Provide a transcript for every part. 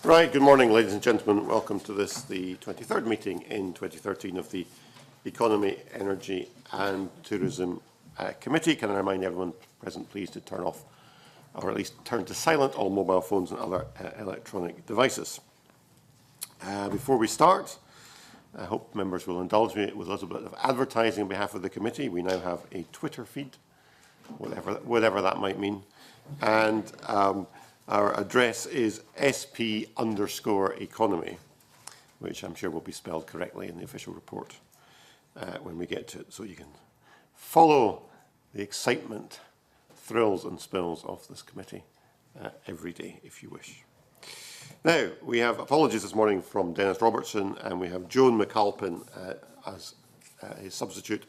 Right, good morning, ladies and gentlemen. Welcome to this, the 23rd meeting in 2013 of the Economy, Energy and Tourism Committee. Can I remind everyone present, please, to turn off, or at least turn to silent, all mobile phones and other electronic devices. Before we start, I hope members will indulge me with a little bit of advertising on behalf of the committee. We now have a Twitter feed, whatever that might mean, and our address is SP_economy, which I'm sure will be spelled correctly in the official report when we get to it, so you can follow the excitement, thrills and spills of this committee every day if you wish. Now, we have apologies this morning from Dennis Robertson, and we have Joan McAlpin as his substitute.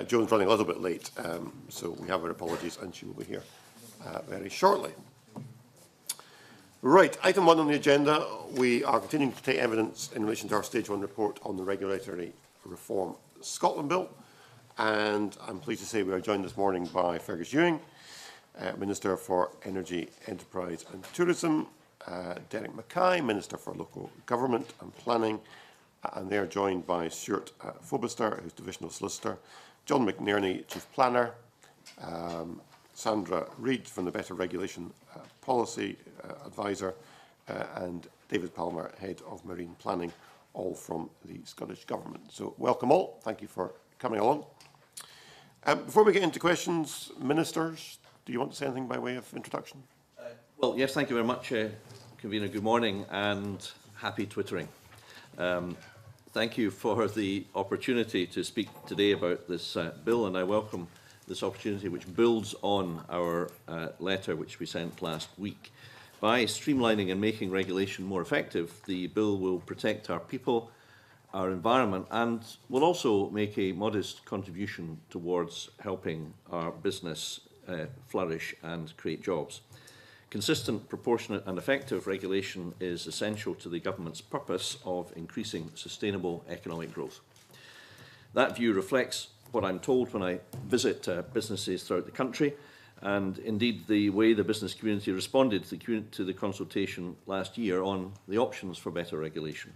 Joan's running a little bit late, so we have her apologies, and she will be here very shortly. Right, item 1 on the agenda, we are continuing to take evidence in relation to our Stage 1 report on the Regulatory Reform Scotland Bill, and I'm pleased to say we are joined this morning by Fergus Ewing, Minister for Energy, Enterprise and Tourism, Derek Mackay, Minister for Local Government and Planning, and they are joined by Stuart Fobister, who's Divisional Solicitor, John McNerney, Chief Planner, Sandra Reid from the Better Regulation Policy Advisor, and David Palmer, Head of Marine Planning, all from the Scottish Government. So welcome all. Thank you for coming along. Before we get into questions, Ministers, do you want to say anything by way of introduction? Well, yes, thank you very much, Convener. Good morning and happy Twittering. Thank you for the opportunity to speak today about this bill, and I welcome this opportunity which builds on our letter which we sent last week. By streamlining and making regulation more effective, the bill will protect our people, our environment, and will also make a modest contribution towards helping our business flourish and create jobs. Consistent, proportionate and effective regulation is essential to the government's purpose of increasing sustainable economic growth. That view reflects what I'm told when I visit businesses throughout the country, and indeed the way the business community responded to the consultation last year on the options for better regulation.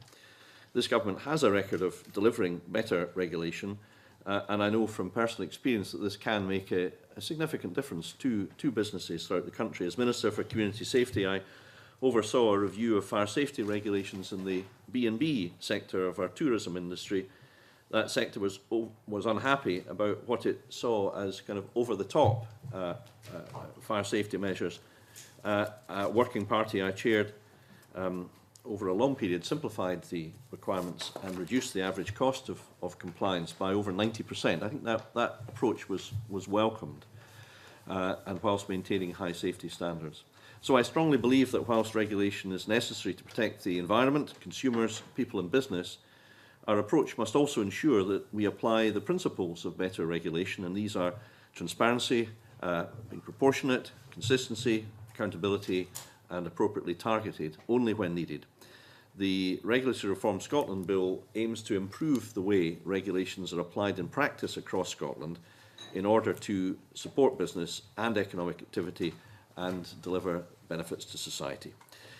This government has a record of delivering better regulation, and I know from personal experience that this can make a significant difference to businesses throughout the country. As Minister for Community Safety, I oversaw a review of fire safety regulations in the B&B sector of our tourism industry. That sector was unhappy about what it saw as kind of over-the-top fire safety measures. A working party I chaired over a long period simplified the requirements and reduced the average cost of compliance by over 90%. I think that approach was welcomed, and whilst maintaining high safety standards. So I strongly believe that whilst regulation is necessary to protect the environment, consumers, people and business, our approach must also ensure that we apply the principles of better regulation, and these are transparency, being proportionate, consistency, accountability, and appropriately targeted only when needed. The Regulatory Reform Scotland Bill aims to improve the way regulations are applied in practice across Scotland in order to support business and economic activity and deliver benefits to society.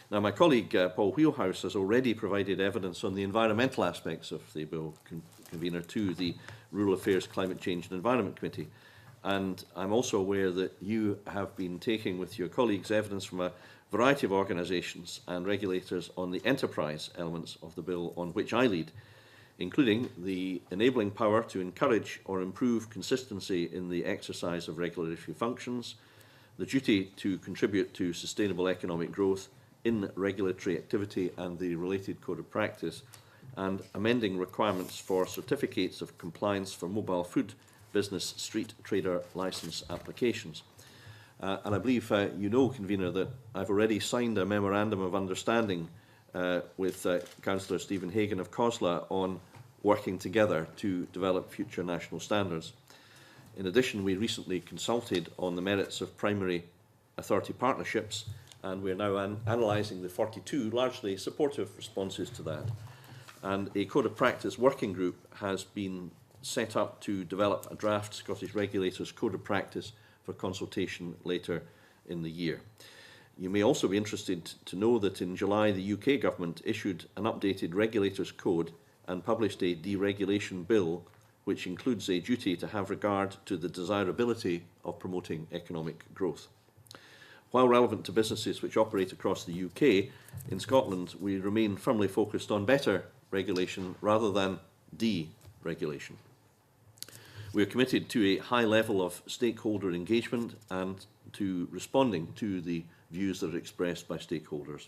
Now, my colleague Paul Wheelhouse has already provided evidence on the environmental aspects of the bill, Convener, to the Rural Affairs, Climate Change and Environment Committee. And I'm also aware that you have been taking with your colleagues evidence from a variety of organisations and regulators on the enterprise elements of the bill on which I lead, including the enabling power to encourage or improve consistency in the exercise of regulatory functions, the duty to contribute to sustainable economic growth in regulatory activity and the related code of practice, and amending requirements for certificates of compliance for mobile food business street trader licence applications. And I believe you know, Convener, that I've already signed a memorandum of understanding with Councillor Stephen Hagan of COSLA on working together to develop future national standards. In addition, we recently consulted on the merits of primary authority partnerships, and we're now analysing the 42 largely supportive responses to that. And a code of practice working group has been set up to develop a draft Scottish Regulators Code of Practice for consultation later in the year. You may also be interested to know that in July the UK Government issued an updated Regulators Code and published a deregulation bill which includes a duty to have regard to the desirability of promoting economic growth. While relevant to businesses which operate across the UK, in Scotland we remain firmly focused on better regulation rather than deregulation. We are committed to a high level of stakeholder engagement and to responding to the views that are expressed by stakeholders.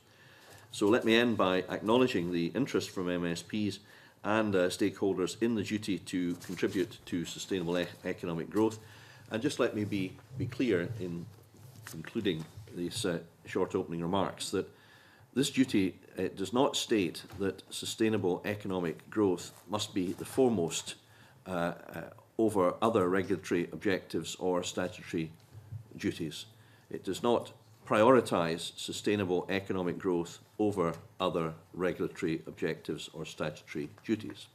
So let me end by acknowledging the interest from MSPs and stakeholders in the duty to contribute to sustainable economic growth. And just let me be clear in concluding these short opening remarks that this duty does not state that sustainable economic growth must be the foremost over other regulatory objectives or statutory duties. It does not prioritise sustainable economic growth over other regulatory objectives or statutory duties.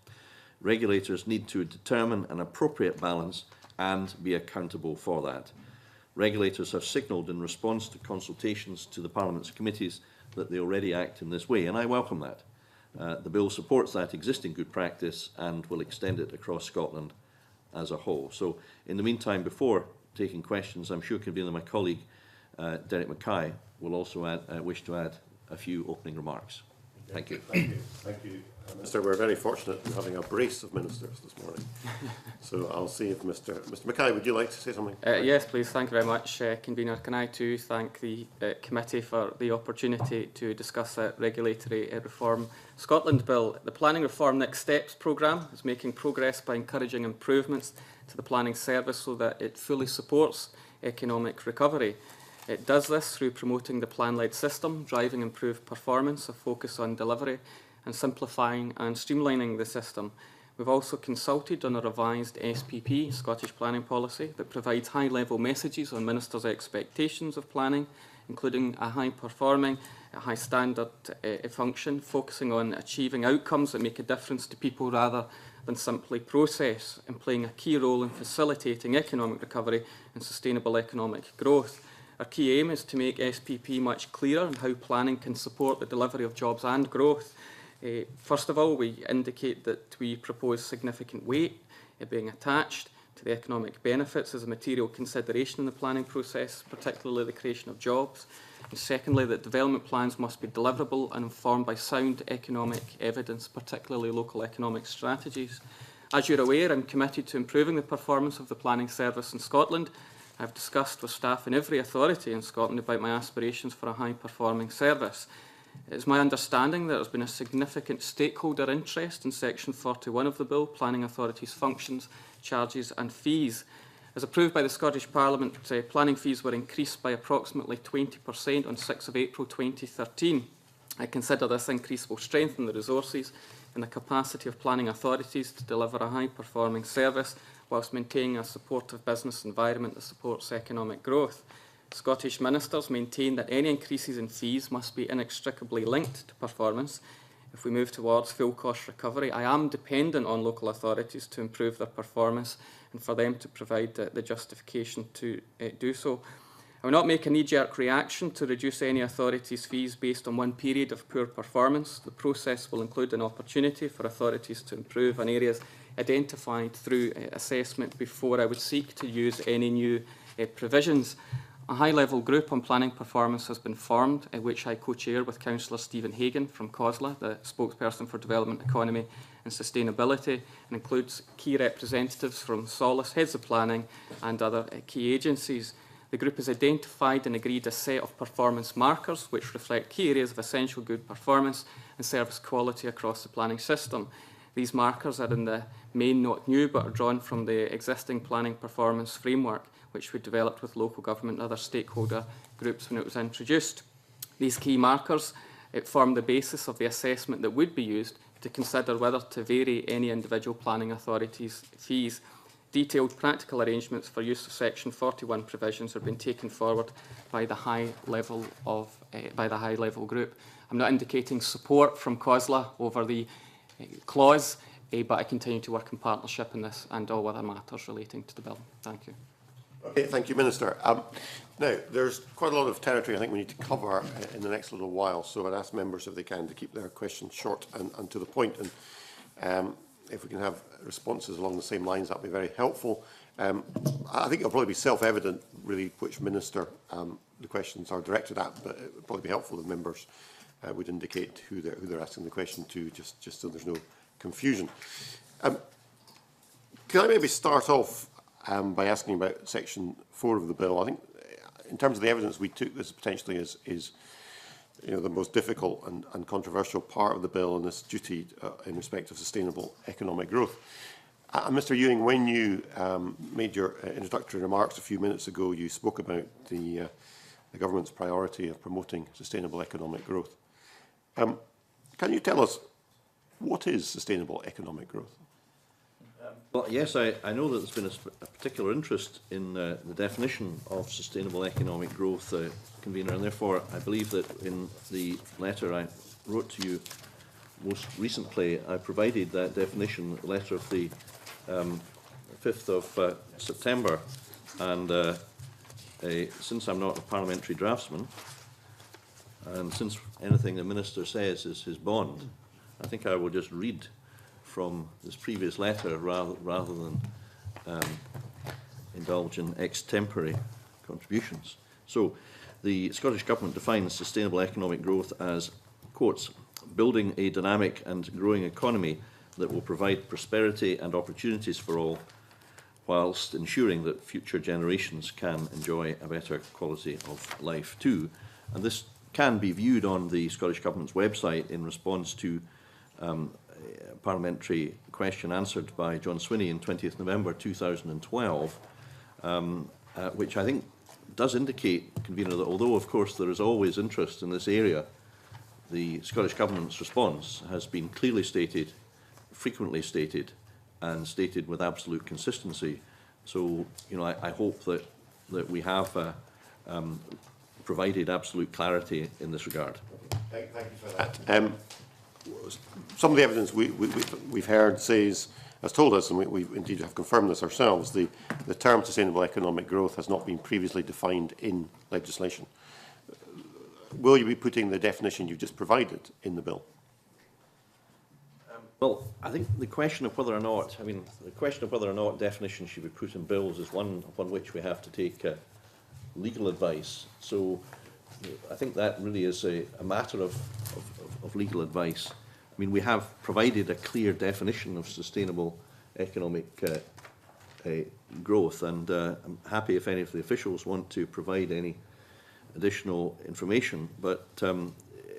Regulators need to determine an appropriate balance and be accountable for that. Regulators have signalled in response to consultations to the Parliament's committees that they already act in this way, and I welcome that. The bill supports that existing good practice and will extend it across Scotland as a whole. So, in the meantime, before taking questions, I'm sure convener my colleague Derek Mackay will also wish to add a few opening remarks. Thank you. Thank you. Thank you. Minister, we're very fortunate in having a brace of ministers this morning. So I'll see if Mr Mackay, would you like to say something? Yes, please. Thank you very much, Convener. Can I too thank the committee for the opportunity to discuss a regulatory reform Scotland bill. The Planning Reform Next Steps programme is making progress by encouraging improvements to the planning service so that it fully supports economic recovery. It does this through promoting the plan-led system, driving improved performance, a focus on delivery, and simplifying and streamlining the system. We've also consulted on a revised SPP, Scottish Planning Policy, that provides high-level messages on ministers' expectations of planning, including a high-performing, high-standard function, focusing on achieving outcomes that make a difference to people rather than simply process, and playing a key role in facilitating economic recovery and sustainable economic growth. Our key aim is to make SPP much clearer on how planning can support the delivery of jobs and growth. First of all, we indicate that we propose significant weight being attached to the economic benefits as a material consideration in the planning process, particularly the creation of jobs. And secondly, that development plans must be deliverable and informed by sound economic evidence, particularly local economic strategies. As you're aware, I'm committed to improving the performance of the planning service in Scotland. I've discussed with staff in every authority in Scotland about my aspirations for a high-performing service. It's my understanding that there's been a significant stakeholder interest in Section 41 of the Bill, Planning Authorities' Functions, Charges and Fees. As approved by the Scottish Parliament, planning fees were increased by approximately 20% on 6 April 2013. I consider this increase will strengthen the resources and the capacity of planning authorities to deliver a high-performing service whilst maintaining a supportive business environment that supports economic growth. Scottish ministers maintain that any increases in fees must be inextricably linked to performance. If we move towards full cost recovery, I am dependent on local authorities to improve their performance and for them to provide the justification to do so. I will not make a knee-jerk reaction to reduce any authority's fees based on one period of poor performance. The process will include an opportunity for authorities to improve in areas identified through assessment before I would seek to use any new provisions. A high-level group on planning performance has been formed, which I co-chair with Councillor Stephen Hagan from COSLA, the spokesperson for Development, Economy and Sustainability, and includes key representatives from Solace, heads of planning and other key agencies. The group has identified and agreed a set of performance markers which reflect key areas of essential good performance and service quality across the planning system. These markers are in the main not new, but are drawn from the existing planning performance framework, which we developed with local government and other stakeholder groups when it was introduced. These key markers form the basis of the assessment that would be used to consider whether to vary any individual planning authority's fees. Detailed practical arrangements for use of Section 41 provisions have been taken forward by the high level group. I'm not indicating support from COSLA over the clause, but I continue to work in partnership in this and all other matters relating to the bill. Thank you. Okay, thank you, Minister. Now, there's quite a lot of territory I think we need to cover in the next little while, so I'd ask members, if they can, to keep their questions short and to the point. And if we can have responses along the same lines, that would be very helpful. I think it'll probably be self-evident, really, which minister the questions are directed at, but it would probably be helpful if members would indicate who they're asking the question to, just so there's no confusion. Can I maybe start off by asking about Section 4 of the bill? I think, in terms of the evidence we took, this potentially is the most difficult and controversial part of the bill, and this duty in respect of sustainable economic growth. Mr. Ewing, when you made your introductory remarks a few minutes ago, you spoke about the government's priority of promoting sustainable economic growth. Can you tell us what is sustainable economic growth? Well, yes, I know that there's been a particular interest in the definition of sustainable economic growth, Convener, and therefore I believe that in the letter I wrote to you most recently, I provided that definition, the letter of the 5th of September, and since I'm not a parliamentary draftsman, and since anything the Minister says is his bond, I think I will just read from this previous letter rather than indulge in extempore contributions. So, the Scottish Government defines sustainable economic growth as, quotes, building a dynamic and growing economy that will provide prosperity and opportunities for all, whilst ensuring that future generations can enjoy a better quality of life too. And this can be viewed on the Scottish Government's website in response to a parliamentary question answered by John Swinney in 20th November 2012, which I think does indicate, Convener, that although of course there is always interest in this area, the Scottish Government's response has been clearly stated, frequently stated, and stated with absolute consistency. So, I hope that we have provided absolute clarity in this regard. Thank you for that. Some of the evidence we've heard has told us, and we indeed have confirmed this ourselves, the term sustainable economic growth has not been previously defined in legislation. Will you be putting the definition you've just provided in the bill? Well, I think the question of whether or not, definitions should be put in bills is one upon which we have to take legal advice. So I think that really is a matter of legal advice. I mean, we have provided a clear definition of sustainable economic growth, and I'm happy if any of the officials want to provide any additional information. But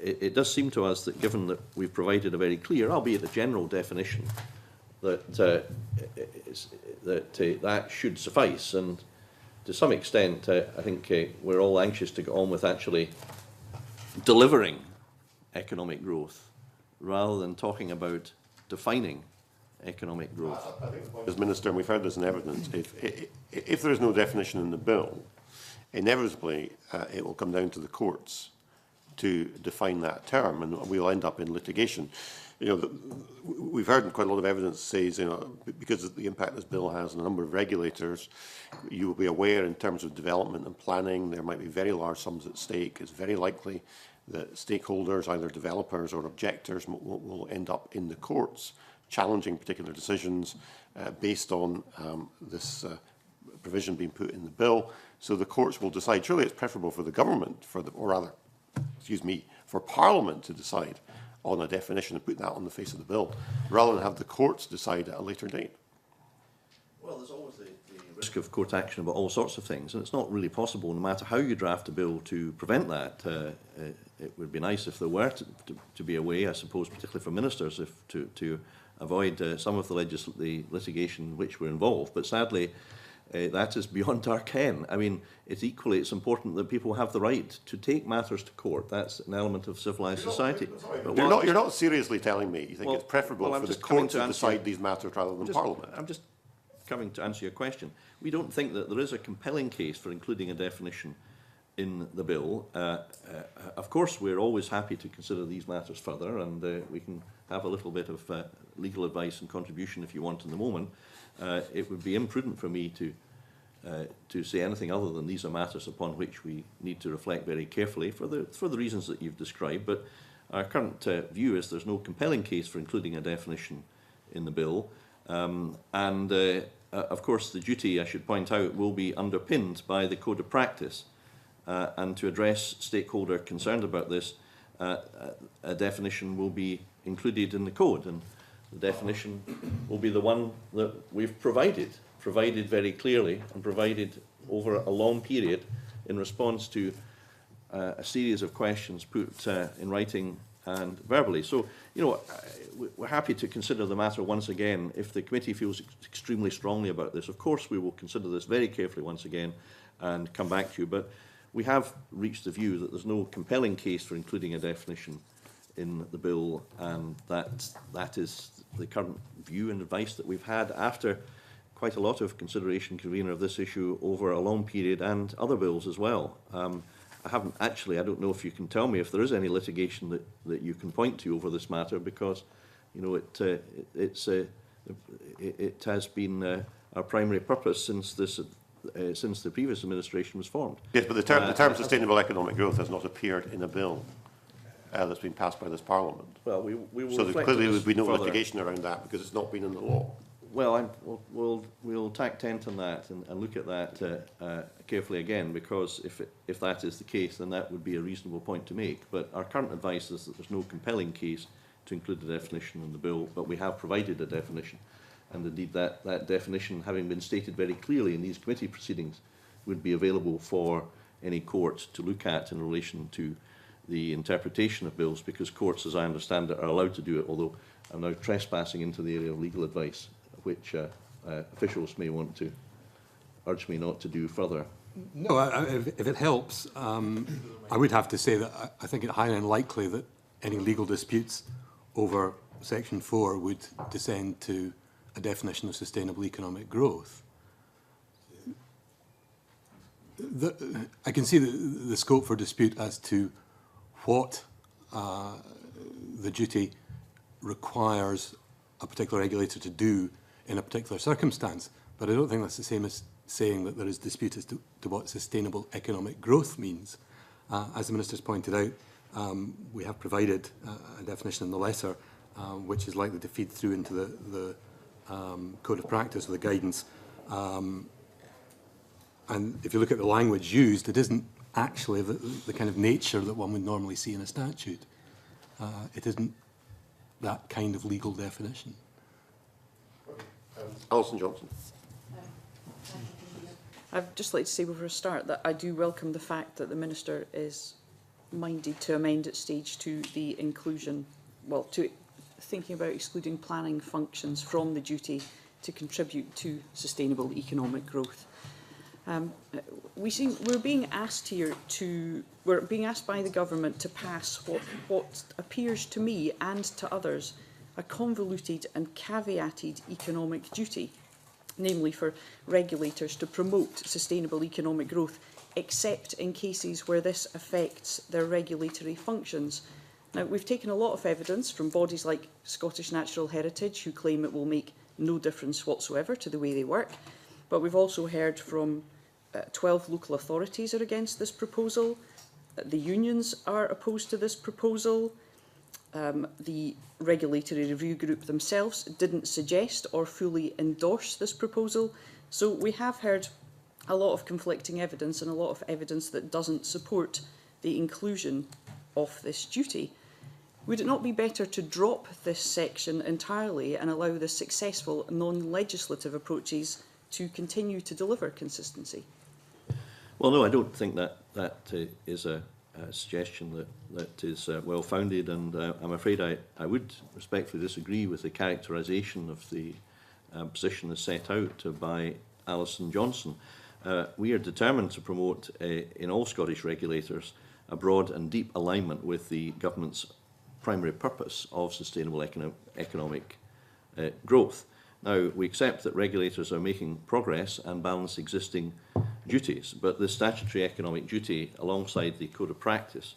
it does seem to us that, given that we've provided a very clear, albeit a general definition, that that should suffice. And to some extent, I think we're all anxious to get on with actually delivering economic growth, rather than talking about defining economic growth. I think the point is, Minister, and we've heard this in evidence, if there is no definition in the bill, inevitably it will come down to the courts to define that term, and we'll end up in litigation. We've heard quite a lot of evidence says, because of the impact this bill has on a number of regulators, you will be aware in terms of development and planning, there might be very large sums at stake. It's very likely that stakeholders, either developers or objectors, will end up in the courts challenging particular decisions based on this provision being put in the bill. So the courts will decide. Surely it's preferable for the government, for Parliament to decide on a definition and put that on the face of the bill, rather than have the courts decide at a later date. Well, there's always the risk of court action about all sorts of things, and it's not really possible, no matter how you draft a bill, to prevent that. It would be nice if there were to be a way, I suppose, particularly for ministers, to avoid some of the litigation in which we're involved. But sadly, that is beyond our ken. I mean, it's important that people have the right to take matters to court. That's an element of civilised society. You're not seriously telling me you think it's preferable for the court to decide these matters rather than Parliament? I'm just coming to answer your question. We don't think that there is a compelling case for including a definition in the bill. Of course, we're always happy to consider these matters further, and we can have a little bit of legal advice and contribution if you want in the moment. It would be imprudent for me to to say anything other than these are matters upon which we need to reflect very carefully for the reasons that you've described. But our current view is there's no compelling case for including a definition in the bill. Of course, the duty, I should point out, will be underpinned by the Code of Practice. And to address stakeholder concerned about this, a definition will be included in the code. And the definition will be the one that we've provided very clearly and provided over a long period in response to a series of questions put in writing and verbally. So, you know, we're happy to consider the matter once again. If the committee feels extremely strongly about this, of course we will consider this very carefully once again and come back to you. But we have reached the view that there's no compelling case for including a definition in the bill, and that is the current view and advice that we've had after quite a lot of consideration, convener, of this issue over a long period, and other bills as well. I don't know if you can tell me if there is any litigation that you can point to over this matter, because, you know, it has been our primary purpose since the previous administration was formed. Yes, but the term sustainable economic growth has not appeared in a bill that's been passed by this Parliament. Well, we will so there clearly would be no further litigation around that because it's not been in the law. Well, we'll tack tent on that and look at that carefully again, because if that is the case, then that would be a reasonable point to make. But our current advice is that there's no compelling case to include the definition in the bill, but we have provided a definition. And indeed, that definition, having been stated very clearly in these committee proceedings, would be available for any court to look at in relation to the interpretation of bills, because courts, as I understand it, are allowed to do it, although I'm now trespassing into the area of legal advice, which officials may want to urge me not to do further. No, if it helps, I would have to say that I think it's highly unlikely that any legal disputes over Section 4 would descend to a definition of sustainable economic growth. I can see the scope for dispute as to what the duty requires a particular regulator to do in a particular circumstance, but I don't think that's the same as saying that there is dispute as to what sustainable economic growth means. As the Minister's pointed out, we have provided a definition in the letter which is likely to feed through into the Code of Practice or the guidance. And if you look at the language used, it isn't actually the kind of nature that one would normally see in a statute. It isn't that kind of legal definition. Alison Johnson. I'd just like to say before I start that I do welcome the fact that the Minister is minded to amend at stage 2 the inclusion, well, to thinking about excluding planning functions from the duty to contribute to sustainable economic growth. We're being asked by the government to pass what appears to me and to others a convoluted and caveated economic duty, namely for regulators to promote sustainable economic growth, except in cases where this affects their regulatory functions. Now, we've taken a lot of evidence from bodies like Scottish Natural Heritage, who claim it will make no difference whatsoever to the way they work, but we've also heard from 12 local authorities are against this proposal. The unions are opposed to this proposal. The Regulatory Review Group themselves didn't suggest or fully endorse this proposal. So we have heard a lot of conflicting evidence and a lot of evidence that doesn't support the inclusion of this duty. Would it not be better to drop this section entirely and allow the successful non-legislative approaches to continue to deliver consistency? Well, no, I don't think that is a suggestion that is well-founded, and I'm afraid I would respectfully disagree with the characterisation of the position as set out by Alison Johnson. We are determined to promote, in all Scottish regulators, a broad and deep alignment with the government's primary purpose of sustainable economic growth. Now, we accept that regulators are making progress and balance existing duties, but the statutory economic duty, alongside the Code of Practice,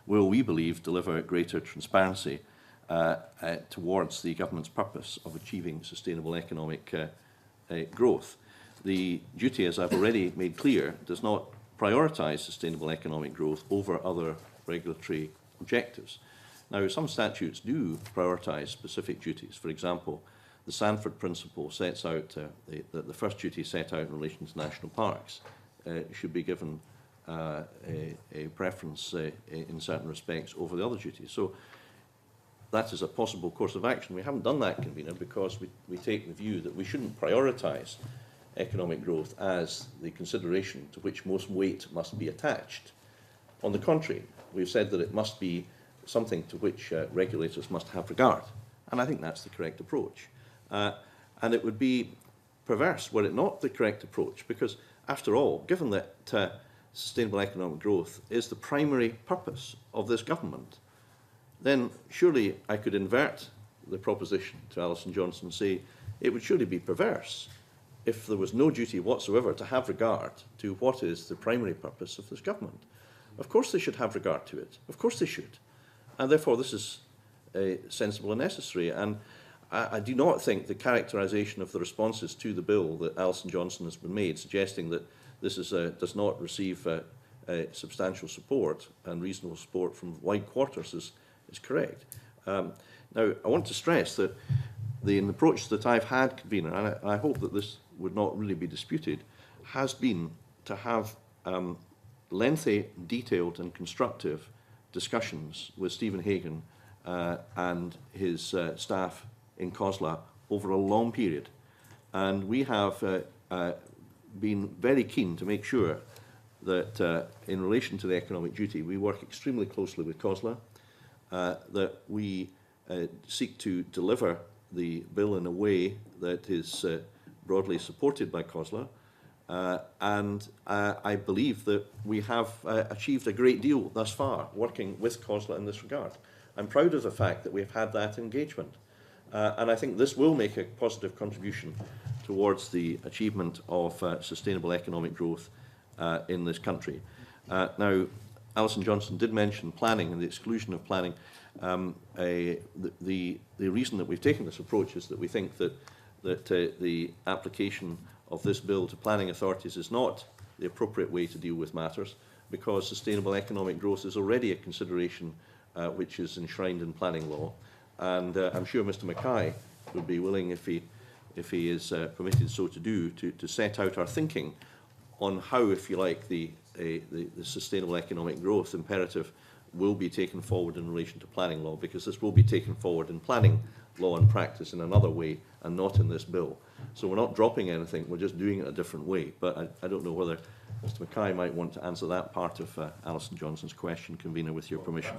will, we believe, deliver greater transparency towards the government's purpose of achieving sustainable economic growth. the duty, as I've already made clear, does not prioritise sustainable economic growth over other regulatory objectives. Now, some statutes do prioritise specific duties. For example, the Sanford Principle sets out the first duty set out in relation to national parks should be given a preference in certain respects over the other duties. So that is a possible course of action. We haven't done that, Convener, because we take the view that we shouldn't prioritise economic growth as the consideration to which most weight must be attached. On the contrary, we've said that it must be something to which regulators must have regard. And I think that's the correct approach. And it would be perverse were it not the correct approach, because after all, given that sustainable economic growth is the primary purpose of this government, then surely I could invert the proposition to Alison Johnson and say it would surely be perverse if there was no duty whatsoever to have regard to what is the primary purpose of this government. Of course they should have regard to it. Of course they should. And therefore this is sensible and necessary. And I do not think the characterisation of the responses to the bill that Alison Johnson has been made, suggesting that this is, does not receive substantial support and reasonable support from wide quarters is correct. Now, I want to stress that the approach that I've had, Convener, and I hope that this would not really be disputed, has been to have lengthy, detailed and constructive discussions with Stephen Hagan and his staff in COSLA over a long period. And we have been very keen to make sure that in relation to the economic duty, we work extremely closely with COSLA, that we seek to deliver the bill in a way that is broadly supported by COSLA, and I believe that we have achieved a great deal thus far working with COSLA in this regard. I'm proud of the fact that we've had that engagement, and I think this will make a positive contribution towards the achievement of sustainable economic growth in this country. Now, Alison Johnson did mention planning and the exclusion of planning. The reason that we've taken this approach is that we think that the application of this bill to planning authorities is not the appropriate way to deal with matters, because sustainable economic growth is already a consideration which is enshrined in planning law. And I'm sure Mr Mackay would be willing, if he is permitted so to do, to set out our thinking on how, if you like, the sustainable economic growth imperative will be taken forward in relation to planning law, because this will be taken forward in planning law and practice in another way and not in this bill. So we're not dropping anything, we're just doing it a different way. But I don't know whether Mr Mackay might want to answer that part of Alison Johnson's question, Convener, with your permission.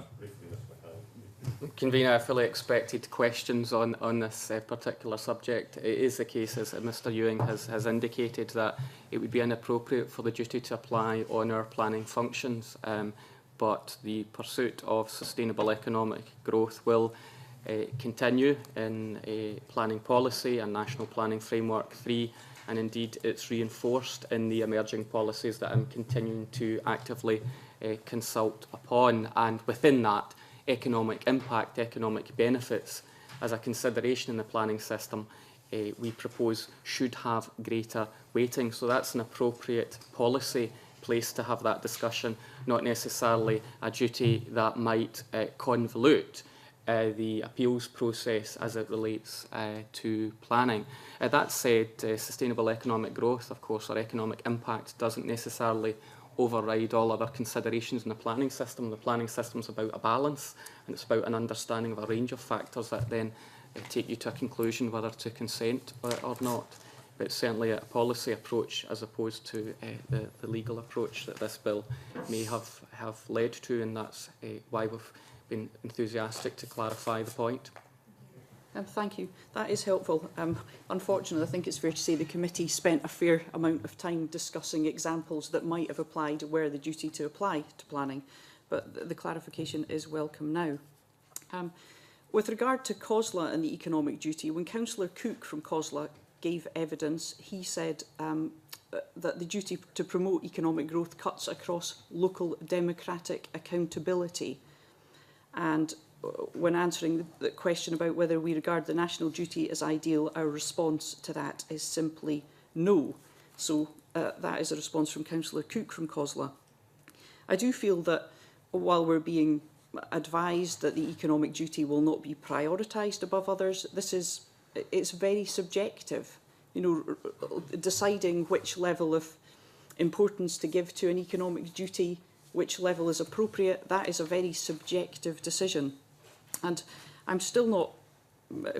Convener, I fully expected questions on this particular subject. It is the case, as Mr Ewing has indicated, that it would be inappropriate for the duty to apply on our planning functions, but the pursuit of sustainable economic growth will continue in planning policy and National Planning Framework 3, and indeed it's reinforced in the emerging policies that I'm continuing to actively consult upon, and within that, economic impact, economic benefits as a consideration in the planning system, we propose should have greater weighting. So that's an appropriate policy place to have that discussion, not necessarily a duty that might convolute the appeals process as it relates to planning. That said, sustainable economic growth, of course, or economic impact doesn't necessarily override all other considerations in the planning system. The planning system is about a balance, and it's about an understanding of a range of factors that then take you to a conclusion whether to consent or not. But it's certainly a policy approach as opposed to the legal approach that this bill may have led to, and that's why we've been enthusiastic to clarify the point. Thank you. That is helpful. Unfortunately, I think it's fair to say the committee spent a fair amount of time discussing examples that might have applied were the duty to apply to planning, but the clarification is welcome now. With regard to COSLA and the economic duty, when Councillor Cook from COSLA gave evidence, he said that the duty to promote economic growth cuts across local democratic accountability. And when answering the question about whether we regard the national duty as ideal, our response to that is simply no. So that is a response from Councillor Cook from COSLA. I do feel that while we're being advised that the economic duty will not be prioritised above others, it's very subjective. You know, deciding which level of importance to give to an economic duty, which level is appropriate, that is a very subjective decision. And I'm still not,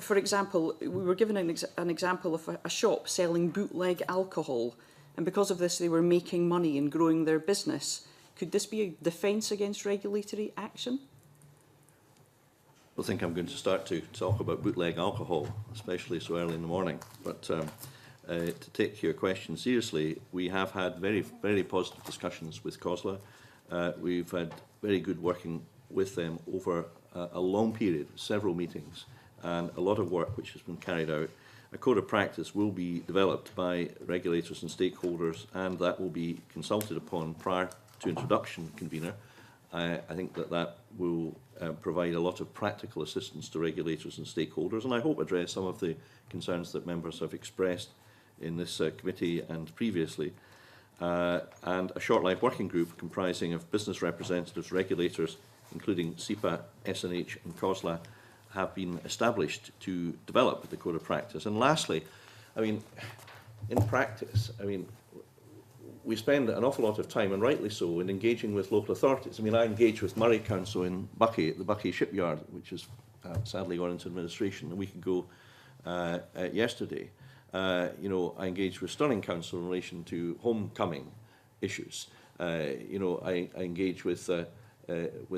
for example, we were given an example of a shop selling bootleg alcohol, and because of this they were making money and growing their business. Could this be a defence against regulatory action? I think I'm going to start to talk about bootleg alcohol, especially so early in the morning. But to take your question seriously, we have had very, very positive discussions with COSLA. We've had very good working with them over a long period, several meetings, and a lot of work which has been carried out. A code of practice will be developed by regulators and stakeholders, and that will be consulted upon prior to introduction, convener. I think that will provide a lot of practical assistance to regulators and stakeholders, and I hope address some of the concerns that members have expressed in this committee and previously. And a short life working group comprising of business representatives, regulators, including SEPA, SNH and COSLA, have been established to develop the code of practice. And lastly, I mean, in practice, I mean, we spend an awful lot of time, and rightly so, in engaging with local authorities. I mean, I engaged with Murray Council in Buckie, at the Buckie shipyard, which has sadly gone into administration a week ago yesterday. You know, I engaged with Stirling Council in relation to homecoming issues. You know, I engaged with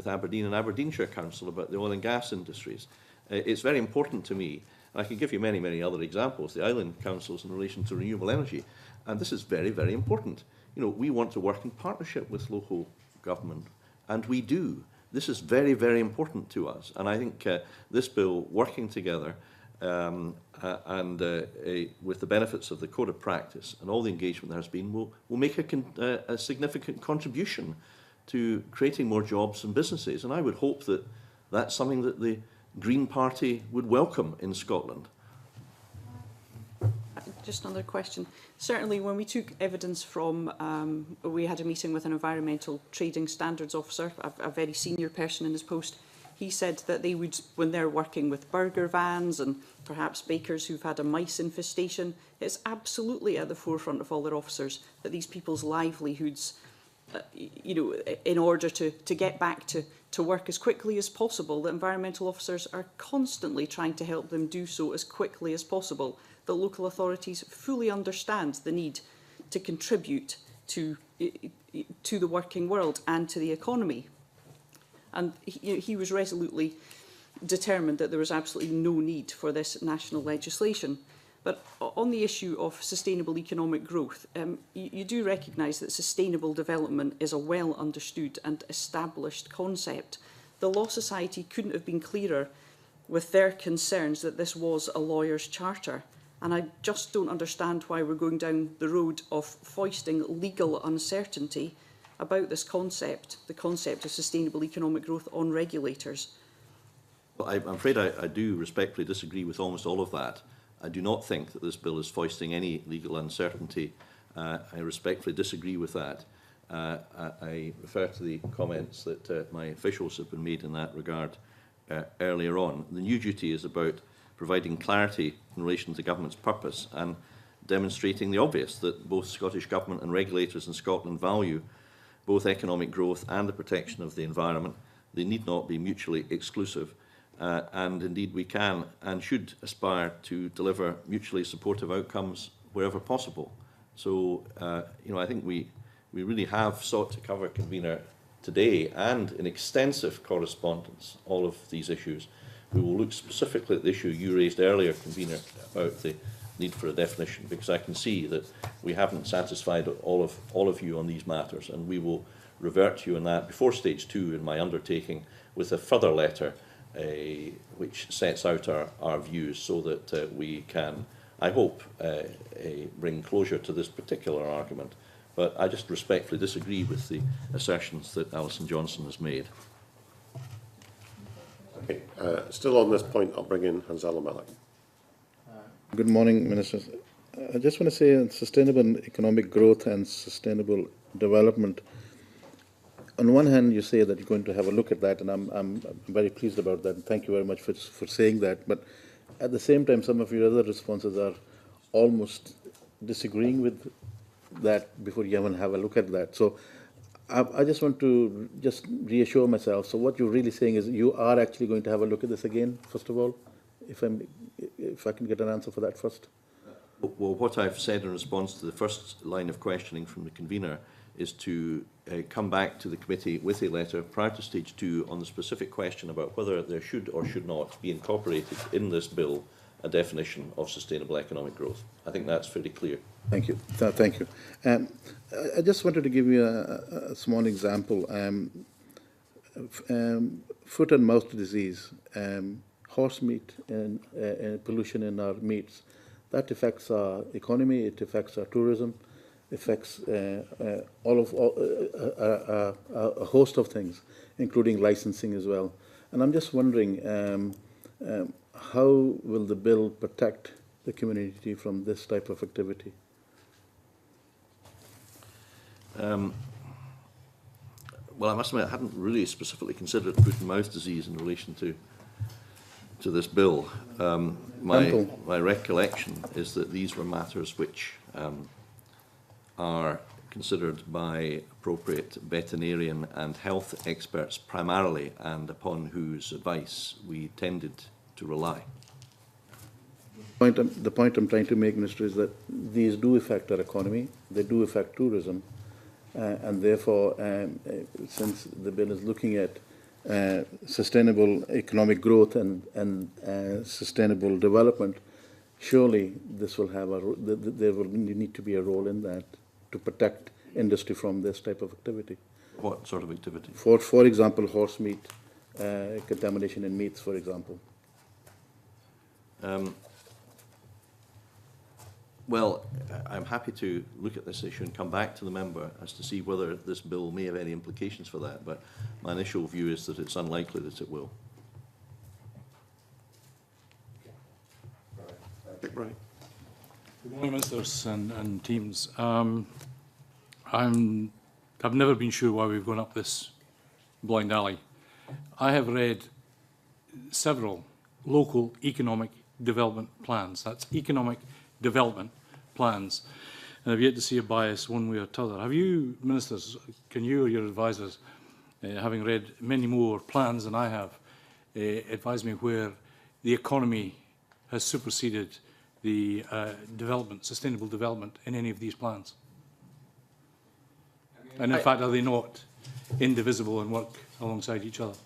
Aberdeen and Aberdeenshire Council about the oil and gas industries. It's very important to me, and I can give you many, many other examples, the island councils in relation to renewable energy, and this is very, very important. You know, we want to work in partnership with local government, and we do. This is very, very important to us, and I think this bill, working together with the benefits of the code of practice and all the engagement there has been, will make a significant contribution to creating more jobs and businesses. And I would hope that that's something that the Green Party would welcome in Scotland. Just another question. Certainly when we took evidence from, we had a meeting with an environmental trading standards officer, a very senior person in his post. He said that they would, when they're working with burger vans and perhaps bakers who've had a mice infestation, it's absolutely at the forefront of all their officers that these people's livelihoods, you know, in order to get back to work as quickly as possible, the environmental officers are constantly trying to help them do so as quickly as possible. The local authorities fully understand the need to contribute to the working world and to the economy. And he was resolutely determined that there was absolutely no need for this national legislation. But on the issue of sustainable economic growth, you do recognise that sustainable development is a well understood and established concept. The Law Society couldn't have been clearer with their concerns that this was a lawyer's charter. And I just don't understand why we're going down the road of foisting legal uncertainty about this concept, the concept of sustainable economic growth, on regulators. Well, I'm afraid I do respectfully disagree with almost all of that. I do not think that this bill is foisting any legal uncertainty. I respectfully disagree with that. I refer to the comments that my officials have been made in that regard earlier on. The new duty is about providing clarity in relation to government's purpose and demonstrating the obvious, that both Scottish Government and regulators in Scotland value both economic growth and the protection of the environment. They need not be mutually exclusive, and indeed we can and should aspire to deliver mutually supportive outcomes wherever possible. So, you know, I think we really have sought to cover, convener, today and in extensive correspondence all of these issues. We will look specifically at the issue you raised earlier, convener, about the need for a definition, because I can see that we haven't satisfied all of you on these matters, and we will revert to you on that before stage 2 in my undertaking with a further letter which sets out our views, so that we can, I hope, bring closure to this particular argument. But I just respectfully disagree with the assertions that Alison Johnson has made. Okay. Still on this point, I'll bring in Hanzala Malik. Good morning, Minister. I just want to say sustainable economic growth and sustainable development. On one hand, you say that you're going to have a look at that, and I'm very pleased about that. And thank you very much for saying that. But at the same time, some of your other responses are almost disagreeing with that before you even have a look at that. So I just want to just reassure myself. So what you're really saying is you are actually going to have a look at this again, first of all, if I can get an answer for that first. Well, what I've said in response to the first line of questioning from the convener is to come back to the committee with a letter prior to stage 2 on the specific question about whether there should or should not be incorporated in this bill a definition of sustainable economic growth. I think that's fairly clear. Thank you. Thank you. I just wanted to give you a small example. Foot and mouth disease, horse meat, and pollution in our meats. That affects our economy. It affects our tourism. Affects a host of things, including licensing as well. And I'm just wondering, how will the bill protect the community from this type of activity? Well, I must admit, I hadn't really specifically considered foot and mouth disease in relation to this bill. My recollection is that these were matters which are considered by appropriate veterinarian and health experts primarily, and upon whose advice we tended to rely. The point I'm trying to make, Minister, is that these do affect our economy, they do affect tourism, and therefore, since the bill is looking at sustainable economic growth and sustainable development, surely this will have there will need to be a role in that to protect industry from this type of activity. What sort of activity? For example, horse meat, contamination in meats, for example. Well, I'm happy to look at this issue and come back to the member as to see whether this bill may have any implications for that, but my initial view is that it's unlikely that it will. Dick Wright. Good morning, ministers and teams. I've never been sure why we've gone up this blind alley. I have read several local economic development plans. That's economic development plans. And I've yet to see a bias one way or t'other. Have you, ministers, can you or your advisors, having read many more plans than I have, advise me where the economy has superseded the sustainable development in any of these plans? And in fact, are they not indivisible and work alongside each other?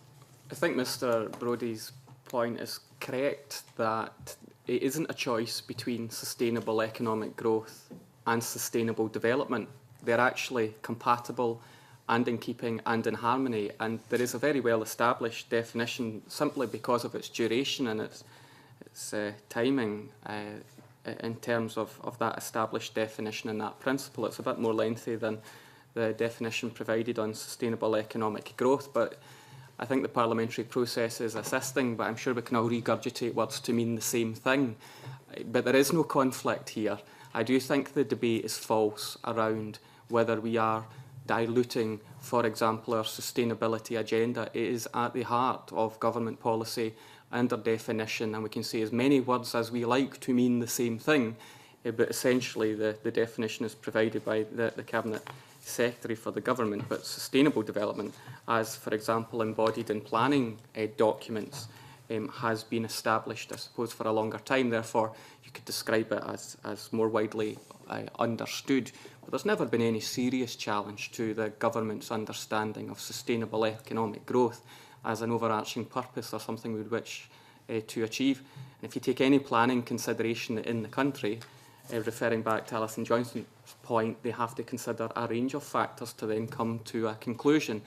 I think Mr. Brodie's point is correct, that it isn't a choice between sustainable economic growth and sustainable development. They're actually compatible and in keeping and in harmony, and there is a very well established definition simply because of its duration and its timing in terms of that established definition and that principle. It's a bit more lengthy than the definition provided on sustainable economic growth, but I think the parliamentary process is assisting, but I'm sure we can all regurgitate words to mean the same thing. But there is no conflict here. I do think the debate is false around whether we are diluting, for example, our sustainability agenda. It is at the heart of government policy and our definition, and we can say as many words as we like to mean the same thing, but essentially the definition is provided by the Cabinet Secretary for the government. But sustainable development, as for example embodied in planning documents, has been established, I suppose, for a longer time. Therefore, you could describe it as more widely understood. But there's never been any serious challenge to the government's understanding of sustainable economic growth as an overarching purpose or something we wish to achieve. And if you take any planning consideration in the country, referring back to Alison Johnston's point, they have to consider a range of factors to then come to a conclusion,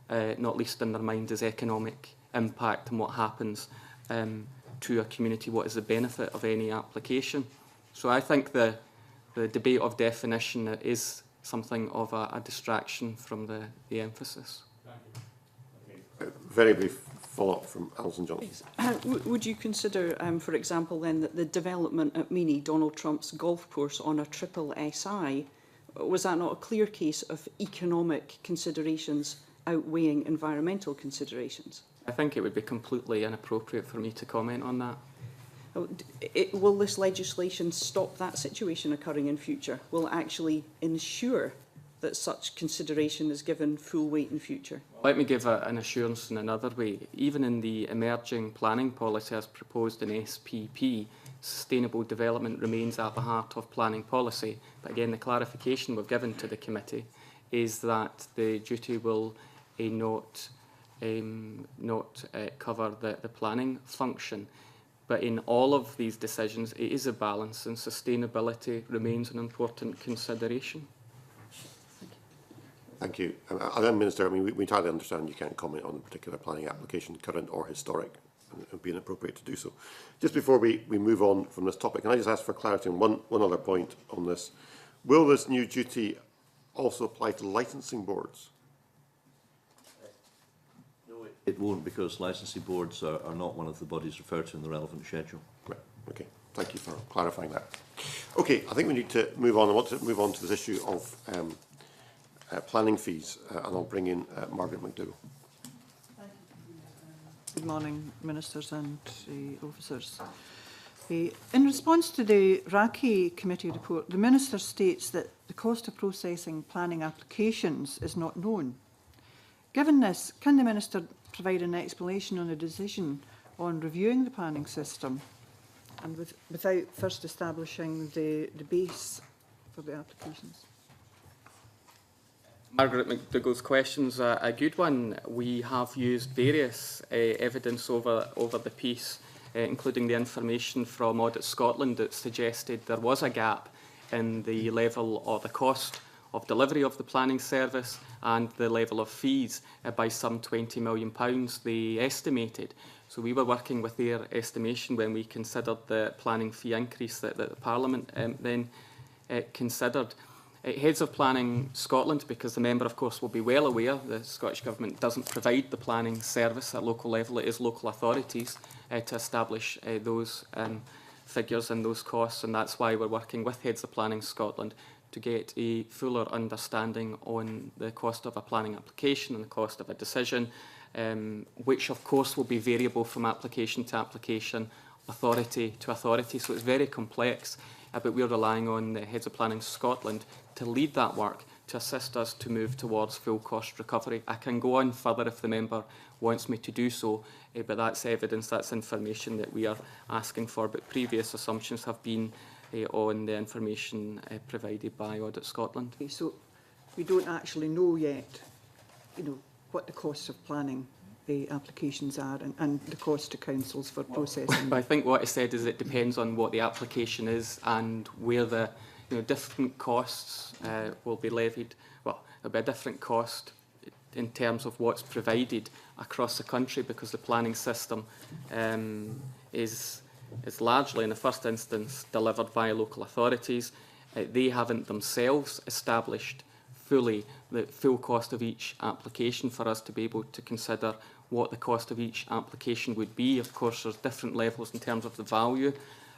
not least in their mind is economic impact and what happens to a community, what is the benefit of any application. So I think the debate of definition is something of a distraction from the emphasis. Very brief follow-up from Alison Johnson. Would you consider, for example, then, that the development at Meany, Donald Trump's golf course on a triple SI, was that not a clear case of economic considerations outweighing environmental considerations? I think it would be completely inappropriate for me to comment on that. Will this legislation stop that situation occurring in future? Will it actually ensure that such consideration is given full weight in future? Let me give an assurance in another way. Even in the emerging planning policy as proposed in SPP, sustainable development remains at the heart of planning policy. But again, the clarification we've given to the committee is that the duty will not cover the planning function. But in all of these decisions, it is a balance, and sustainability remains an important consideration. Thank you. Madam Minister, I mean, we entirely understand you can't comment on a particular planning application, current or historic, and it would be inappropriate to do so. Just before we move on from this topic, can I just ask for clarity on one other point on this? Will this new duty also apply to licensing boards? It won't, because licensing boards are not one of the bodies referred to in the relevant schedule. Right. Okay. Thank you for clarifying that. Okay. I think we need to move on. I want to move on to this issue of planning fees, and I'll bring in Margaret McDougall. Good morning, Ministers and officers. In response to the RACI committee report, the Minister states that the cost of processing planning applications is not known. Given this, can the Minister provide an explanation on the decision on reviewing the planning system, and without first establishing the base for the applications? Margaret McDougall's question's a good one. We have used various evidence over the piece, including the information from Audit Scotland that suggested there was a gap in the level or the cost of delivery of the planning service and the level of fees by some £20 million, they estimated. So we were working with their estimation when we considered the planning fee increase that the Parliament then considered. Heads of Planning Scotland, because the member, of course, will be well aware the Scottish Government doesn't provide the planning service at local level. It is local authorities to establish those figures and those costs, and that's why we're working with Heads of Planning Scotland to get a fuller understanding on the cost of a planning application and the cost of a decision, which, of course, will be variable from application to application, authority to authority. So it's very complex. But we're relying on the Heads of Planning Scotland to lead that work, to assist us to move towards full cost recovery. I can go on further if the member wants me to do so, but that's evidence, that's information that we are asking for. But previous assumptions have been on the information provided by Audit Scotland. Okay, so we don't actually know yet, what the costs of planning applications are and the cost to councils for processing. But I think what I said is it depends on what the application is and where the different costs will be levied. Well, there'll be a different cost in terms of what's provided across the country, because the planning system is largely, in the first instance, delivered by local authorities. They haven't themselves established fully the full cost of each application for us to be able to consider what the cost of each application would be. Of course, there's different levels in terms of the value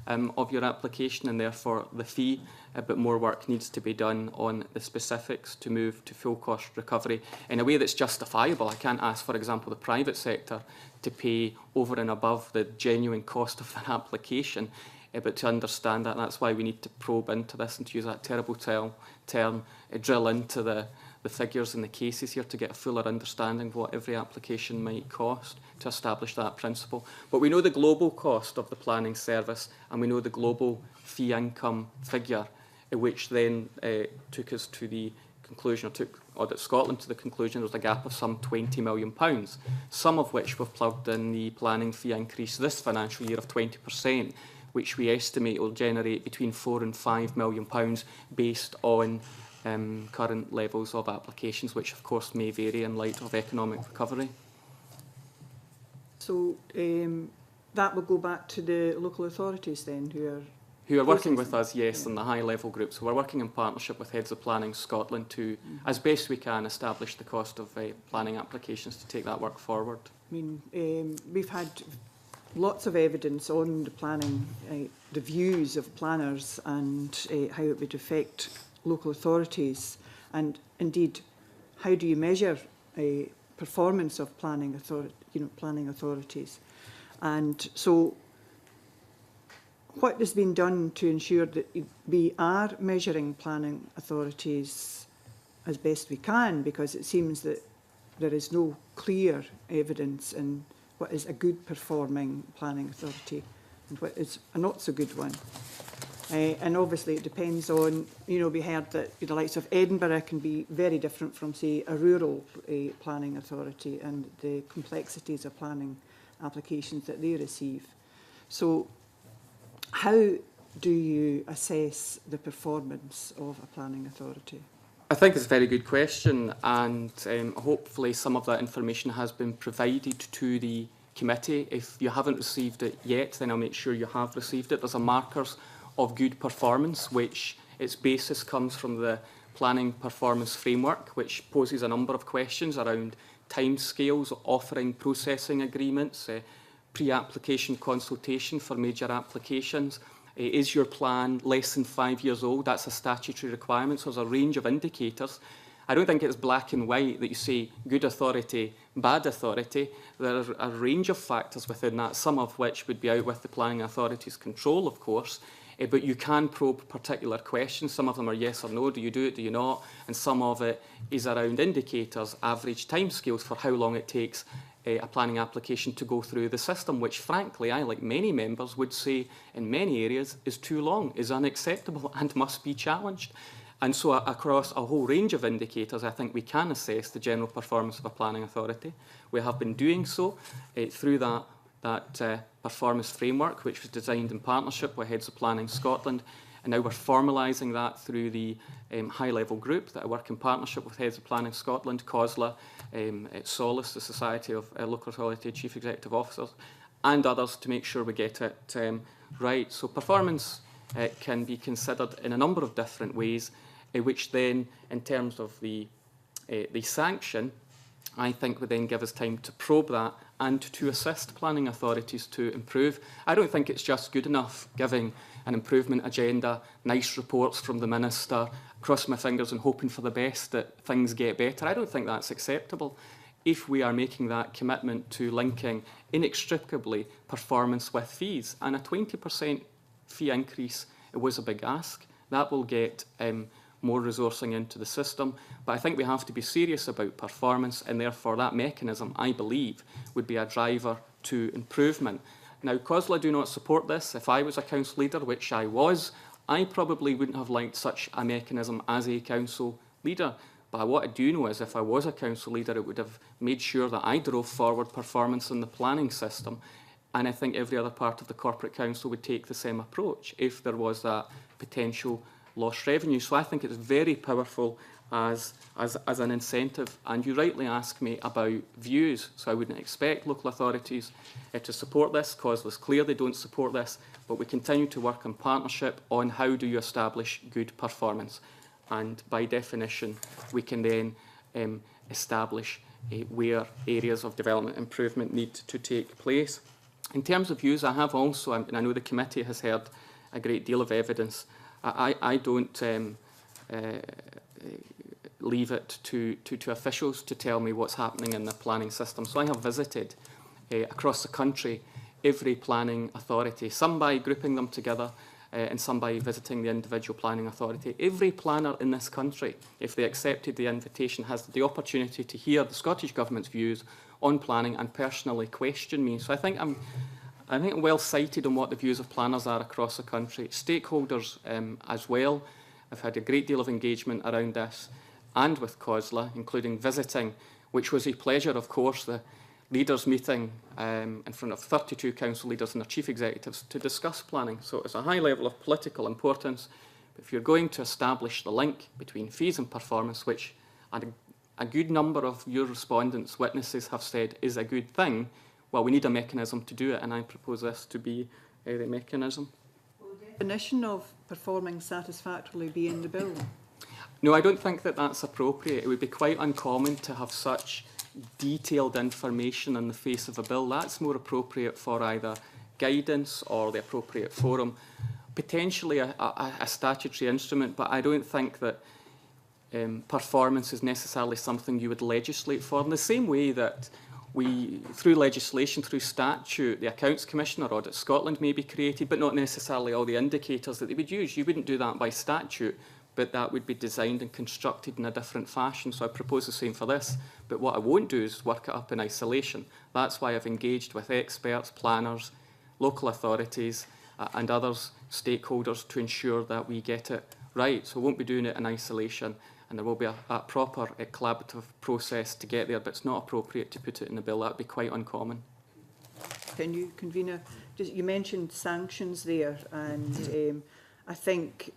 of your application and therefore the fee, but more work needs to be done on the specifics to move to full cost recovery in a way that's justifiable. I can't ask, for example, the private sector to pay over and above the genuine cost of their application, but to understand that, that's why we need to probe into this and, to use that terrible term, drill into the figures and the cases here to get a fuller understanding of what every application might cost to establish that principle. But we know the global cost of the planning service, and we know the global fee income figure, which then took us to the conclusion, or took Audit Scotland to the conclusion there was a gap of some £20 million, some of which we've plugged in the planning fee increase this financial year of 20%, which we estimate will generate between £4 and £5 million based on current levels of applications, which of course may vary in light of economic recovery. So that will go back to the local authorities then, who are working with us, yes, in the high-level group. So we're working in partnership with Heads of Planning Scotland to, as best we can, establish the cost of planning applications to take that work forward. I mean, we've had lots of evidence on the planning, the views of planners and how it would affect local authorities, and indeed, how do you measure a performance of planning authorities? And so, what has been done to ensure that we are measuring planning authorities as best we can, because it seems that there is no clear evidence in what is a good performing planning authority and what is a not so good one. And obviously it depends on, we heard that the likes of Edinburgh can be very different from, say, a rural planning authority and the complexities of planning applications that they receive. So how do you assess the performance of a planning authority? I think it's a very good question, and hopefully some of that information has been provided to the committee. If you haven't received it yet, then I'll make sure you have received it. There's a markers of good performance, which its basis comes from the Planning Performance Framework, which poses a number of questions around timescales, offering processing agreements, pre-application consultation for major applications. Is your plan less than 5 years old? That's a statutory requirement, so there's a range of indicators. I don't think it's black and white that you say good authority, bad authority. There are a range of factors within that, some of which would be out with the planning authority's control, of course, but you can probe particular questions. Some of them are yes or no, do you do it, do you not? And some of it is around indicators, average timescales for how long it takes a planning application to go through the system, which frankly I, like many members, would say in many areas is too long, is unacceptable and must be challenged. And so across a whole range of indicators, I think we can assess the general performance of a planning authority. We have been doing so through that performance framework, which was designed in partnership with Heads of Planning Scotland. And now we're formalising that through the high-level group that I work in partnership with Heads of Planning Scotland, COSLA, SOLACE, the Society of Local Authority Chief Executive Officers, and others to make sure we get it right. So performance can be considered in a number of different ways, which then, in terms of the sanction, I think would then give us time to probe that and to assist planning authorities to improve. I don't think it's just good enough giving an improvement agenda, nice reports from the Minister, cross my fingers and hoping for the best that things get better. I don't think that's acceptable. If we are making that commitment to linking inextricably performance with fees, and a 20% fee increase, it was a big ask, that will get more resourcing into the system. But I think we have to be serious about performance, and therefore that mechanism, I believe, would be a driver to improvement. Now, COSLA do not support this. If I was a council leader, which I was, I probably wouldn't have liked such a mechanism as a council leader. But what I do know is if I was a council leader, it would have made sure that I drove forward performance in the planning system. And I think every other part of the corporate council would take the same approach if there was that potential lost revenue. So I think it's very powerful as an incentive. And you rightly ask me about views. So I wouldn't expect local authorities to support this. COSLA is clear they don't support this. But we continue to work in partnership on how do you establish good performance. And by definition, we can then establish where areas of development improvement need to take place. In terms of views, I have also, and I know the committee has heard a great deal of evidence. I don't leave it to officials to tell me what's happening in the planning system. So I have visited across the country every planning authority, some by grouping them together and some by visiting the individual planning authority. Every planner in this country, if they accepted the invitation, has the opportunity to hear the Scottish Government's views on planning and personally question me. So I think I'm well cited on what the views of planners are across the country. Stakeholders as well. I've had a great deal of engagement around this and with COSLA, including visiting, which was a pleasure, of course, the leaders meeting in front of 32 council leaders and their chief executives to discuss planning. So it's a high level of political importance. But if you're going to establish the link between fees and performance, which a good number of your respondents, witnesses have said is a good thing, well, we need a mechanism to do it, and I propose this to be the mechanism. Well, definition of performing satisfactorily be in the bill? No, I don't think that that's appropriate. It would be quite uncommon to have such detailed information on the face of a bill. That's more appropriate for either guidance or the appropriate forum, potentially a statutory instrument, but I don't think that performance is necessarily something you would legislate for. In the same way that through legislation, through statute, the Accounts Commission or Audit Scotland may be created, but not necessarily all the indicators that they would use. You wouldn't do that by statute, but that would be designed and constructed in a different fashion. So I propose the same for this. But what I won't do is work it up in isolation. That's why I've engaged with experts, planners, local authorities and others, stakeholders, to ensure that we get it right. So I won't be doing it in isolation, and there will be a proper collaborative process to get there, but it's not appropriate to put it in the bill. That would be quite uncommon. Can you, convener, you mentioned sanctions there, and I think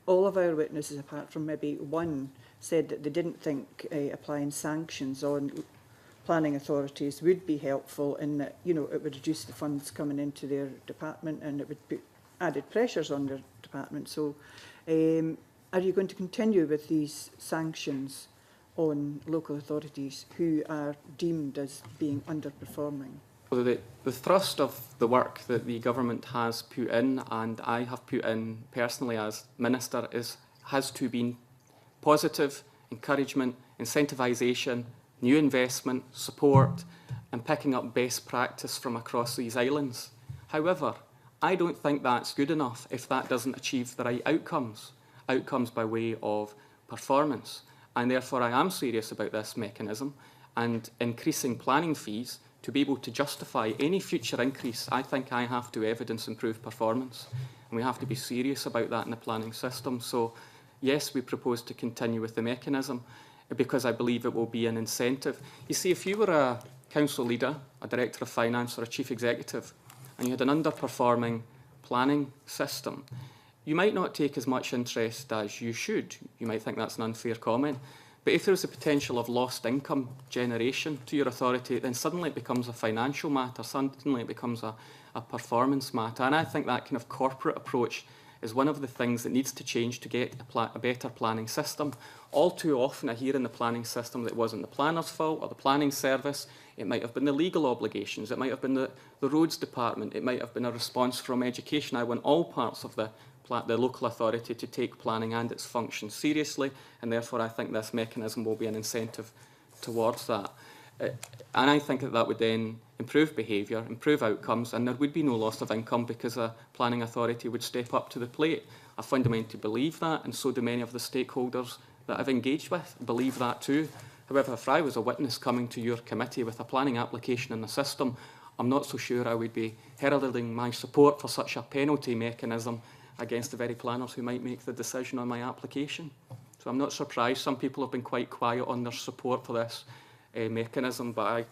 all of our witnesses, apart from maybe one, said that they didn't think applying sanctions on planning authorities would be helpful, in that, you know, it would reduce the funds coming into their department and it would put added pressures on their department. So are you going to continue with these sanctions on local authorities who are deemed as being underperforming? Well, the thrust of the work that the government has put in, and I have put in personally as Minister, has to be positive encouragement, incentivisation, new investment, support, and picking up best practice from across these islands. However, I don't think that's good enough if that doesn't achieve the right outcomes by way of performance. And therefore I am serious about this mechanism, and increasing planning fees to be able to justify any future increase. I think I have to evidence improved performance, and we have to be serious about that in the planning system. So yes, we propose to continue with the mechanism because I believe it will be an incentive. You see, if you were a council leader, a director of finance or a chief executive, and you had an underperforming planning system, you might not take as much interest as you should. You might think that's an unfair comment. But if there's a potential of lost income generation to your authority, then suddenly it becomes a financial matter, suddenly it becomes a performance matter. And I think that kind of corporate approach is one of the things that needs to change to get a better planning system. All too often I hear in the planning system that it wasn't the planner's fault or the planning service. It might have been the legal obligations, it might have been the roads department, it might have been a response from education. I want all parts of the local authority to take planning and its function seriously, and therefore I think this mechanism will be an incentive towards that. And I think that would then improve behaviour, improve outcomes, and there would be no loss of income because a planning authority would step up to the plate. I fundamentally believe that, and so do many of the stakeholders that I've engaged with believe that too. However, if I was a witness coming to your committee with a planning application in the system, I'm not so sure I would be heralding my support for such a penalty mechanism against the very planners who might make the decision on my application. So I'm not surprised some people have been quite quiet on their support for this mechanism, but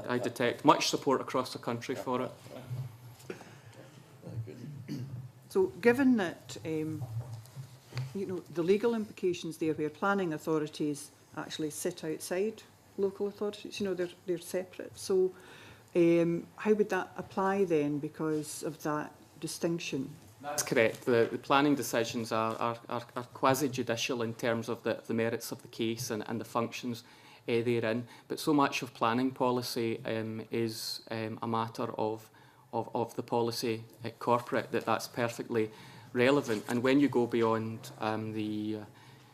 I detect much support across the country for it. So given that you know, the legal implications there, where planning authorities actually sit outside local authorities, you know, they're separate. So how would that apply then because of that distinction? That's correct. The planning decisions are quasi-judicial in terms of the merits of the case and the functions therein. But so much of planning policy is a matter of the policy corporate that's perfectly relevant. And when you go beyond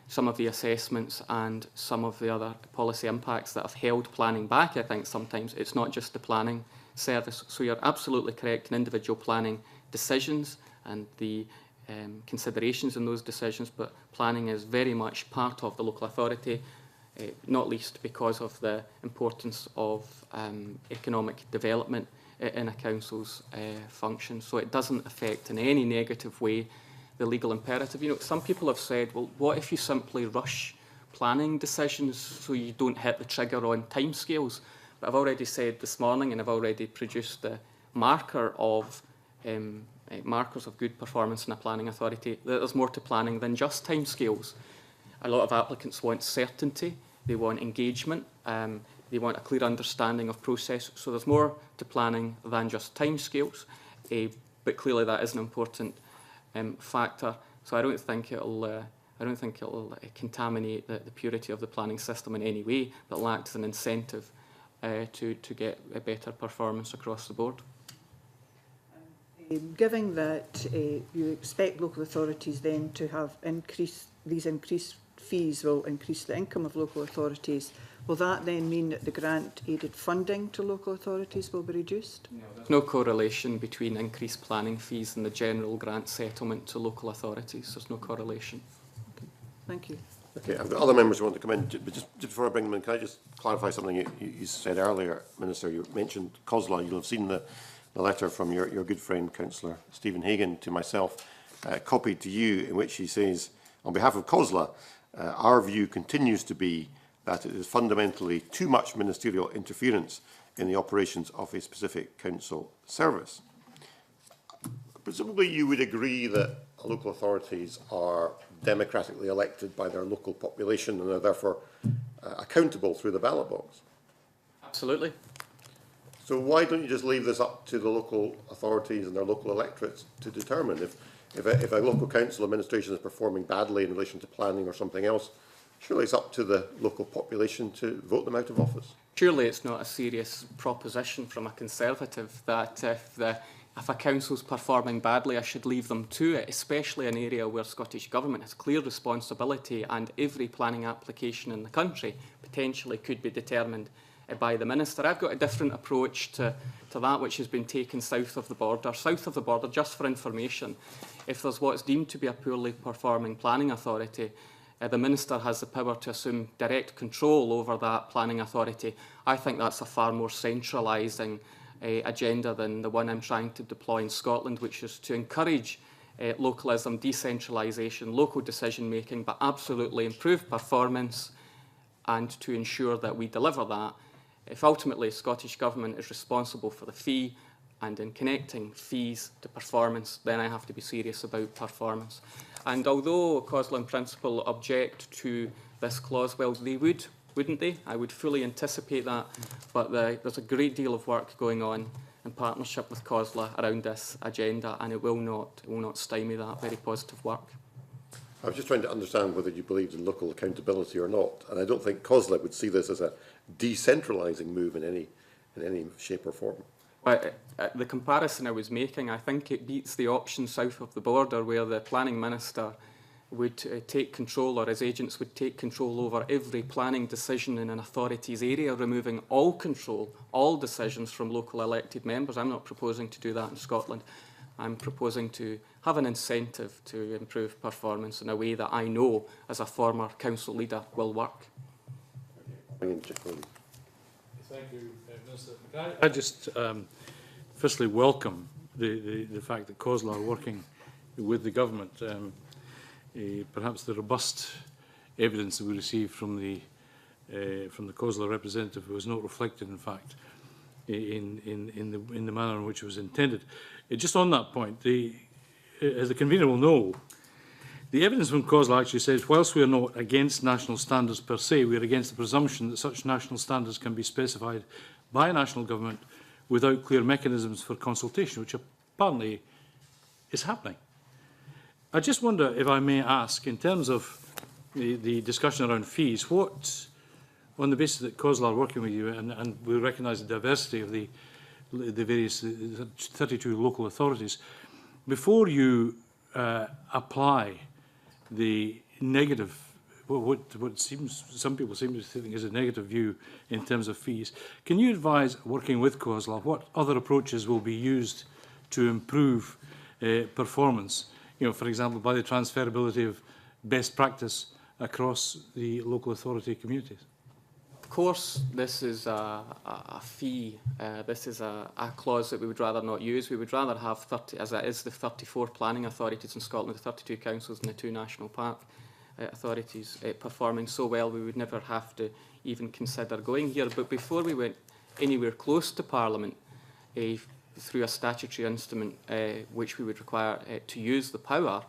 some of the assessments and some of the other policy impacts that have held planning back, I think sometimes it's not just the planning service. So you're absolutely correct in individual planning decisions and the considerations in those decisions, but planning is very much part of the local authority, not least because of the importance of economic development in a council's function. So it doesn't affect in any negative way the legal imperative. You know, some people have said, well, what if you simply rush planning decisions so you don't hit the trigger on timescales? But I've already said this morning, and I've already produced the marker of markers of good performance in a planning authority, that there's more to planning than just timescales. A lot of applicants want certainty, they want engagement, they want a clear understanding of process, so there's more to planning than just timescales, but clearly that is an important factor. So I don't think it'll contaminate the purity of the planning system in any way, but lacks an incentive to get a better performance across the board. Given that you expect local authorities then to have these increased fees will increase the income of local authorities, will that then mean that the grant-aided funding to local authorities will be reduced? There's no correlation between increased planning fees and the general grant settlement to local authorities. There's no correlation. Okay. Thank you. Okay, I've got other members who want to come in, but just before I bring them in, can I just clarify something you said earlier, Minister? You mentioned COSLA. You'll have seen the letter from your good friend, Councillor Stephen Hagan, to myself, copied to you, in which he says, on behalf of COSLA, our view continues to be that it is fundamentally too much ministerial interference in the operations of a specific council service. Presumably you would agree that local authorities are democratically elected by their local population and are therefore accountable through the ballot box. Absolutely. So why don't you just leave this up to the local authorities and their local electorates to determine if a local council administration is performing badly in relation to planning or something else? Surely it's up to the local population to vote them out of office. Surely it's not a serious proposition from a Conservative that if a council's performing badly, I should leave them to it, especially in an area where Scottish Government has clear responsibility and every planning application in the country potentially could be determined by the Minister. I've got a different approach to that which has been taken south of the border. South of the border, just for information, if there's what's deemed to be a poorly performing planning authority, the Minister has the power to assume direct control over that planning authority. I think that's a far more centralising agenda than the one I'm trying to deploy in Scotland, which is to encourage localism, decentralisation, local decision making, but absolutely improve performance and to ensure that we deliver that. If ultimately Scottish Government is responsible for the fee and in connecting fees to performance, then I have to be serious about performance. And although COSLA in principle object to this clause, well, they would, wouldn't they? I would fully anticipate that, but there's a great deal of work going on in partnership with COSLA around this agenda, and it will not stymie that very positive work. I was just trying to understand whether you believed in local accountability or not, and I don't think COSLA would see this as a decentralising move in any shape or form. Well, the comparison I was making, I think it beats the option south of the border where the planning minister would take control, or his agents would take control over every planning decision in an authority's area, removing all control, all decisions from local elected members. I'm not proposing to do that in Scotland. I'm proposing to have an incentive to improve performance in a way that I know, as a former council leader, will work. Thank you, Minister. I just firstly welcome the fact that COSLA are working with the government. Perhaps the robust evidence that we received from the COSLA representative was not reflected, in fact, in the manner in which it was intended. Just on that point, as the convener will know, the evidence from COSLA actually says, whilst we are not against national standards per se, we are against the presumption that such national standards can be specified by a national government without clear mechanisms for consultation, which apparently is happening. I just wonder if I may ask, in terms of the discussion around fees, what, on the basis that COSLA are working with you, and we recognise the diversity of the various 32 local authorities, before you apply the negative, what seems some people seem to think is a negative view in terms of fees, can you advise, working with COSLA, what other approaches will be used to improve performance? You know, for example, by the transferability of best practice across the local authority communities. Of course, this is a fee. This is a clause that we would rather not use. We would rather have 30, as it is the 34 planning authorities in Scotland, the 32 councils and the 2 national park authorities performing so well, we would never have to even consider going here. But before we went anywhere close to Parliament, through a statutory instrument which we would require to use the power,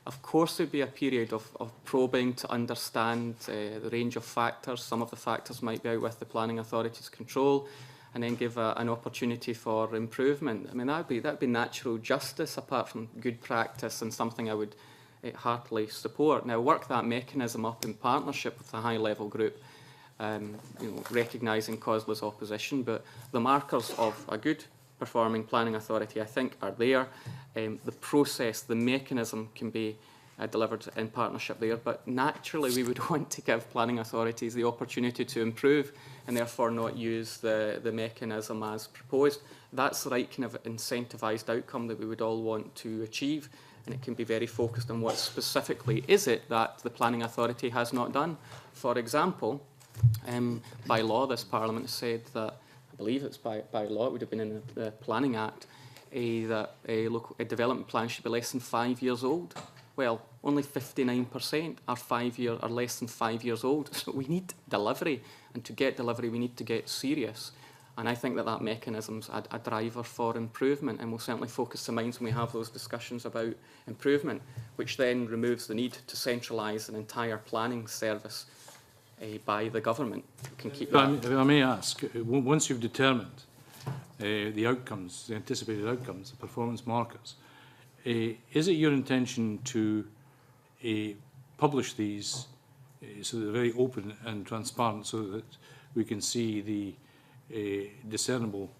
of course there'd be a period of probing to understand the range of factors. Some of the factors might be out with the planning authority's control. and then give an opportunity for improvement. I mean, that'd be natural justice apart from good practice, and something I would heartily support. Now, work that mechanism up in partnership with the high-level group, recognising COSLA's opposition, but the markers of a good performing planning authority, I think, are there. The process, the mechanism can be delivered in partnership there, but naturally we would want to give planning authorities the opportunity to improve and therefore not use the mechanism as proposed. That's the right kind of incentivised outcome that we would all want to achieve, and it can be very focused on what specifically is it that the planning authority has not done. For example, by law, this Parliament has said that, I believe it's by law, it would have been in the Planning Act, that a development plan should be less than 5 years old. Well, only 59% are less than 5 years old. So we need delivery, and to get delivery, we need to get serious. And I think that mechanism's a driver for improvement, and will certainly focus the minds when we have those discussions about improvement, which then removes the need to centralise an entire planning service by the government. We can keep that. If I may ask, once you've determined the outcomes, the anticipated outcomes, the performance markers, is it your intention to publish these so they're very open and transparent, so that we can see the discernible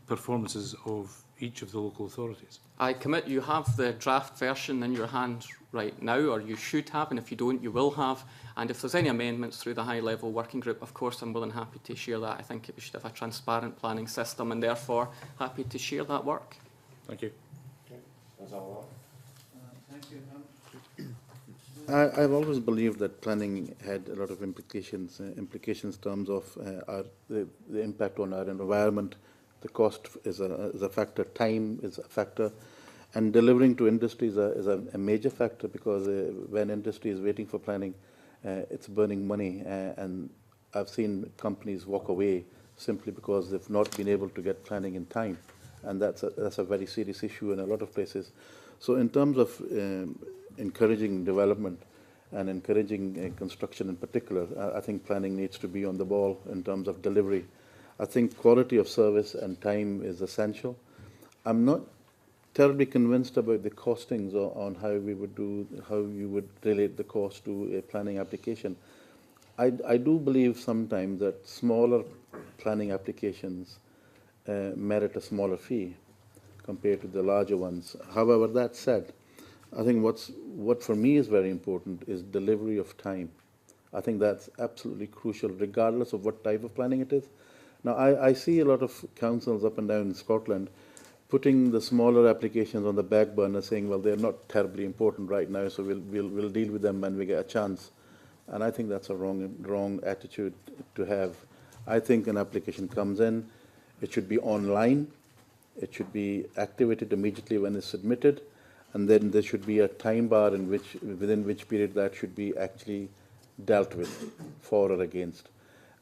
performances of each of the local authorities? I commit you have the draft version in your hand right now, or you should have, and if you don't, you will have. And if there's any amendments through the high-level working group, of course, I'm more than happy to share that. I think we should have a transparent planning system, and therefore happy to share that work. Thank you. Thank you. I've always believed that planning had a lot of implications in terms of the impact on our environment. The cost is a factor, time is a factor, and delivering to industry is a major factor, because when industry is waiting for planning, it's burning money, and I've seen companies walk away simply because they've not been able to get planning in time, and that's a very serious issue in a lot of places. So in terms of encouraging development and encouraging construction in particular, I think planning needs to be on the ball in terms of delivery. I think quality of service and time is essential. I'm not terribly convinced about the costings on how you would relate the cost to a planning application. I do believe sometimes that smaller planning applications merit a smaller fee compared to the larger ones. However, that said, I think what for me is very important is delivery of time. I think that's absolutely crucial, regardless of what type of planning it is. Now, I see a lot of councils up and down in Scotland putting the smaller applications on the back burner, saying, well, they're not terribly important right now, so we'll deal with them when we get a chance. And I think that's a wrong attitude to have. I think an application comes in, it should be online, it should be activated immediately when it's submitted, and then there should be a time bar within which period that should be actually dealt with, for or against.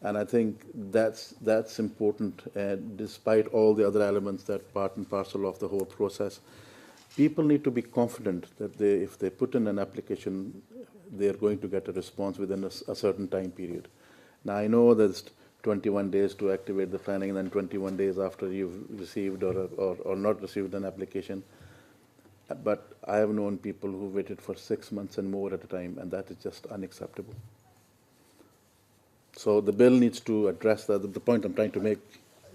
And I think that's important, despite all the other elements that are part and parcel of the whole process. People need to be confident that if they put in an application, they're going to get a response within a certain time period. Now, I know there's 21 days to activate the planning, and then 21 days after you've received or not received an application. But I have known people who waited for 6 months and more at a time, and that is just unacceptable. So the bill needs to address that. The point I'm trying to make.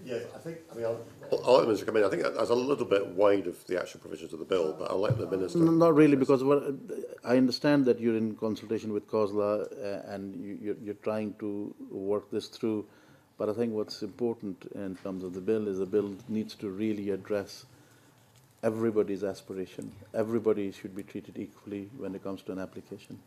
Yes, I'll let the Minister come in. I think that's a little bit wide of the actual provisions of the bill, but I'll let the Minister. Not really, because I understand that you're in consultation with COSLA and you're trying to work this through. But I think what's important in terms of the bill is the bill needs to really address everybody's aspiration. Everybody should be treated equally when it comes to an application.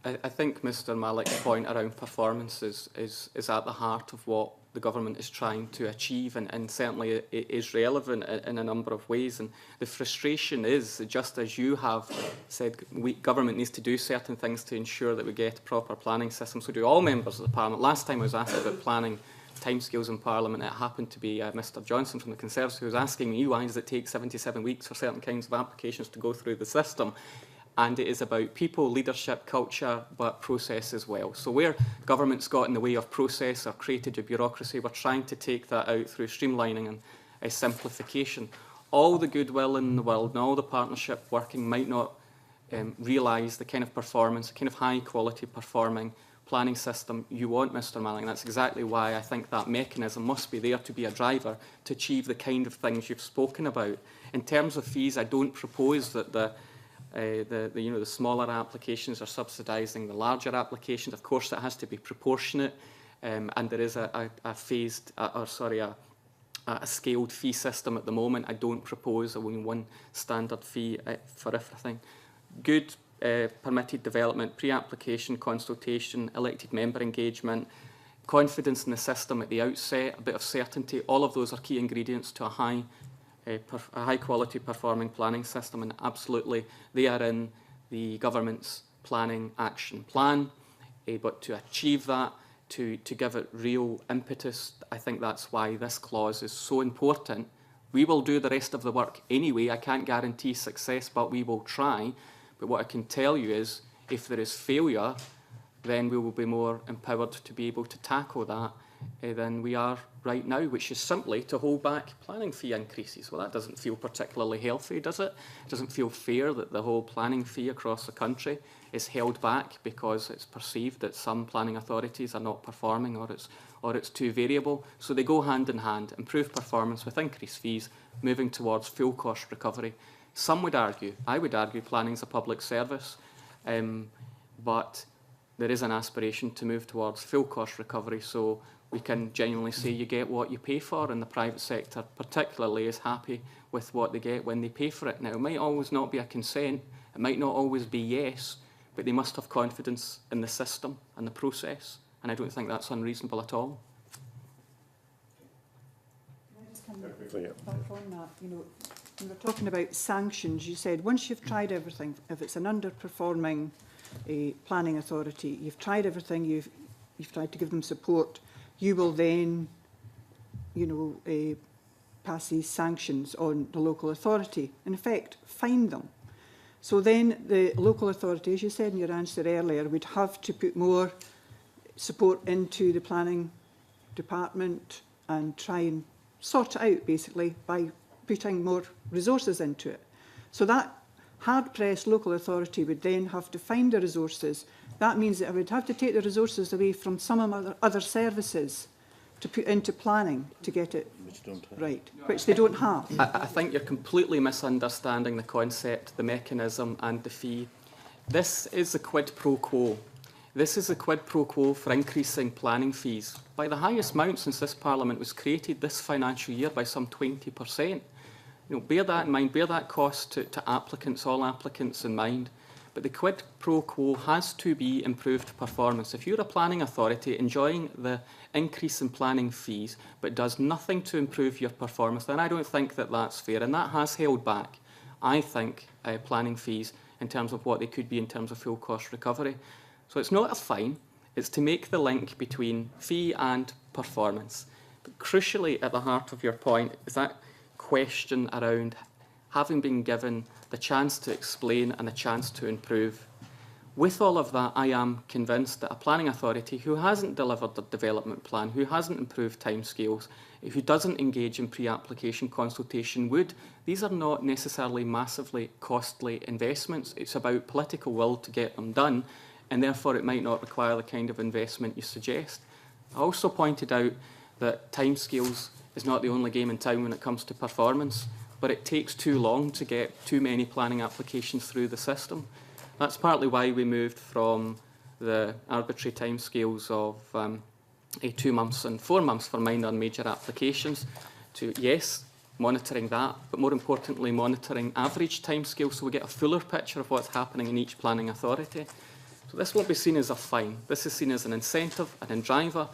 I think Mr Malik's point around performance is at the heart of what the government is trying to achieve, and certainly it is relevant in a number of ways. And the frustration is, just as you have said, government needs to do certain things to ensure that we get a proper planning system. So do all members of the Parliament. Last time I was asked about planning timescales in Parliament, it happened to be Mr Johnson from the Conservatives who was asking me, why does it take 77 weeks for certain kinds of applications to go through the system? and it is about people, leadership, culture, but process as well. So where government's got in the way of process or created a bureaucracy, we're trying to take that out through streamlining and simplification. All the goodwill in the world and all the partnership working might not realise the kind of performance, the kind of high quality performing planning system you want, Mr Malling. That's exactly why I think that mechanism must be there to be a driver to achieve the kind of things you've spoken about. In terms of fees, I don't propose that the smaller applications are subsidising the larger applications. Of course, it has to be proportionate, and there is a scaled fee system at the moment. I don't propose one standard fee for everything. Good permitted development, pre-application consultation, elected member engagement, confidence in the system at the outset, a bit of certainty. All of those are key ingredients to a high quality performing planning system, and absolutely they are in the government's planning action plan. But to achieve that, to give it real impetus, I think that's why this clause is so important. We will do the rest of the work anyway. I can't guarantee success, but we will try. But what I can tell you is, if there is failure, then we will be more empowered to be able to tackle that than we are right now, which is simply to hold back planning fee increases. Well, that doesn't feel particularly healthy, does it? It doesn't feel fair that the whole planning fee across the country is held back because it's perceived that some planning authorities are not performing, or it's too variable. So they go hand in hand, improved performance with increased fees, moving towards full cost recovery. Some would argue, I would argue, planning is a public service, but there is an aspiration to move towards full cost recovery, so we can genuinely say you get what you pay for, and the private sector particularly is happy with what they get when they pay for it. Now, it might always not be a consent, it might not always be yes, but they must have confidence in the system and the process, and I don't think that's unreasonable at all. Back on that, when we're talking about sanctions, you said once you've tried everything, if it's an underperforming planning authority, you've tried everything, you've tried to give them support, you will then, pass these sanctions on the local authority, in effect, fine them. So then the local authority, as you said in your answer earlier, would have to put more support into the planning department and try and sort it out, basically, by putting more resources into it. So that hard-pressed local authority would then have to find the resources. That means that it would have to take the resources away from some other services to put into planning to get it right, which they don't have. I think you're completely misunderstanding the concept, the mechanism and the fee. This is a quid pro quo. This is a quid pro quo for increasing planning fees by the highest amount since this Parliament was created this financial year, by some 20%. Bear that in mind, bear that cost to applicants, all applicants in mind. But the quid pro quo has to be improved performance. If you're a planning authority enjoying the increase in planning fees but does nothing to improve your performance, then I don't think that that's fair, and that has held back, I think, planning fees in terms of what they could be in terms of full cost recovery. So it's not a fine, it's to make the link between fee and performance. But crucially, at the heart of your point is that question around having been given the chance to explain and the chance to improve. With all of that, I am convinced that a planning authority who hasn't delivered the development plan, who hasn't improved timescales, who doesn't engage in pre-application consultation would. These are not necessarily massively costly investments. It's about political will to get them done, and therefore it might not require the kind of investment you suggest. I also pointed out that timescales is not the only game in town when it comes to performance, but it takes too long to get too many planning applications through the system. That's partly why we moved from the arbitrary timescales of 2 months and 4 months for minor and major applications to, yes, monitoring that, but more importantly, monitoring average timescales so we get a fuller picture of what's happening in each planning authority. So this won't be seen as a fine. This is seen as an incentive, an driver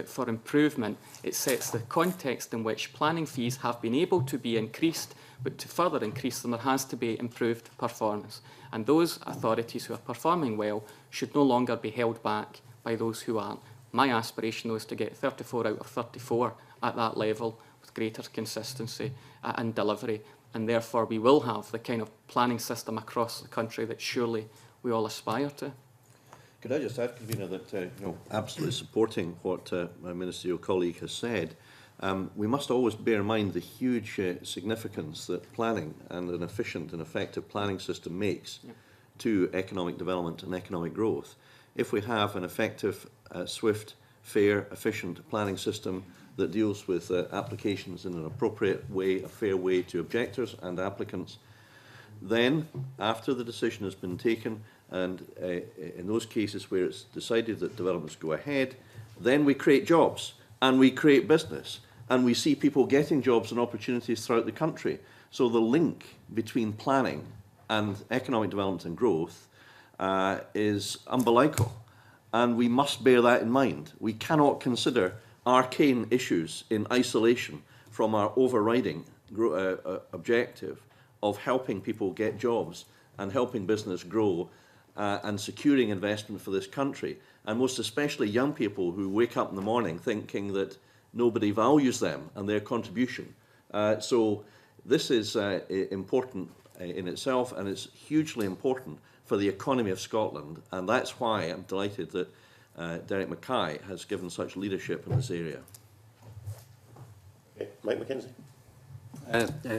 for improvement. It sets the context in which planning fees have been able to be increased, but to further increase them, there has to be improved performance. And those authorities who are performing well should no longer be held back by those who aren't. My aspiration, though, is to get 34 out of 34 at that level with greater consistency and delivery, and therefore we will have the kind of planning system across the country that surely we all aspire to. Could I just add, Convener, that absolutely supporting what my ministerial colleague has said, we must always bear in mind the huge significance that planning and an efficient and effective planning system makes to economic development and economic growth. If we have an effective, swift, fair, efficient planning system that deals with applications in an appropriate way, a fair way to objectors and applicants, then, after the decision has been taken, and in those cases where it's decided that developments go ahead, then we create jobs and we create business and we see people getting jobs and opportunities throughout the country. So the link between planning and economic development and growth is umbilical, and we must bear that in mind. We cannot consider arcane issues in isolation from our overriding objective of helping people get jobs and helping business grow and securing investment for this country, and most especially young people who wake up in the morning thinking that nobody values them and their contribution. So this is important in itself, and it's hugely important for the economy of Scotland, and that's why I'm delighted that Derek Mackay has given such leadership in this area. Okay. Mike McKenzie.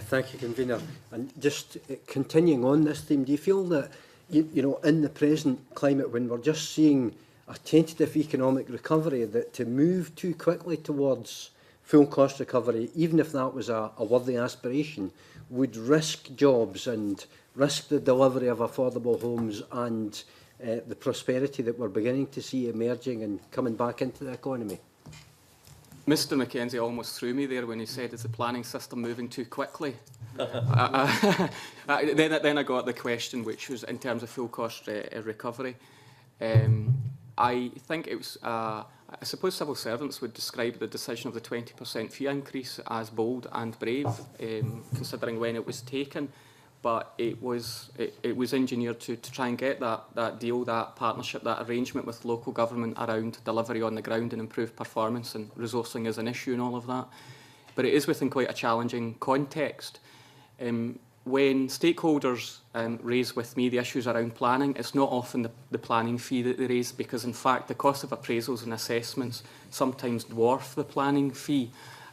Thank you, Convener. And just continuing on this theme, do you feel that, you know, in the present climate, when we're just seeing a tentative economic recovery, that to move too quickly towards full cost recovery, even if that was a worthy aspiration, would risk jobs and risk the delivery of affordable homes and the prosperity that we're beginning to see emerging and coming back into the economy? Mr Mackenzie almost threw me there when he said, is the planning system moving too quickly? Then I got the question, which was in terms of full cost recovery. I think it was, I suppose civil servants would describe the decision of the 20% fee increase as bold and brave, considering when it was taken. But it was engineered to try and get that deal, that partnership, that arrangement with local government around delivery on the ground and improved performance, and resourcing is an issue and all of that. But it is within quite a challenging context. When stakeholders raise with me the issues around planning, it's not often the planning fee that they raise, because in fact the cost of appraisals and assessments sometimes dwarf the planning fee.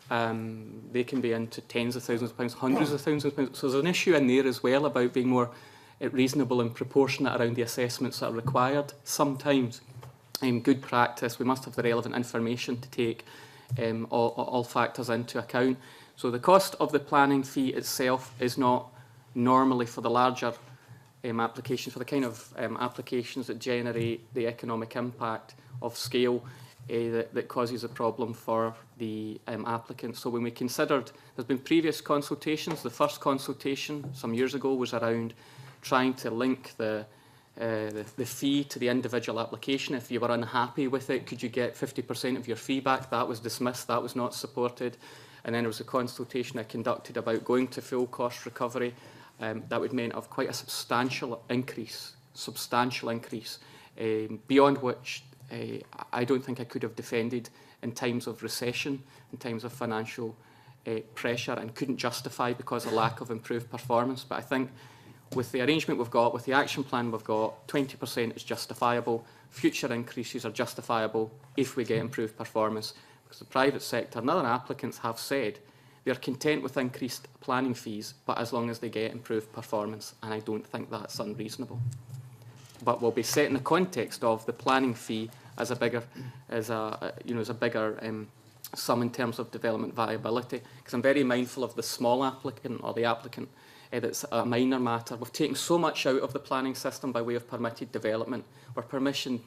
They can be into tens of thousands of pounds, hundreds of thousands of pounds. So there's an issue in there as well about being more reasonable and proportionate around the assessments that are required. Sometimes, good practice, we must have the relevant information to take all factors into account. So the cost of the planning fee itself is not normally for the larger applications, for the kind of applications that generate the economic impact of scale that causes a problem for the applicants. So when we considered, there's been previous consultations. The first consultation some years ago was around trying to link the fee to the individual application. If you were unhappy with it, could you get 50% of your fee back? That was dismissed, that was not supported. And then there was a consultation I conducted about going to full cost recovery. That would mean of quite a substantial increase, beyond which I don't think I could have defended in times of recession, in times of financial pressure, and couldn't justify because of lack of improved performance. But I think with the arrangement we've got, with the action plan we've got, 20% is justifiable. Future increases are justifiable if we get improved performance, because the private sector and other applicants have said they're content with increased planning fees, but as long as they get improved performance, and I don't think that's unreasonable. But we'll be set in the context of the planning fee as a bigger, sum in terms of development viability. Because I'm very mindful of the small applicant or the applicant. That's a minor matter. We've taken so much out of the planning system by way of permitted development, where permission,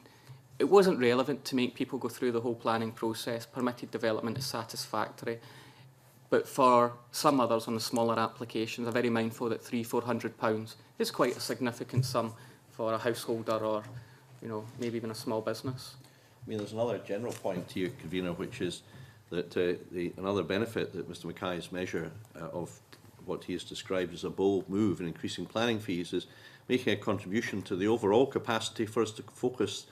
it wasn't relevant to make people go through the whole planning process. Permitted development is satisfactory. But for some others on the smaller applications, I'm very mindful that £300–400 is quite a significant sum for a householder or, maybe even a small business. I mean, there's another general point to you, Convener, which is that another benefit that Mr Mackay's measure of what he has described as a bold move in increasing planning fees is making a contribution to the overall capacity for us to focus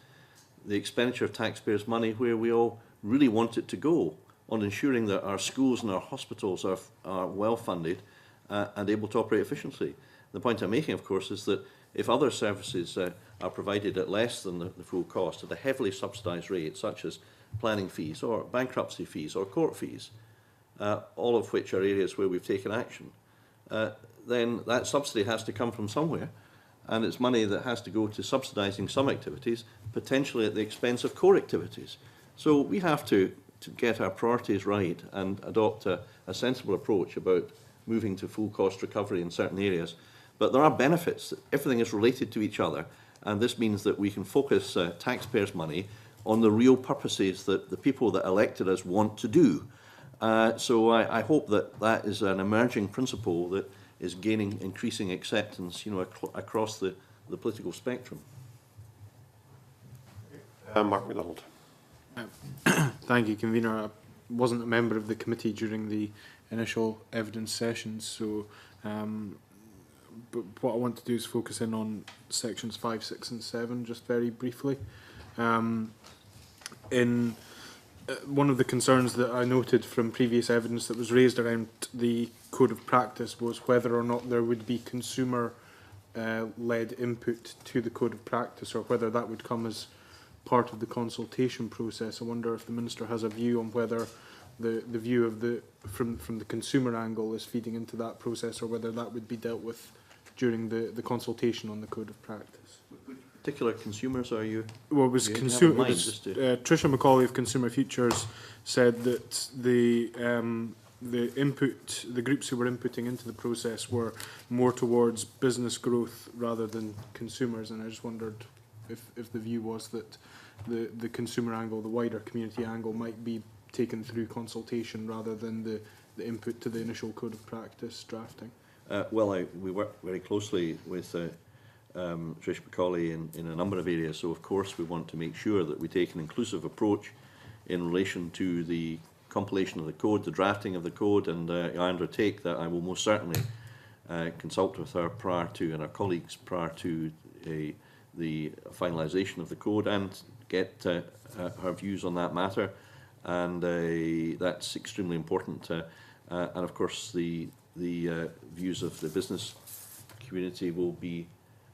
the expenditure of taxpayers' money where we all really want it to go, on ensuring that our schools and our hospitals are well funded and able to operate efficiently. The point I'm making, of course, is that if other services are provided at less than the full cost at a heavily subsidised rate, such as planning fees or bankruptcy fees or court fees, all of which are areas where we've taken action, then that subsidy has to come from somewhere, and it's money that has to go to subsidising some activities, potentially at the expense of core activities. So we have to get our priorities right and adopt a sensible approach about moving to full cost recovery in certain areas. But there are benefits. Everything is related to each other, and this means that we can focus taxpayers' money on the real purposes that the people that elected us want to do. So I hope that that is an emerging principle that is gaining increasing acceptance, you know, across the political spectrum. Mark MacDonald. Thank you, Convener. I wasn't a member of the committee during the initial evidence sessions, so but what I want to do is focus in on sections 5, 6 and 7 just very briefly. In one of the concerns that I noted from previous evidence that was raised around the code of practice was whether or not there would be consumer led input to the code of practice, or whether that would come as part of the consultation process. I wonder if the Minister has a view on whether the view of from the consumer angle is feeding into that process, or whether that would be dealt with during the consultation on the code of practice. Particular consumers are you? Well, it was Tricia McCauley of Consumer Futures said that the input, the groups who were inputting into the process were more towards business growth rather than consumers, and I just wondered if the view was that the consumer angle, the wider community angle, might be taken through consultation rather than the input to the initial code of practice drafting. Well, we work very closely with Trish McCauley in a number of areas, so of course we want to make sure that we take an inclusive approach in relation to the compilation of the code, the drafting of the code, and I undertake that I will most certainly consult with her prior to, and our colleagues prior to the finalisation of the code, and get her views on that matter, and that's extremely important. And of course the views of the business community will be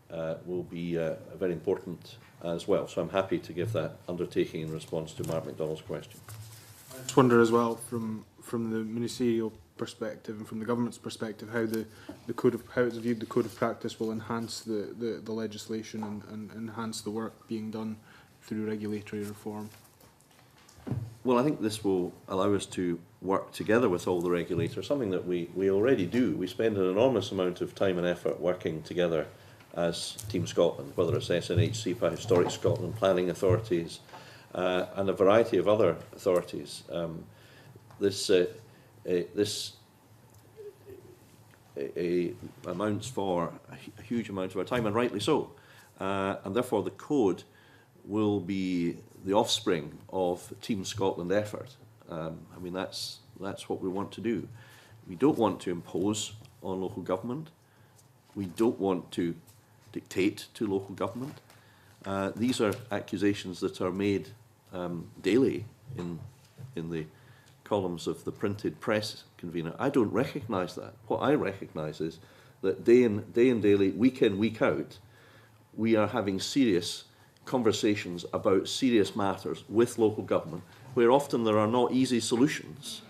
very important as well. So I'm happy to give that undertaking in response to Mark MacDonald's question. I just wonder as well, from the ministerial perspective and from the government's perspective, how how it's viewed the code of practice will enhance the legislation and enhance the work being done through regulatory reform. Well, I think this will allow us to work together with all the regulators, something that we already do. We spend an enormous amount of time and effort working together as Team Scotland, whether it's SNH, SEPA, Historic Scotland, planning authorities, and a variety of other authorities. This amounts for a huge amount of our time, and rightly so. And therefore the code will be the offspring of Team Scotland effort. I mean, that's what we want to do. We don't want to impose on local government. We don't want to dictate to local government. These are accusations that are made daily in the columns of the printed press, Convener. I don't recognise that. What I recognise is that day in daily, week in, week out, we are having serious conversations about serious matters with local government, where often there are not easy solutions.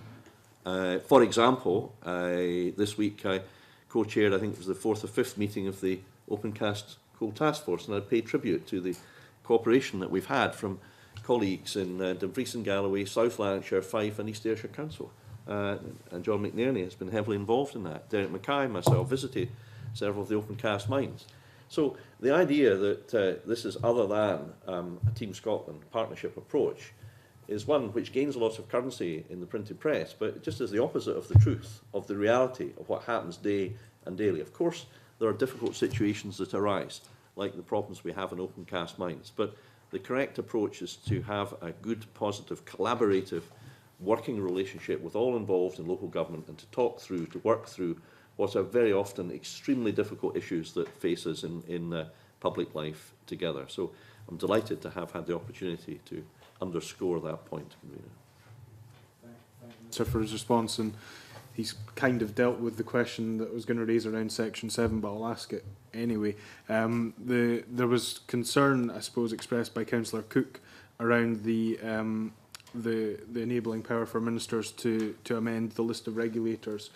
For example, this week I co-chaired, I think it was the 4th or 5th meeting of the Opencast Coal Task Force, and I paid tribute to the cooperation that we've had from colleagues in Dumfries and Galloway, South Lanarkshire, Fife and East Ayrshire Council. And John McNerney has been heavily involved in that. Derek Mackay, myself, visited several of the Opencast mines. So the idea that this is other than a Team Scotland partnership approach is one which gains a lot of currency in the printed press, but just is the opposite of the truth, of the reality of what happens day and daily. Of course, there are difficult situations that arise, like the problems we have in Opencast mines, but the correct approach is to have a good, positive, collaborative working relationship with all involved in local government, and to talk through, to work through what are very often extremely difficult issues that face us in public life together. So I'm delighted to have had the opportunity to underscore that point. Minister for his response, and he's kind of dealt with the question that I was going to raise around Section 7, but I'll ask it anyway. There was concern, I suppose, expressed by Councillor Cook around the enabling power for ministers to amend the list of regulators.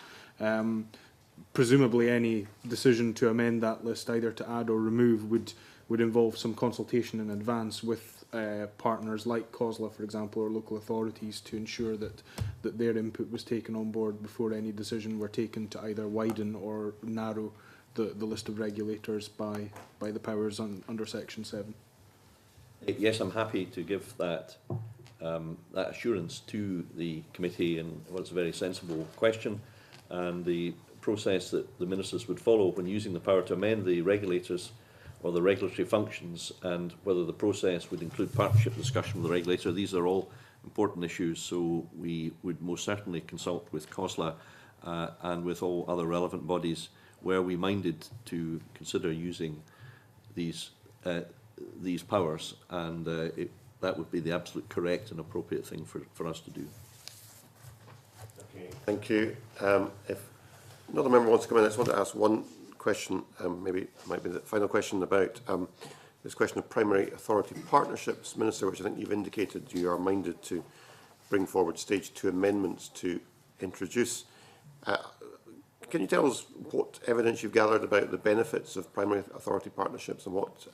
Presumably any decision to amend that list, either to add or remove, would involve some consultation in advance with partners like COSLA, for example, or local authorities, to ensure that their input was taken on board before any decision were taken to either widen or narrow the list of regulators by the powers under Section 7. Yes, I'm happy to give that assurance to the committee, and what's a very sensible question, and the process that the ministers would follow when using the power to amend the regulators or the regulatory functions, and whether the process would include partnership discussion with the regulator. These are all important issues, so we would most certainly consult with COSLA and with all other relevant bodies where we minded to consider using these powers, and that would be the absolute correct and appropriate thing for us to do. Okay, thank you. If another member wants to come in, I just want to ask one question, maybe it might be the final question, about this question of primary authority partnerships, Minister, which I think you've indicated you are minded to bring forward stage 2 amendments to introduce. Can you tell us what evidence you've gathered about the benefits of primary authority partnerships and what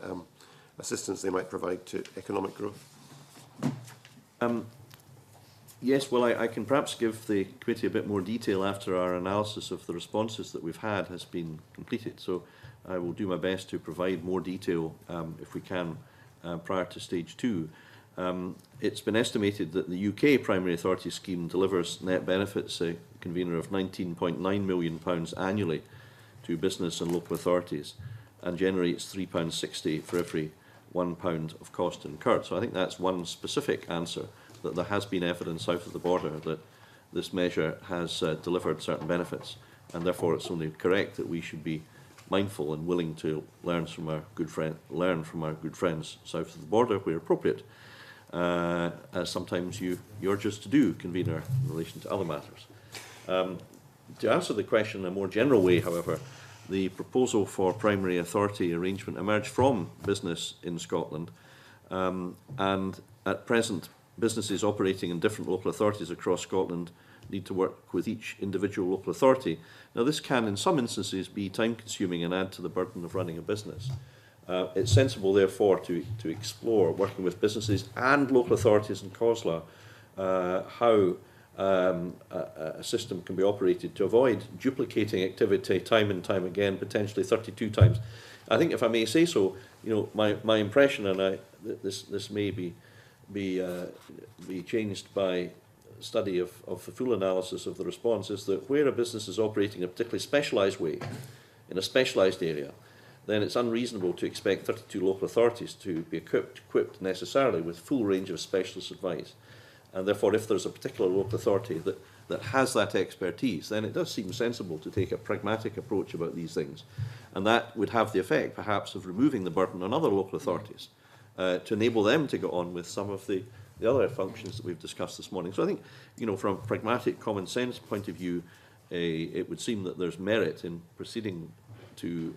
assistance they might provide to economic growth? Yes, well, I can perhaps give the committee a bit more detail after our analysis of the responses that we've had has been completed. So I will do my best to provide more detail, if we can, prior to stage 2. It's been estimated that the UK primary authority scheme delivers net benefits, a convener, of £19.9 million annually to business and local authorities, and generates £3.60 for every £1 of cost incurred. So I think that's one specific answer, that there has been evidence south of the border that this measure has delivered certain benefits, and therefore it's only correct that we should be mindful and willing to learn from our good friends south of the border where appropriate, as sometimes you urge us to do, convener, in relation to other matters. To answer the question in a more general way, however, the proposal for primary authority arrangement emerged from business in Scotland, and at present businesses operating in different local authorities across Scotland need to work with each individual local authority. Now, this can in some instances be time consuming and add to the burden of running a business. It's sensible therefore to explore, working with businesses and local authorities and COSLA, how a system can be operated to avoid duplicating activity time and time again, potentially 32 times. I think, if I may say so, my impression, and this may be changed by study of the full analysis of the response, is that where a business is operating in a particularly specialised way, in a specialised area, then it's unreasonable to expect 32 local authorities to be equipped necessarily with full range of specialist advice. And therefore, if there's a particular local authority that has that expertise, then it does seem sensible to take a pragmatic approach about these things. And that would have the effect, perhaps, of removing the burden on other local authorities to enable them to go on with some of the other functions that we've discussed this morning. So I think, from a pragmatic common sense point of view, it would seem that there's merit in proceeding to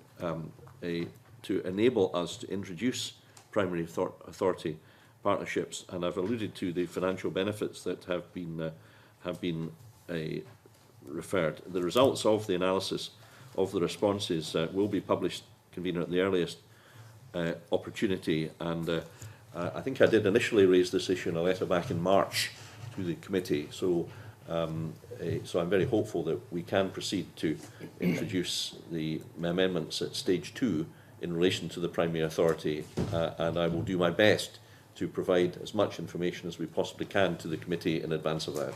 enable us to introduce primary authority partnerships, and I've alluded to the financial benefits that have been referred. The results of the analysis of the responses will be published, convener, at the earliest opportunity, and I think I did initially raise this issue in a letter back in March to the committee, so I'm very hopeful that we can proceed to introduce the amendments at stage 2 in relation to the primary authority, and I will do my best to provide as much information as we possibly can to the committee in advance of that.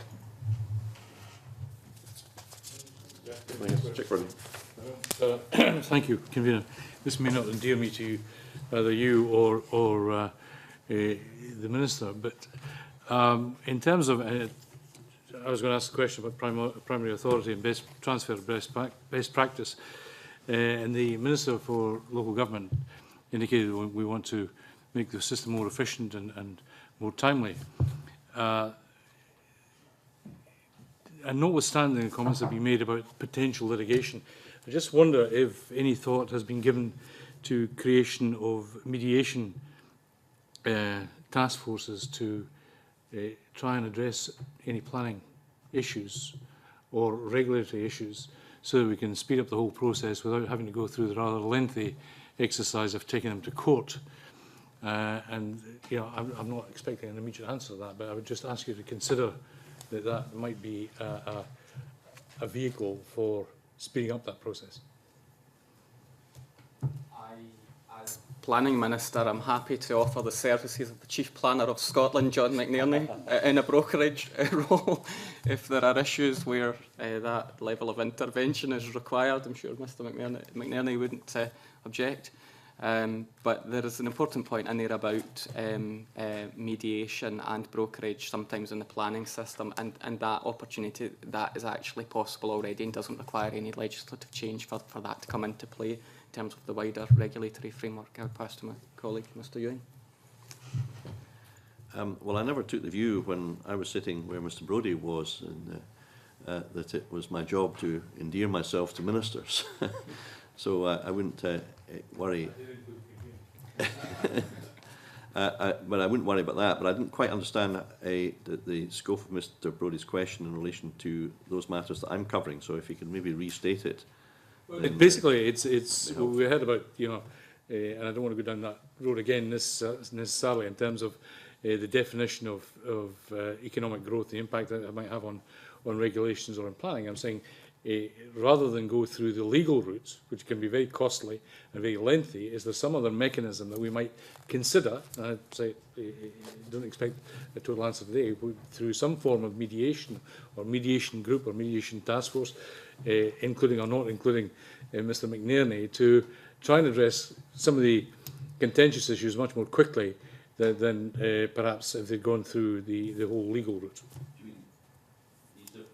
Thank you, convener. This may not endear me to either you or the minister, but in terms of, I was going to ask a question about primary authority and transfer of best practice, and the Minister for Local Government indicated we want to make the system more efficient and more timely. and notwithstanding the comments that have been made about potential litigation, I just wonder if any thought has been given to creation of mediation task forces to try and address any planning issues or regulatory issues, so that we can speed up the whole process without having to go through the rather lengthy exercise of taking them to court. And you know, I'm not expecting an immediate answer to that, but I would just ask you to consider that that might be a vehicle for speeding up that process. As Planning Minister, I'm happy to offer the services of the Chief Planner of Scotland, John McNerney, in a brokerage role. If there are issues where that level of intervention is required, I'm sure Mr McNerney wouldn't object. But there is an important point in there about mediation and brokerage sometimes in the planning system, and that opportunity, that is actually possible already and doesn't require any legislative change for that to come into play in terms of the wider regulatory framework. I would pass to my colleague, Mr Ewing. Well, I never took the view when I was sitting where Mr Brodie was that it was my job to endear myself to ministers. So I wouldn't worry. But I wouldn't worry about that. But I didn't quite understand the scope of Mr Brodie's question in relation to those matters that I'm covering. So if you could maybe restate it. Basically, it's we heard about, you know, and I don't want to go down that road again necessarily in terms of the definition of economic growth, the impact that it might have on regulations or on planning. I'm saying, rather than go through the legal routes, which can be very costly and very lengthy, is there some other mechanism that we might consider, and I'd say, don't expect a total answer today, through some form of mediation or mediation group or mediation task force, including or not including Mr McNerney, to try and address some of the contentious issues much more quickly than perhaps if they'd gone through the whole legal route.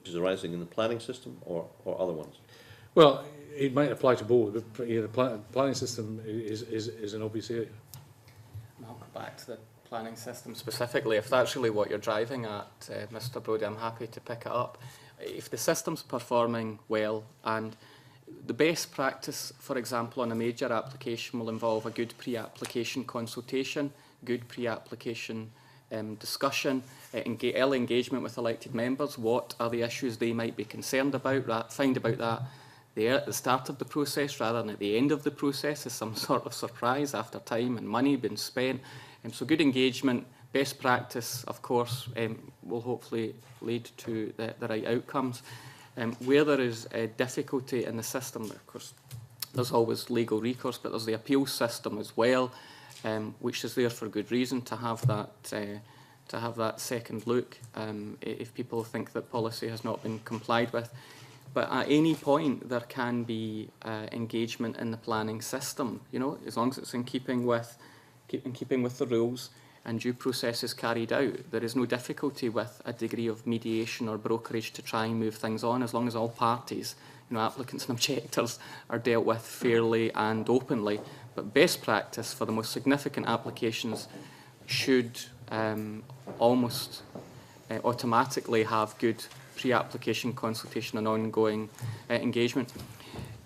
Is arising in the planning system or other ones? Well, it might apply to both, but the planning system is an obvious area. I'll go back to the planning system specifically. If that's really what you're driving at, Mr Brodie, I'm happy to pick it up. If the system's performing well, and the best practice, for example, on a major application will involve a good pre-application consultation, good pre-application discussion, early engagement with elected members. What are the issues they might be concerned about? Find about that there at the start of the process rather than at the end of the process as some sort of surprise after time and money been spent. So good engagement, best practice, of course, will hopefully lead to the right outcomes. Where there is a difficulty in the system, of course, there's always legal recourse, but there's the appeals system as well, which is there for good reason to have that second look if people think that policy has not been complied with. But at any point there can be engagement in the planning system, you know, as long as it's in keeping with the rules and due process is carried out. There is no difficulty with a degree of mediation or brokerage to try and move things on, as long as all parties, you know, applicants and objectors, are dealt with fairly and openly. But best practice for the most significant applications should almost automatically have good pre-application consultation and ongoing engagement.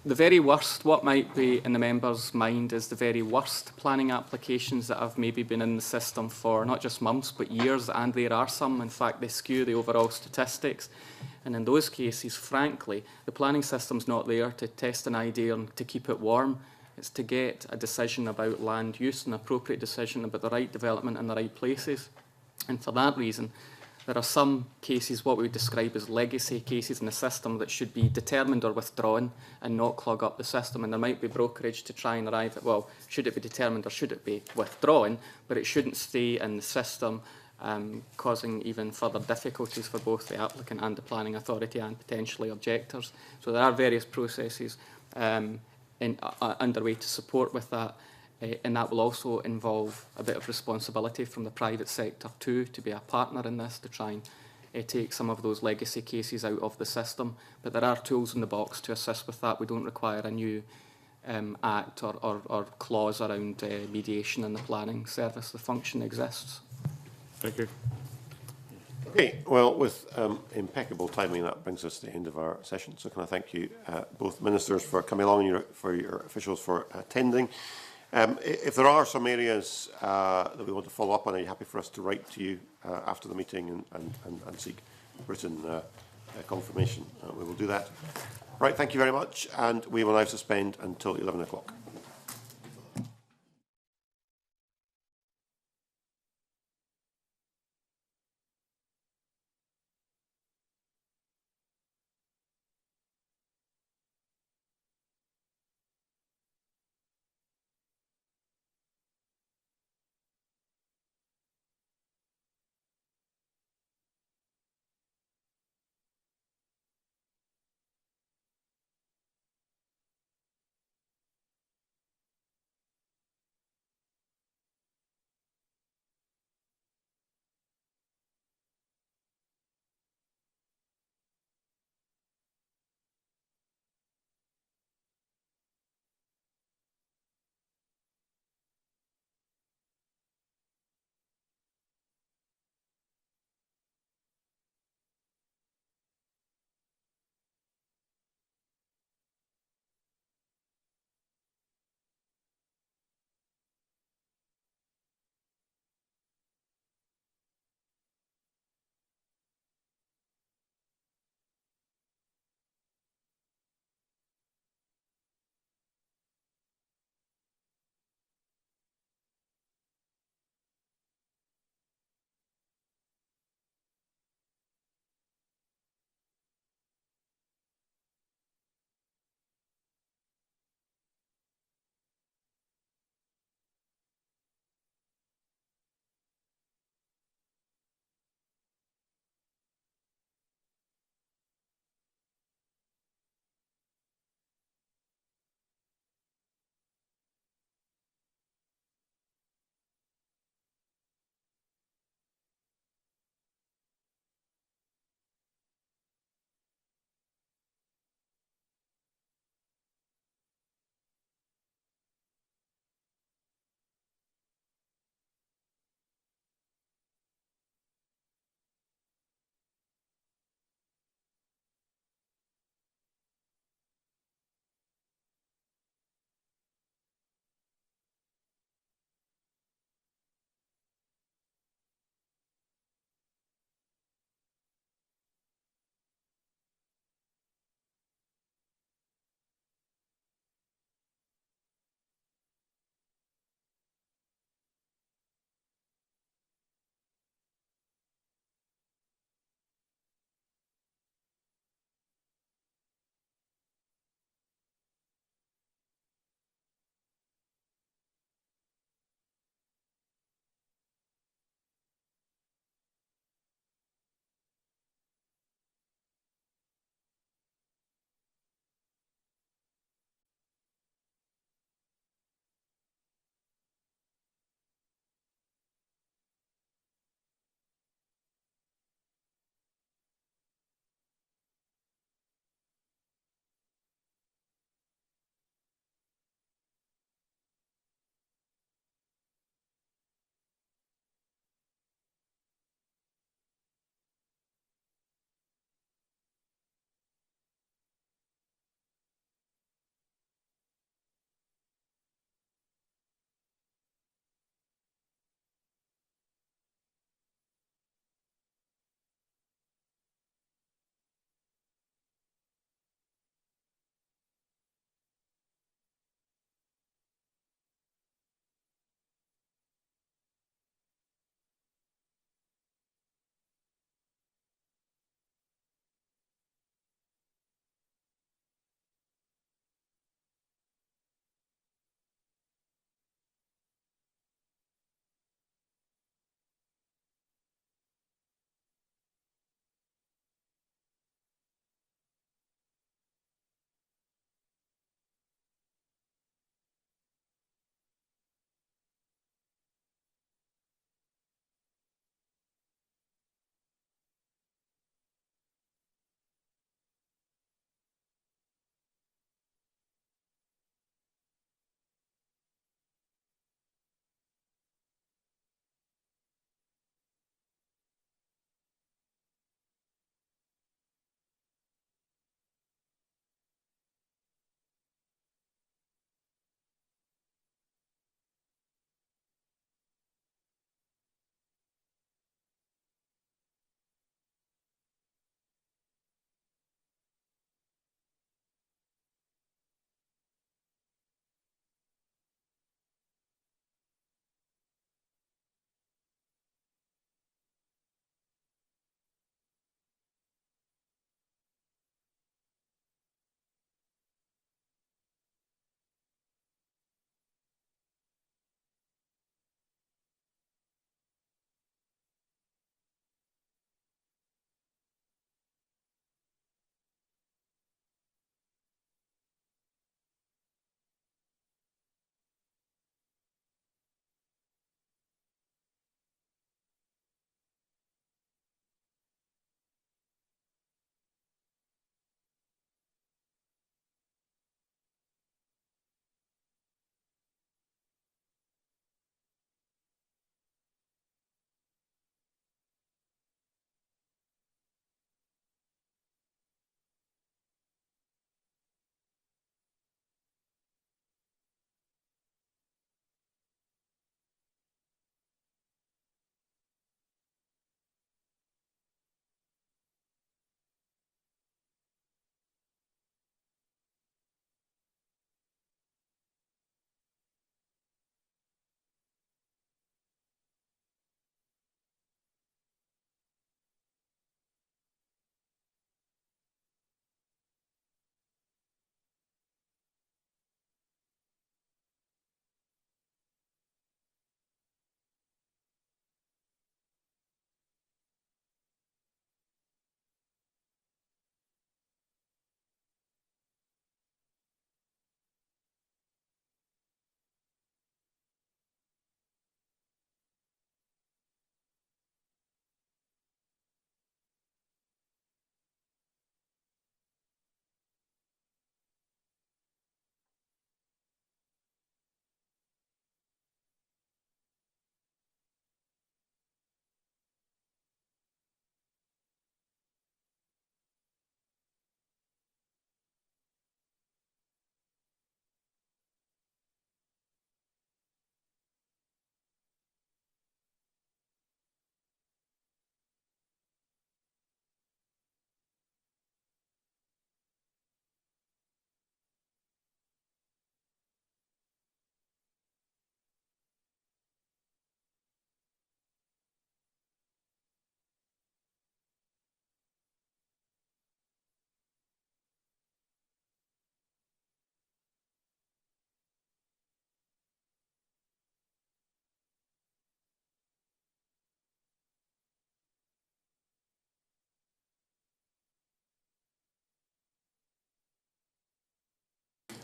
The very worst, what might be in the member's mind is the very worst planning applications that have maybe been in the system for not just months but years, and there are some, in fact, they skew the overall statistics. And in those cases, frankly, the planning system's not there to test an idea and to keep it warm. It's to get a decision about land use, an appropriate decision about the right development in the right places. And for that reason, there are some cases, what we would describe as legacy cases in the system, that should be determined or withdrawn and not clog up the system. And there might be brokerage to try and arrive at, well, should it be determined or should it be withdrawn? But it shouldn't stay in the system, causing even further difficulties for both the applicant and the planning authority and potentially objectors. So there are various processes underway to support with that. And that will also involve a bit of responsibility from the private sector too, to be a partner in this, to try and take some of those legacy cases out of the system. But there are tools in the box to assist with that. We don't require a new act or clause around mediation in the planning service. The function exists. Thank you. Okay, well, with impeccable timing, that brings us to the end of our session. So can I thank you, both ministers, for coming along and for your officials for attending. If there are some areas that we want to follow up on, are you happy for us to write to you after the meeting and seek written confirmation? We will do that. Right, thank you very much, and we will now suspend until 11 o'clock.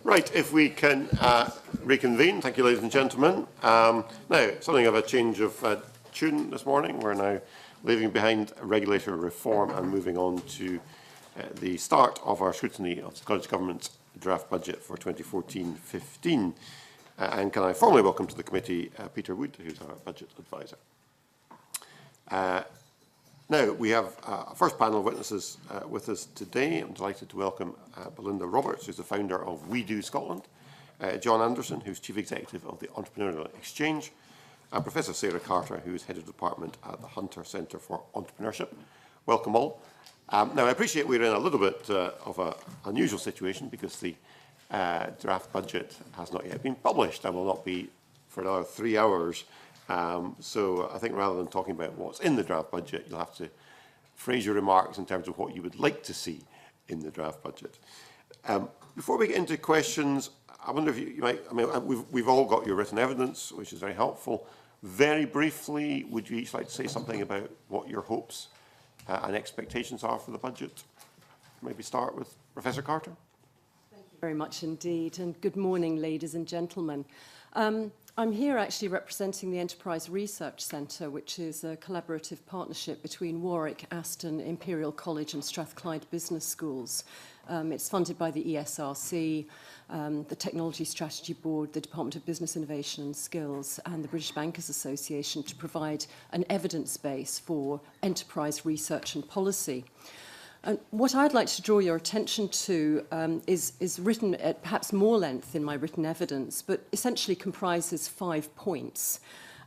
Right, if we can reconvene. Thank you, ladies and gentlemen. Now, something of a change of tune this morning. We're now leaving behind regulatory reform and moving on to the start of our scrutiny of the Scottish Government's draft budget for 2014-15. And can I formally welcome to the committee Peter Wood, who's our budget advisor. Now, we have a first panel of witnesses with us today. I'm delighted to welcome Belinda Roberts, who's the founder of We Do Scotland, John Anderson, who's Chief Executive of the Entrepreneurial Exchange, and Professor Sarah Carter, who is Head of Department at the Hunter Centre for Entrepreneurship. Welcome all. Now, I appreciate we're in a little bit of an unusual situation because the draft budget has not yet been published and will not be for another 3 hours. So I think rather than talking about what's in the draft budget, you'll have to phrase your remarks in terms of what you would like to see in the draft budget. Before we get into questions, I wonder if you might, I mean, we've all got your written evidence, which is very helpful. Very briefly, would you each like to say something about what your hopes and expectations are for the budget? Maybe start with Professor Carter. Thank you very much indeed, and good morning, ladies and gentlemen. I'm here actually representing the Enterprise Research Centre, which is a collaborative partnership between Warwick, Aston, Imperial College and Strathclyde Business Schools. It's funded by the ESRC, the Technology Strategy Board, the Department of Business Innovation and Skills and the British Bankers Association to provide an evidence base for enterprise research and policy. And what I'd like to draw your attention to is written at perhaps more length in my written evidence, but essentially comprises 5 points.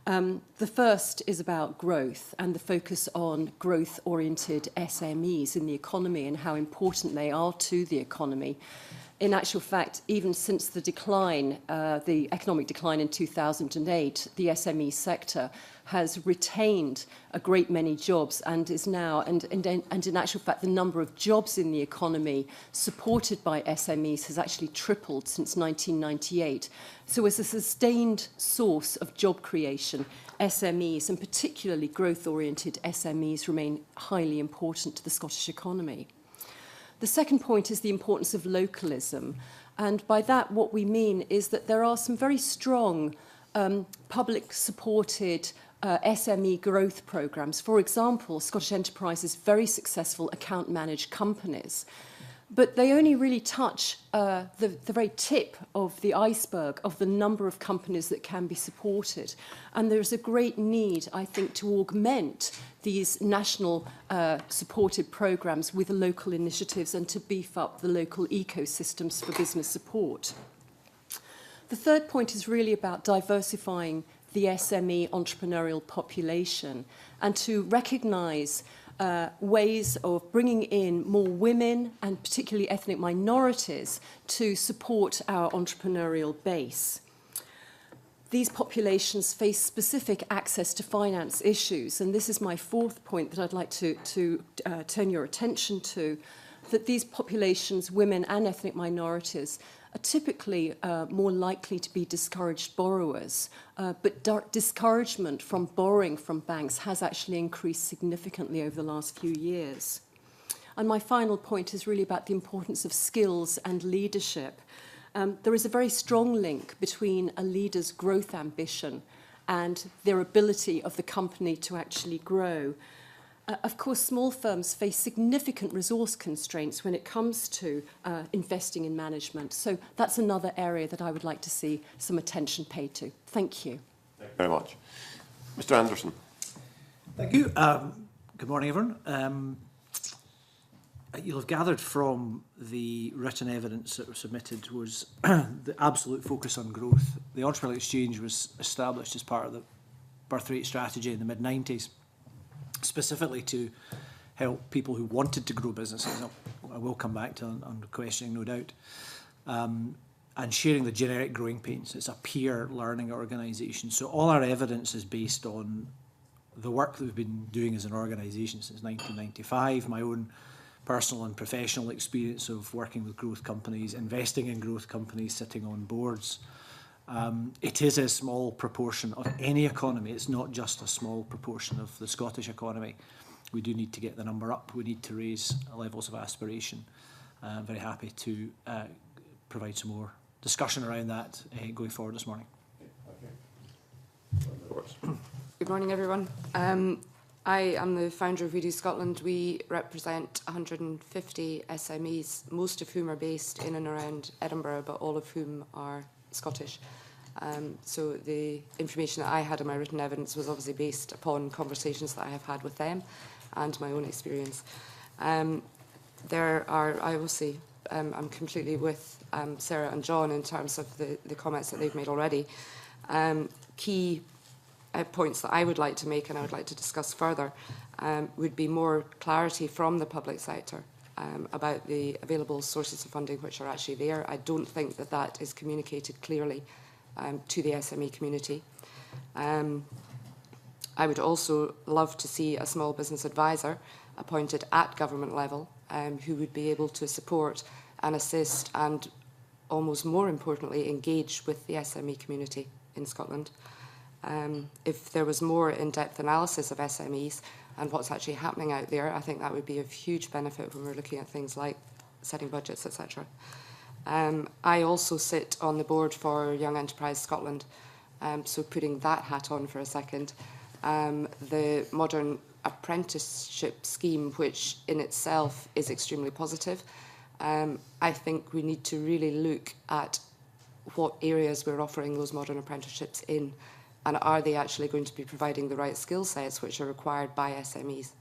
The first is about growth and the focus on growth-oriented SMEs in the economy and how important they are to the economy. In actual fact, even since the decline, the economic decline in 2008, the SME sector has retained a great many jobs and is now, and in actual fact, the number of jobs in the economy supported by SMEs has actually tripled since 1998. So as a sustained source of job creation, SMEs, and particularly growth-oriented SMEs, remain highly important to the Scottish economy. The second point is the importance of localism. And by that, what we mean is that there are some very strong public-supported SME growth programs. For example, Scottish Enterprise's very successful account-managed companies. But they only really touch the very tip of the iceberg of the number of companies that can be supported. And there's a great need, I think, to augment these national supported programs with local initiatives and to beef up the local ecosystems for business support. The third point is really about diversifying the SME entrepreneurial population and to recognise ways of bringing in more women and particularly ethnic minorities to support our entrepreneurial base. These populations face specific access to finance issues, and this is my fourth point that I'd like to turn your attention to, that these populations, women and ethnic minorities, are typically more likely to be discouraged borrowers, but discouragement from borrowing from banks has actually increased significantly over the last few years. And my final point is really about the importance of skills and leadership. There is a very strong link between a leader's growth ambition and their ability of the company to actually grow. Of course, small firms face significant resource constraints when it comes to investing in management. So that's another area that I would like to see some attention paid to. Thank you. Thank you very much. Mr. Anderson. Thank you. Good morning, everyone. You'll have gathered from the written evidence that was submitted was the absolute focus on growth. The Entrepreneurial Exchange was established as part of the birth-rate strategy in the mid-90s. Specifically to help people who wanted to grow businesses. I will come back to on questioning, no doubt. And sharing the generic growing pains. It's a peer learning organisation. So all our evidence is based on the work that we've been doing as an organisation since 1995, my own personal and professional experience of working with growth companies, investing in growth companies, sitting on boards. It is a small proportion of any economy. It's not just a small proportion of the Scottish economy. We do need to get the number up. We need to raise levels of aspiration. I'm very happy to provide some more discussion around that going forward this morning. Good morning, everyone. I am the founder of We Do Scotland. We represent 150 SMEs, most of whom are based in and around Edinburgh, but all of whom are Scottish. So the information that I had in my written evidence was obviously based upon conversations that I have had with them and my own experience. There are, I will say, I'm completely with Sarah and John in terms of the comments that they've made already. Key points that I would like to make and I would like to discuss further would be more clarity from the public sector about the available sources of funding which are actually there. I don't think that that is communicated clearly to the SME community. I would also love to see a small business advisor appointed at government level who would be able to support and assist and, almost more importantly, engage with the SME community in Scotland. If there was more in-depth analysis of SMEs and what's actually happening out there, I think that would be of huge benefit when we're looking at things like setting budgets, etc. I also sit on the board for Young Enterprise Scotland, so putting that hat on for a second, the modern apprenticeship scheme, which in itself is extremely positive, I think we need to really look at what areas we're offering those modern apprenticeships in, and are they actually going to be providing the right skill sets which are required by SMEs.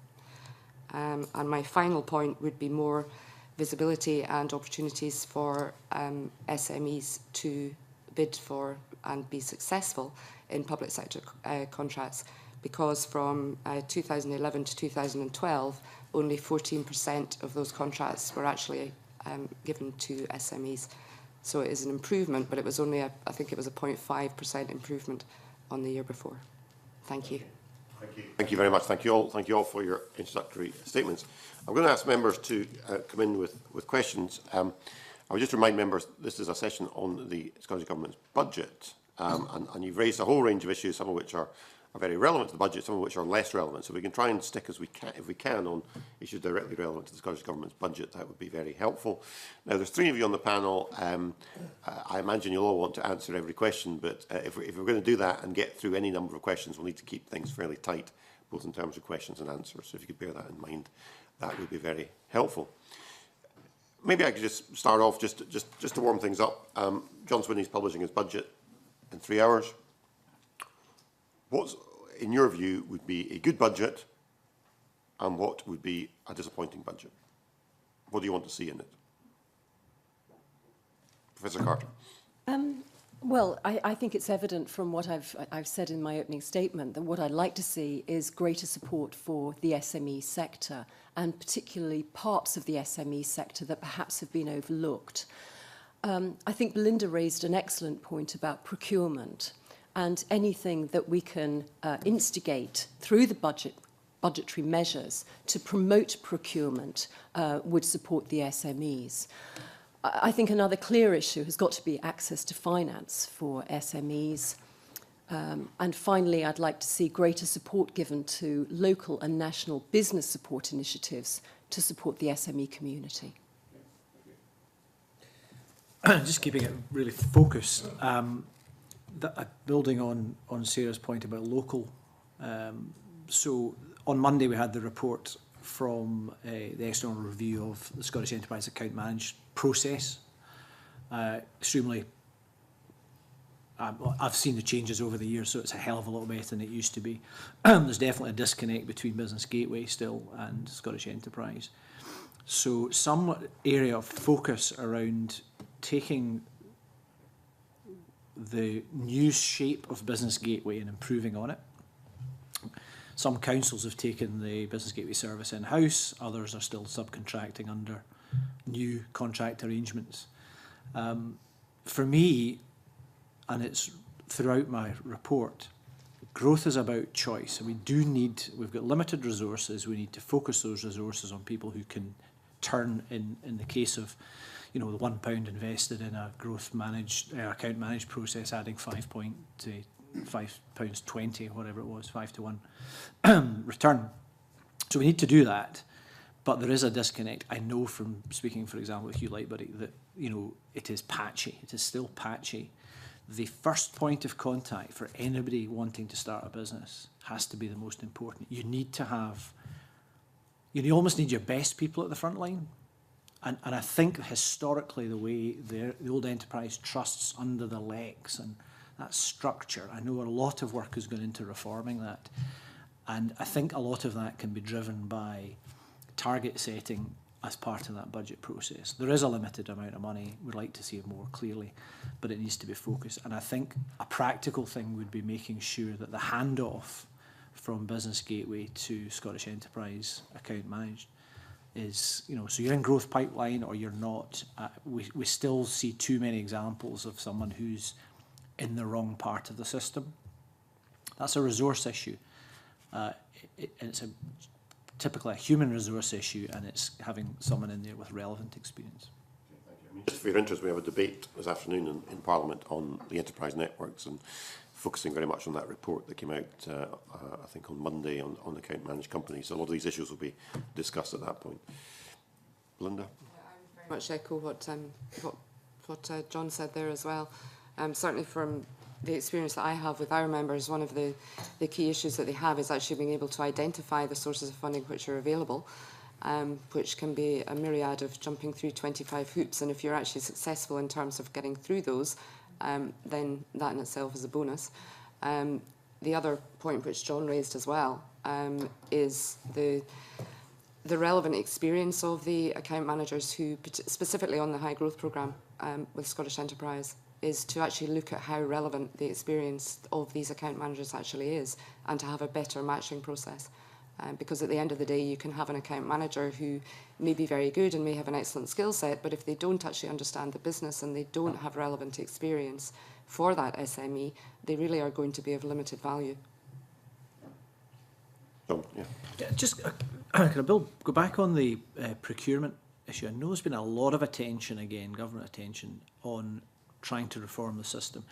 And my final point would be more visibility and opportunities for SMEs to bid for and be successful in public sector contracts, because from 2011 to 2012, only 14% of those contracts were actually given to SMEs. So it is an improvement, but it was only, I think it was a 0.5% improvement on the year before. Thank you. Thank you very much. Thank you all for your introductory statements. I'm going to ask members to come in with questions. I would just remind members this is a session on the Scottish Government's budget, and you've raised a whole range of issues, some of which are very relevant to the budget, some of which are less relevant. So we can try and stick as we can, if we can, on issues directly relevant to the Scottish Government's budget. That would be very helpful. Now, there's 3 of you on the panel. I imagine you'll all want to answer every question, but if we're going to do that and get through any number of questions, we'll need to keep things fairly tight, both in terms of questions and answers. So if you could bear that in mind, that would be very helpful. Maybe I could just start off just to warm things up. John Swinney's publishing his budget in 3 hours. What, in your view, would be a good budget, and what would be a disappointing budget? What do you want to see in it? Professor Carter. Well, I think it's evident from what I've said in my opening statement that what I'd like to see is greater support for the SME sector, and particularly parts of the SME sector that perhaps have been overlooked. I think Belinda raised an excellent point about procurement, and anything that we can instigate through the budgetary measures to promote procurement would support the SMEs. I think another clear issue has got to be access to finance for SMEs. And finally, I'd like to see greater support given to local and national business support initiatives to support the SME community. Just keeping it really focused, building on Sarah's point about local. So on Monday we had the report from the external review of the Scottish Enterprise Account Management process. Extremely, I've seen the changes over the years, so it's a hell of a lot better than it used to be. There's definitely a disconnect between Business Gateway still and Scottish Enterprise. So some area of focus around taking the new shape of Business Gateway and improving on it. Some councils have taken the Business Gateway service in-house, others are still subcontracting under new contract arrangements. For me, and it's throughout my report, growth is about choice. And we've got limited resources, we need to focus those resources on people who can turn, in the case of the £1 invested in a growth account managed process, adding £5.20, whatever it was, 5 to 1 return. So we need to do that. But there is a disconnect. I know from speaking, for example, with Hugh Lightbody, that, you know, it is patchy. It is still patchy. The first point of contact for anybody wanting to start a business has to be the most important. You need to have, you almost need your best people at the front line. And I think historically the way the old enterprise trusts under the Lex and that structure, I know a lot of work has gone into reforming that. And I think a lot of that can be driven by target setting as part of that budget process. There is a limited amount of money. We'd like to see it more clearly, but it needs to be focused. And I think a practical thing would be making sure that the handoff from Business Gateway to Scottish Enterprise account managed is, you know, so you're in growth pipeline or you're not. We still see too many examples of someone who's in the wrong part of the system. That's a resource issue. It's typically a human resource issue, and it's having someone in there with relevant experience. Just for your interest, we have a debate this afternoon in Parliament on the enterprise networks and focusing very much on that report that came out, I think, on Monday on account managed companies. So a lot of these issues will be discussed at that point. Linda? Yeah, I would very much echo what John said there as well. Certainly from the experience that I have with our members, one of the key issues that they have is actually being able to identify the sources of funding which are available, which can be a myriad of jumping through 25 hoops. And if you're actually successful in terms of getting through those, then that in itself is a bonus. The other point which John raised as well is the relevant experience of the account managers who, specifically on the high growth programme with Scottish Enterprise, is to actually look at how relevant the experience of these account managers actually is and to have a better matching process. Because at the end of the day, you can have an account manager who may be very good and may have an excellent skill set, but if they don't actually understand the business and they don't have relevant experience for that SME, they really are going to be of limited value. John, yeah. Just can I go back on the procurement issue? I know there's been a lot of attention, again, government attention, on trying to reform the system.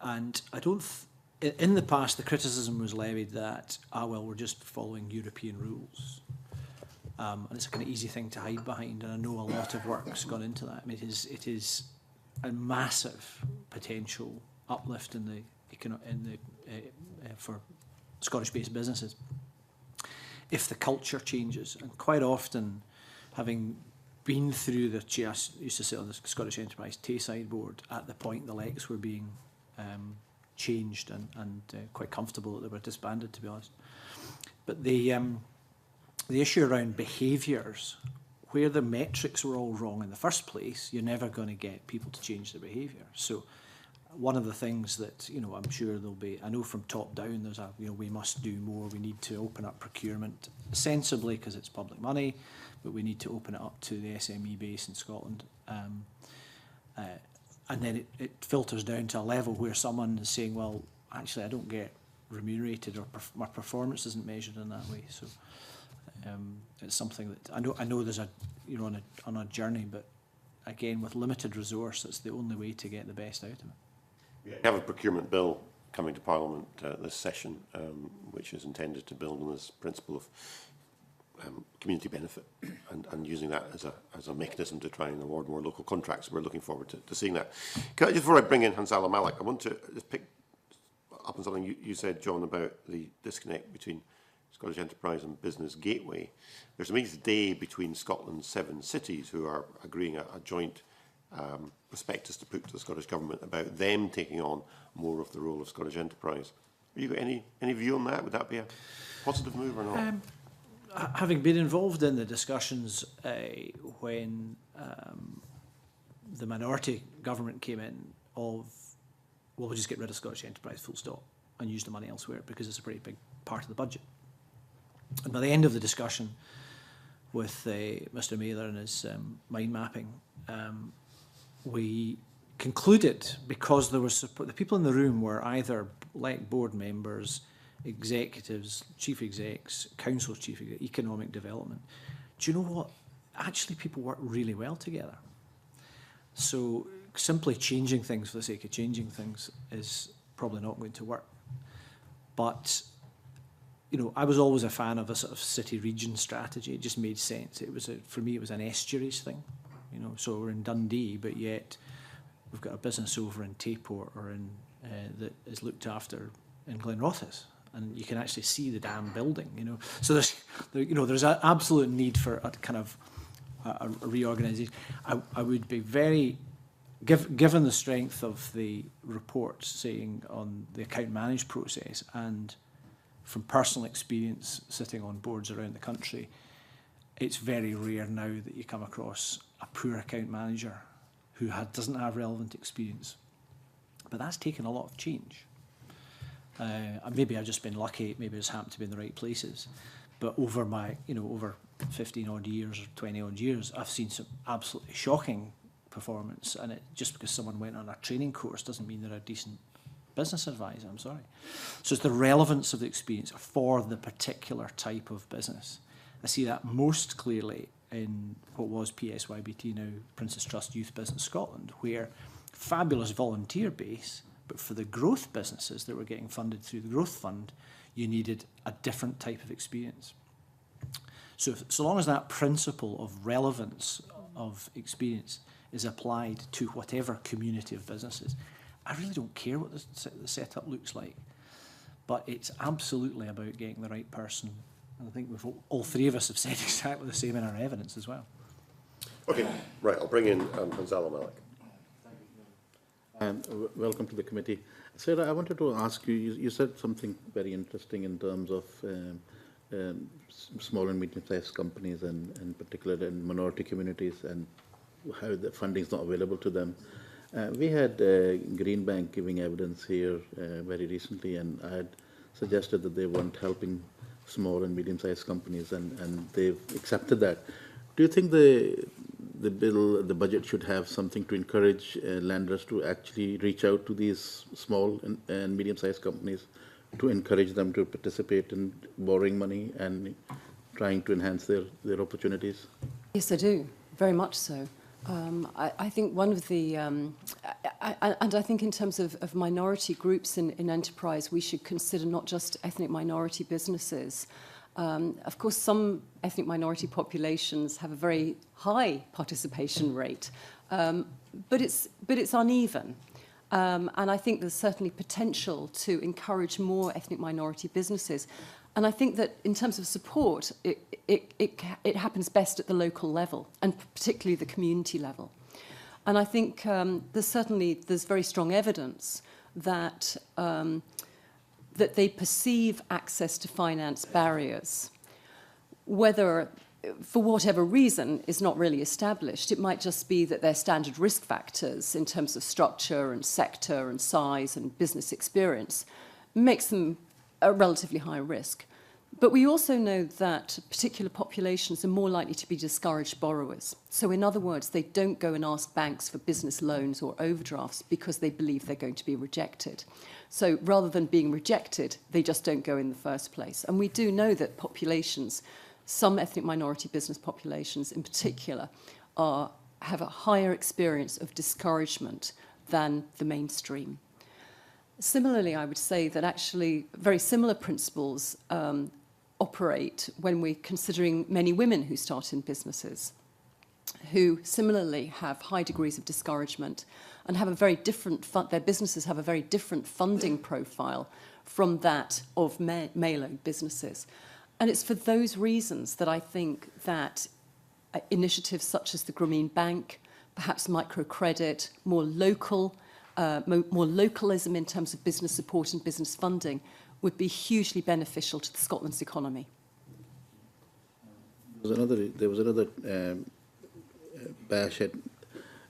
And I don't... In the past, the criticism was levied that, well, we're just following European rules. And it's a kind of easy thing to hide behind, and I know a lot of work's gone into that. I mean, it is a massive potential uplift for Scottish-based businesses if the culture changes. And quite often, having been through I used to sit on the Scottish Enterprise Tayside board at the point the Lex were being changed and quite comfortable that they were disbanded, to be honest. But the issue around behaviours, where the metrics were all wrong in the first place, you're never going to get people to change their behaviour. So one of the things that, you know, I'm sure there'll be, I know from top down, there's a, you know, we must do more, we need to open up procurement sensibly because it's public money, but we need to open it up to the SME base in Scotland. And then it filters down to a level where someone is saying, well, actually, I don't get remunerated or my performance isn't measured in that way. So it's something that I know there's you're on a journey, but again, with limited resource, it's the only way to get the best out of it. We have a procurement bill coming to Parliament this session, which is intended to build on this principle of community benefit and using that as a mechanism to try and award more local contracts. We're looking forward to seeing that. Can I, just before I bring in Hansala Malik, I want to just pick up on something you said, John, about the disconnect between Scottish Enterprise and Business Gateway. There's a meeting today between Scotland's 7 cities who are agreeing a joint prospectus to put to the Scottish Government about them taking on more of the role of Scottish Enterprise. Have you got any view on that? Would that be a positive move or not? Having been involved in the discussions when the minority government came in of, well, we'll just get rid of Scottish Enterprise full stop and use the money elsewhere because it's a pretty big part of the budget. And by the end of the discussion with Mr Mather and his mind mapping, we concluded, because there was support, the people in the room were either like board members, executives, chief execs, council chief execs, economic development. Do you know what? Actually, people work really well together. So simply changing things for the sake of changing things is probably not going to work. But you know, I was always a fan of a sort of city-region strategy. It just made sense. It was, for me, it was an estuaries thing, you know. So we're in Dundee, but yet we've got a business over in Tayport or in that is looked after in Glenrothes, and you can actually see the damn building, you know. So there's an absolute need for a kind of a reorganisation. I would be very, given the strength of the report saying on the account managed process, and from personal experience sitting on boards around the country, it's very rare now that you come across a poor account manager who doesn't have relevant experience. But that's taken a lot of change. Maybe I've just been lucky, maybe it's happened to be in the right places. But over my, you know, over 15 odd years or 20 odd years, I've seen some absolutely shocking performance, and just because someone went on a training course doesn't mean they're a decent business advisor, I'm sorry. So it's the relevance of the experience for the particular type of business. I see that most clearly in what was PSYBT, now Prince's Trust Youth Business Scotland, where fabulous volunteer base, but for the growth businesses that were getting funded through the Growth Fund, you needed a different type of experience. So long as that principle of relevance of experience is applied to whatever community of businesses, I really don't care what the setup looks like, but it's absolutely about getting the right person. And I think all three of us have said exactly the same in our evidence as well. Okay, right, I'll bring in Gonzalo Malik. Welcome to the committee. Sarah, I wanted to ask you, you said something very interesting in terms of small and medium-sized companies, and in particular in minority communities, and how the funding is not available to them. We had Greenbank giving evidence here very recently, and I had suggested that they weren't helping small and medium-sized companies, and they've accepted that. Do you think the budget should have something to encourage lenders to actually reach out to these small and medium-sized companies, to encourage them to participate in borrowing money and trying to enhance their opportunities? Yes, I do, very much so. I think one of the, and I think in terms of minority groups in enterprise, we should consider not just ethnic minority businesses. Of course, some ethnic minority populations have a very high participation rate, but it's uneven. And I think there's certainly potential to encourage more ethnic minority businesses. And I think that in terms of support, it happens best at the local level, and particularly the community level. And I think there's very strong evidence that that they perceive access to finance barriers, whether for whatever reason is not really established. It might just be that their standard risk factors in terms of structure and sector and size and business experience makes them a relatively high risk. But we also know that particular populations are more likely to be discouraged borrowers. So in other words, they don't go and ask banks for business loans or overdrafts because they believe they're going to be rejected. So rather than being rejected, they just don't go in the first place. And we do know that populations, some ethnic minority business populations in particular, have a higher experience of discouragement than the mainstream. Similarly, I would say that actually very similar principles operate when we're considering many women who start in businesses, who similarly have high degrees of discouragement and have a very different, their businesses have a very different funding profile from that of male-owned businesses. And it's for those reasons that I think that initiatives such as the Grameen Bank, perhaps microcredit, more localism in terms of business support and business funding would be hugely beneficial to Scotland's economy. There was another bash at,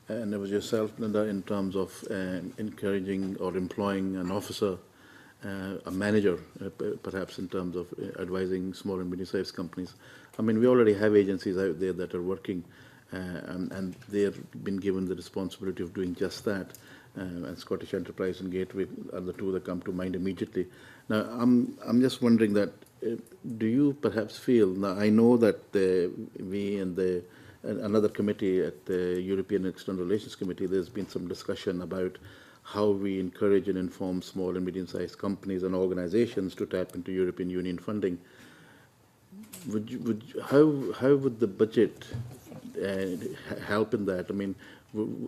and it was yourself, Linda, in terms of encouraging or employing an officer, a manager, perhaps in terms of advising small and medium-sized companies. I mean, we already have agencies out there that are working, and they've been given the responsibility of doing just that. And Scottish Enterprise and Gateway are the two that come to mind immediately. Now, I'm just wondering that, do you perhaps feel, now I know that we and another committee at the European External Relations Committee, there's been some discussion about how we encourage and inform small and medium-sized companies and organizations to tap into European Union funding. How would the budget help in that? I mean,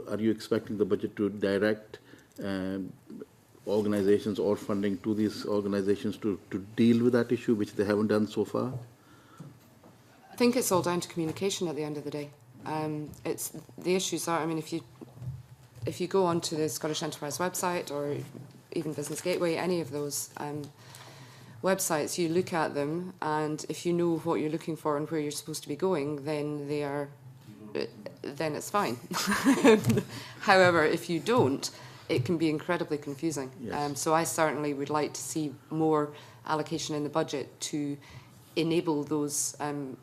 are you expecting the budget to direct organizations or funding to these organizations to deal with that issue, which they haven't done so far? I think it's all down to communication at the end of the day. It's the issues are. I mean, if you go onto the Scottish Enterprise website or even Business Gateway, any of those websites, you look at them, and if you know what you're looking for and where you're supposed to be going, then then it's fine. However, if you don't, it can be incredibly confusing. Yes. So I certainly would like to see more allocation in the budget to enable those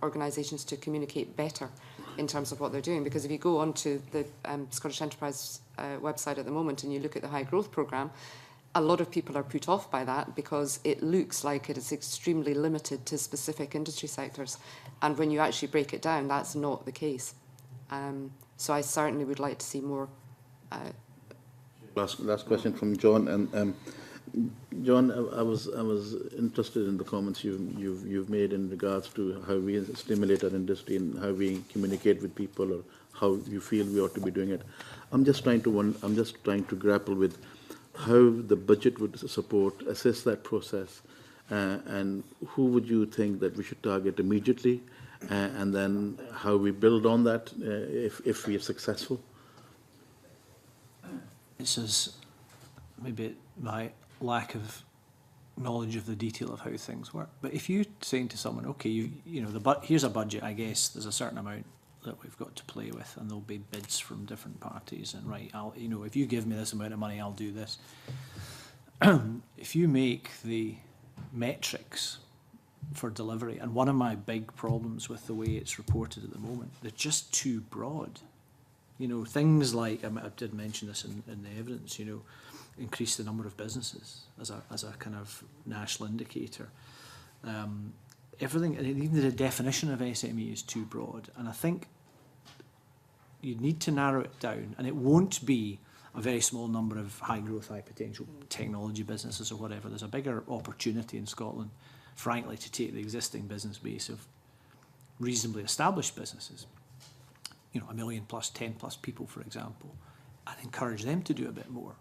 organisations to communicate better in terms of what they're doing. Because if you go onto the Scottish Enterprise website at the moment and you look at the High Growth Programme, a lot of people are put off by that because it looks like it is extremely limited to specific industry sectors. And when you actually break it down, that's not the case. So I certainly would like to see more. Last question from John. And John, I was interested in the comments you've made in regards to how we stimulate our industry and how we communicate with people, or how you feel we ought to be doing it. I'm just trying to grapple with how the budget would assist that process, and who would you think that we should target immediately, and then how we build on that if we are successful. This is maybe my lack of knowledge of the detail of how things work. But if you're saying to someone, okay, you know, here's a budget, I guess there's a certain amount that we've got to play with, and there'll be bids from different parties, and right, you know, if you give me this amount of money, I'll do this. If you make the metrics for delivery, and one of my big problems with the way it's reported at the moment, they're just too broad. You know, things like, I did mention this in the evidence, you know, increase the number of businesses as a kind of national indicator. Everything, and even the definition of SME is too broad. And I think you need to narrow it down, and it won't be a very small number of high growth, high potential technology businesses or whatever. There's a bigger opportunity in Scotland, frankly, to take the existing business base of reasonably established businesses, you know, 1 million plus, 10 plus people, for example, and encourage them to do a bit more.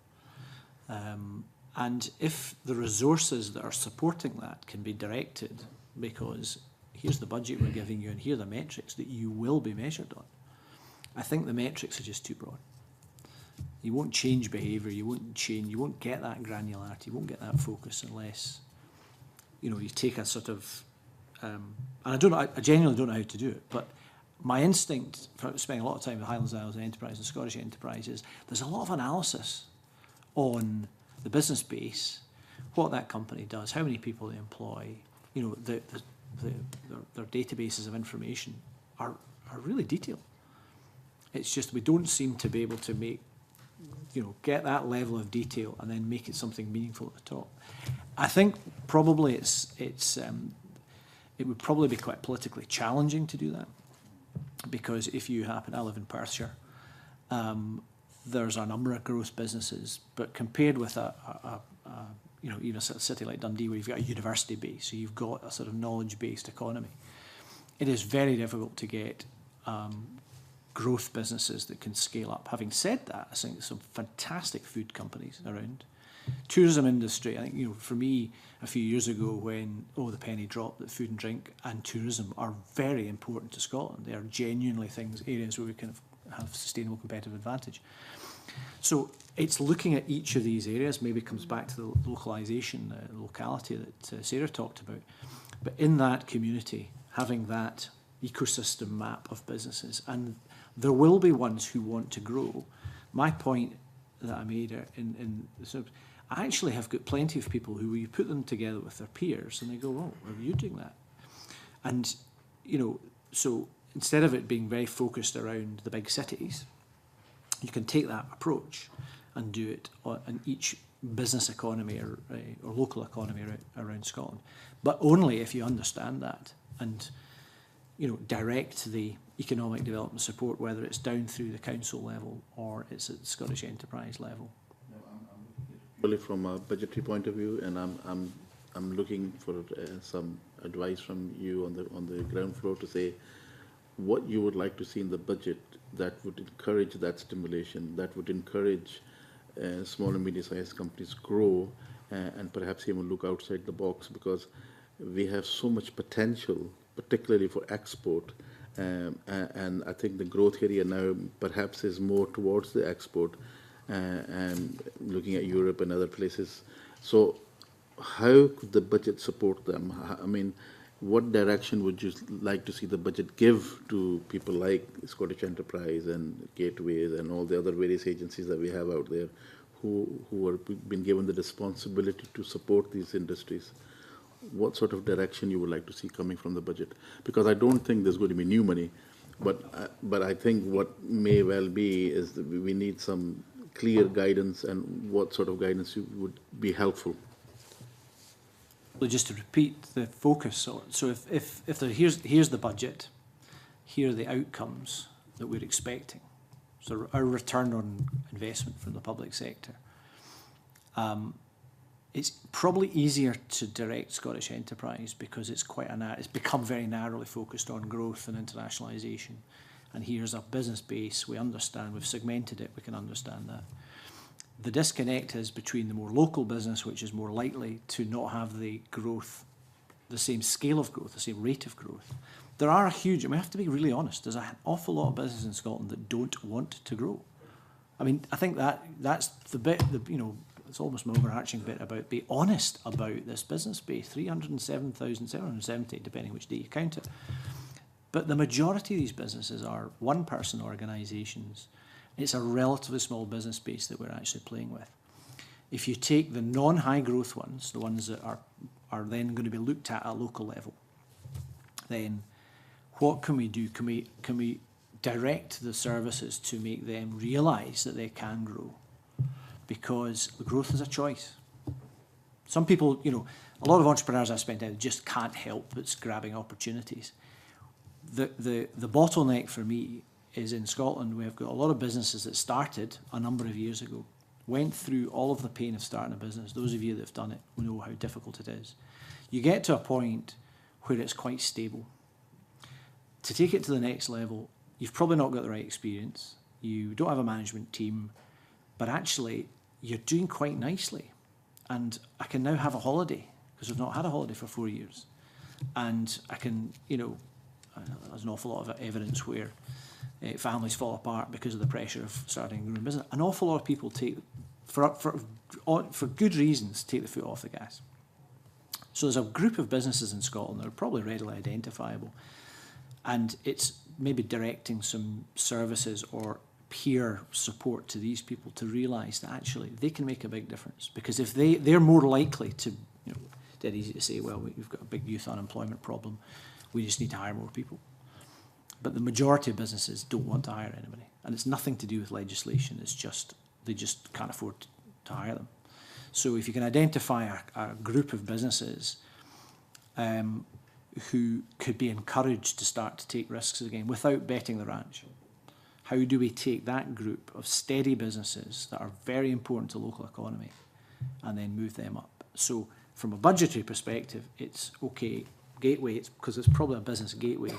And if the resources that are supporting that can be directed, because here's the budget we're giving you and here are the metrics that you will be measured on, I think the metrics are just too broad. You won't change behaviour, you won't get that granularity, you won't get that focus unless, you know, you take a sort of, and I genuinely don't know how to do it, but my instinct, for spending a lot of time with Highlands Isles Enterprise and Scottish Enterprise, is there's a lot of analysis on the business base, what that company does, how many people they employ, you know, their databases of information are really detailed. It's just we don't seem to be able to make, you know, get that level of detail and then make it something meaningful at the top. I think probably it would probably be quite politically challenging to do that, because if you happen, I live in Perthshire, there's a number of growth businesses, but compared with you know, even a city like Dundee, where you've got a university base, so you've got a sort of knowledge-based economy, it is very difficult to get growth businesses that can scale up. Having said that, I think there's some fantastic food companies around. Tourism industry, I think, you know, for me, a few years ago when, the penny dropped, that food and drink and tourism are very important to Scotland. They are genuinely areas where we can have sustainable competitive advantage. So it's looking at each of these areas, maybe comes back to the localisation, locality that Sarah talked about. But in that community, having that ecosystem map of businesses, and there will be ones who want to grow. My point that I made in I actually have got plenty of people who, you put them together with their peers and they go, oh, are you doing that? And, you know, so instead of it being very focused around the big cities, you can take that approach and do it on each business economy or local economy around Scotland. But only if you understand that and, you know, direct the economic development support, whether it's down through the council level or it's at the Scottish Enterprise level. No, Really from a budgetary point of view, and I'm looking for some advice from you on the ground floor to say what you would like to see in the budget that would encourage that stimulation, that would encourage small and medium-sized companies grow and perhaps even look outside the box, because we have so much potential, particularly for export. And I think the growth area now perhaps is more towards the export and looking at Europe and other places. So how could the budget support them? I mean, what direction would you like to see the budget give to people like Scottish Enterprise and Gateways and all the other various agencies that we have out there who are been given the responsibility to support these industries? What sort of direction you would like to see coming from the budget? Because I don't think there's going to be new money, but I think what may well be is that we need some clear guidance, and what sort of guidance would be helpful. Well, just to repeat the focus, so if here's the budget, here are the outcomes that we're expecting. So our return on investment from the public sector. It's probably easier to direct Scottish Enterprise because it's it's become very narrowly focused on growth and internationalisation. And here's a business base, we understand, we've segmented it, we can understand that. The disconnect is between the more local business, which is more likely to not have the growth, the same scale of growth, the same rate of growth. There are a huge, and we have to be really honest, there's an awful lot of businesses in Scotland that don't want to grow. I mean, I think that's the bit, it's almost my overarching bit about be honest about this business base, 307,770, depending which day you count it. But the majority of these businesses are one-person organisations. It's a relatively small business base that we're actually playing with. If you take the non-high growth ones, the ones that are then going to be looked at a local level, then what can we do? Can we direct the services to make them realise that they can grow? Because growth is a choice. Some people, a lot of entrepreneurs I've spent out just can't help but grabbing opportunities. The bottleneck for me is in Scotland. We've got a lot of businesses that started a number of years ago, went through all of the pain of starting a business. Those of you that have done it know how difficult it is. You get to a point where it's quite stable. To take it to the next level, you've probably not got the right experience. You don't have a management team, but actually you're doing quite nicely. And I can now have a holiday because I've not had a holiday for 4 years. And I can, there's an awful lot of evidence where families fall apart because of the pressure of starting a growing business. An awful lot of people take, for good reasons, take the foot off the gas. So there's a group of businesses in Scotland that are probably readily identifiable, and it's maybe directing some services or peer support to these people to realise that actually they can make a big difference. Because if they're more likely to, dead easy to say, well, we've got a big youth unemployment problem, we just need to hire more people. But the majority of businesses don't want to hire anybody. And it's nothing to do with legislation. It's just, they just can't afford to hire them. So if you can identify a group of businesses who could be encouraged to start to take risks again without betting the ranch, how do we take that group of steady businesses that are very important to local economy and then move them up? So from a budgetary perspective, it's okay, Gateway, because it's probably a business gateway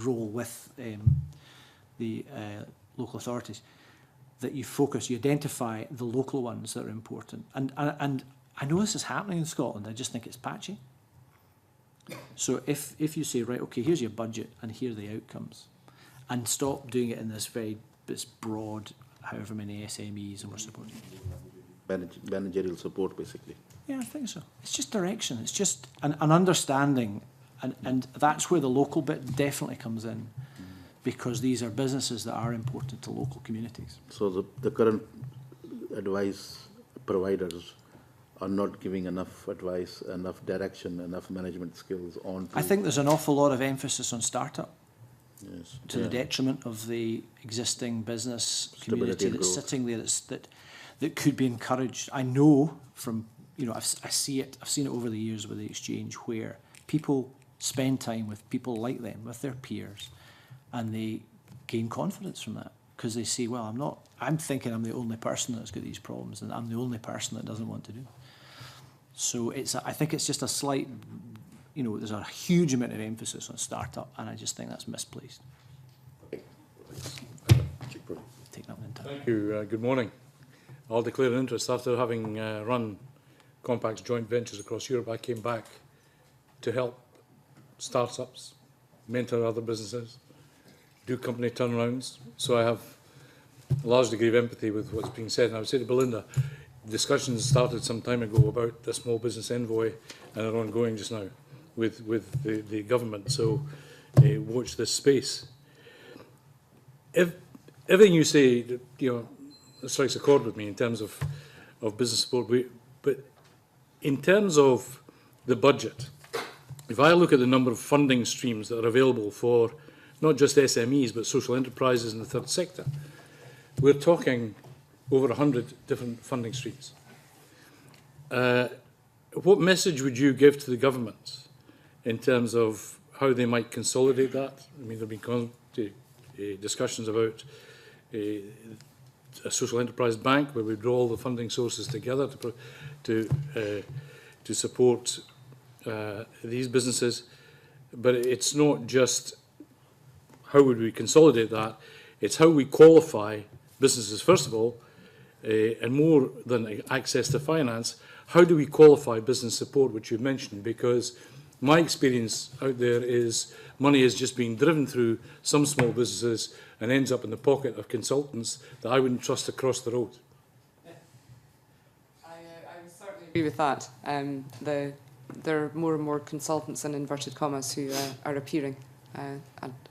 role with the local authorities, that you focus, you identify the local ones that are important. And I know this is happening in Scotland, I just think it's patchy. So if you say, right, okay, here's your budget and here are the outcomes, and stop doing it in this broad, however many SMEs and we're supporting. Managerial support, basically. Yeah, I think so. It's just direction. It's just an understanding, and that's where the local bit definitely comes in, because these are businesses that are important to local communities. So the current advice providers are not giving enough advice, enough direction, enough management skills on. I think there's an awful lot of emphasis on startup. Yes. To the detriment of the existing business community that's sitting there that could be encouraged. I know from, I see it, I've seen it over the years with the exchange, where people spend time with people like them, with their peers, and they gain confidence from that. because they see, well, I'm thinking I'm the only person that's got these problems, and I'm the only person that doesn't want to do it. So I think it's just a slight, there's a huge amount of emphasis on startup, and I just think that's misplaced. Take that one in time. Thank you. Good morning. I'll declare an interest. After having run Compact's joint ventures across Europe, I came back to help startups, mentor other businesses, do company turnarounds. So I have a large degree of empathy with what's being said. And I would say to Belinda, discussions started some time ago about the small business envoy and are ongoing just now with the government. So watch this space. If everything you say, strikes a chord with me in terms of business support. But in terms of the budget, if I look at the number of funding streams that are available for not just SMEs, but social enterprises in the third sector, we're talking over 100 different funding streams. What message would you give to the government in terms of how they might consolidate that? I mean, there have been discussions about a social enterprise bank where we draw all the funding sources together to support these businesses. But it's not just how would we consolidate that, it's how we qualify businesses, first of all, and more than access to finance, how do we qualify business support, which you've mentioned? Because my experience out there is money is just being driven through some small businesses and ends up in the pocket of consultants that I wouldn't trust across the road. I would certainly agree with that. There are more and more consultants, in inverted commas, who are appearing.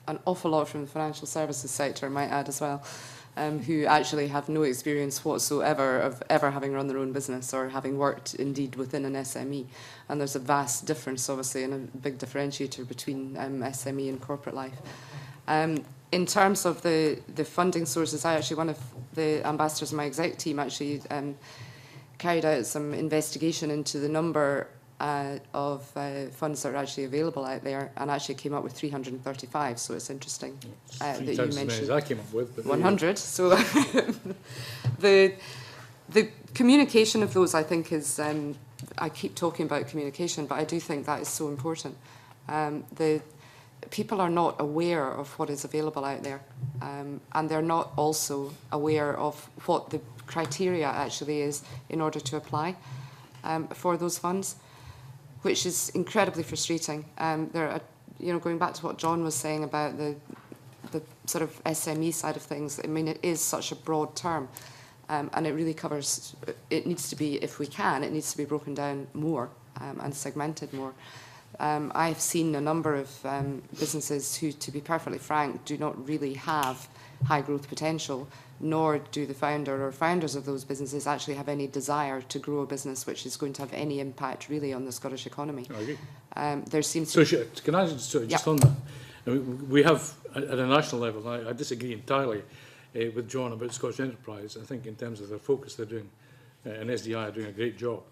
An awful lot from the financial services sector, I might add as well, who actually have no experience whatsoever of ever having run their own business or having worked indeed within an SME. And there's a vast difference, obviously, and a big differentiator between SME and corporate life. In terms of the funding sources, one of the ambassadors in my exec team actually carried out some investigation into the number of funds that are actually available out there, and actually came up with 335. So it's interesting that you mentioned I came up with, but 100. So the communication of those, I think, is. I keep talking about communication, but I do think that is so important. The people are not aware of what is available out there, and they're not also aware of what the criteria actually is in order to apply for those funds, which is incredibly frustrating. There are, going back to what John was saying about the sort of SME side of things, I mean, it is such a broad term, and it really covers, it needs to be, if we can, it needs to be broken down more and segmented more. I've seen a number of businesses who, to be perfectly frank, do not really have high growth potential, nor do the founder or founders of those businesses actually have any desire to grow a business which is going to have any impact really on the Scottish economy. I agree. There seems to be... Can I just on that? I mean, we have, at a national level, I disagree entirely with John about Scottish Enterprise. I think in terms of their focus, they're doing, and SDI are doing a great job.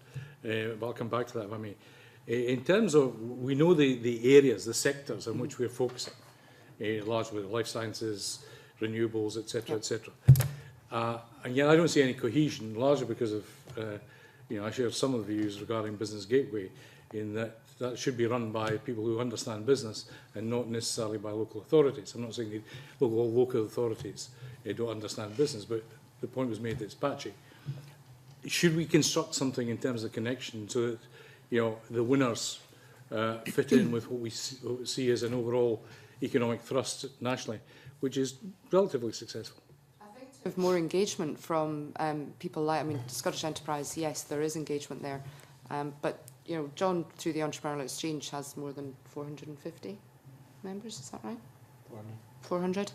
But I'll come back to that if I may. In terms of, we know the areas, the sectors on which we're focusing, largely life sciences, renewables, etc., etc. And yet I don't see any cohesion, largely because of, I share some of the views regarding Business Gateway, in that should be run by people who understand business and not necessarily by local authorities. I'm not saying the local authorities don't understand business, but the point was made that it's patchy. Should we construct something in terms of connection so that the winners fit in with what we see as an overall economic thrust nationally, which is relatively successful? I think with more engagement from people like, Scottish Enterprise, yes, there is engagement there. But, John, through the Entrepreneurial Exchange, has more than 450 members, is that right? 400.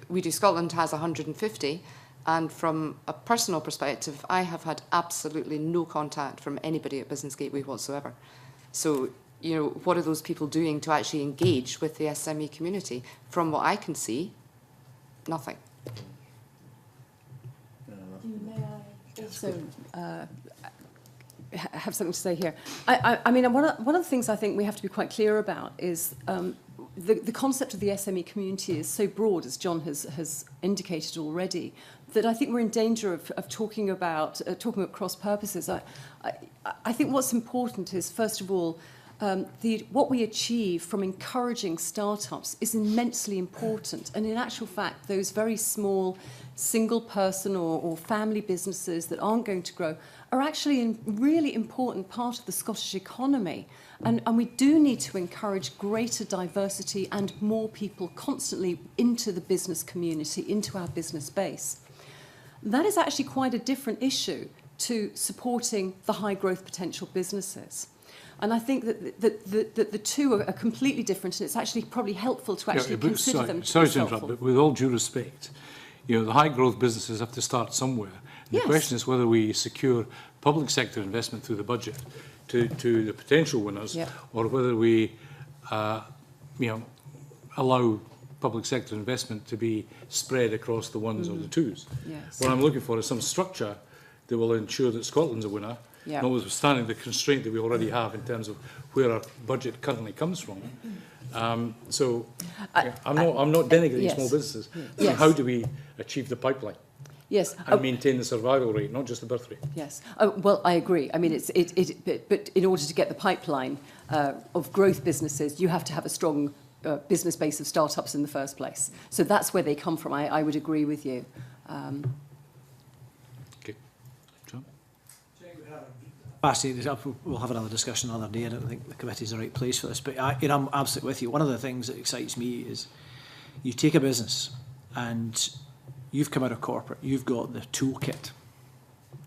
We Do Scotland has 150. And from a personal perspective, I have had absolutely no contact from anybody at Business Gateway whatsoever. So, what are those people doing to actually engage with the SME community? From what I can see, nothing. May I also have something to say here? I mean, one of the things I think we have to be quite clear about is the concept of the SME community is so broad, as John has indicated already, that I think we're in danger of talking about cross purposes. I think what's important is, first of all, what we achieve from encouraging startups is immensely important. And in actual fact, those very small single person or family businesses that aren't going to grow are actually a really important part of the Scottish economy. And we do need to encourage greater diversity and more people constantly into the business community, into our business base. That is actually quite a different issue to supporting the high growth potential businesses. And I think that the two are completely different, and it's actually probably helpful to actually consider them. Sorry to interrupt, but with all due respect, you know, the high growth businesses have to start somewhere. Yes. The question is whether we secure public sector investment through the budget to the potential winners, Yep. or whether we, you know, allow public sector investment to be spread across the ones or the twos. Yes. What I'm looking for is some structure that will ensure that Scotland's a winner, Yeah. notwithstanding the constraint that we already have in terms of where our budget currently comes from. I'm not denigrating yes. small businesses. So Yes. how do we achieve the pipeline Yes. and maintain the survival rate, not just the birth rate? Yes. Oh, well, I agree. I mean, but in order to get the pipeline of growth businesses, you have to have a strong business base of startups in the first place. So that's where they come from. I would agree with you. Okay. John? Fascinating. We'll have another discussion another day. I don't think the committee is the right place for this, but I'm absolutely with you. One of the things that excites me is you take a business and you've come out of corporate, you've got the toolkit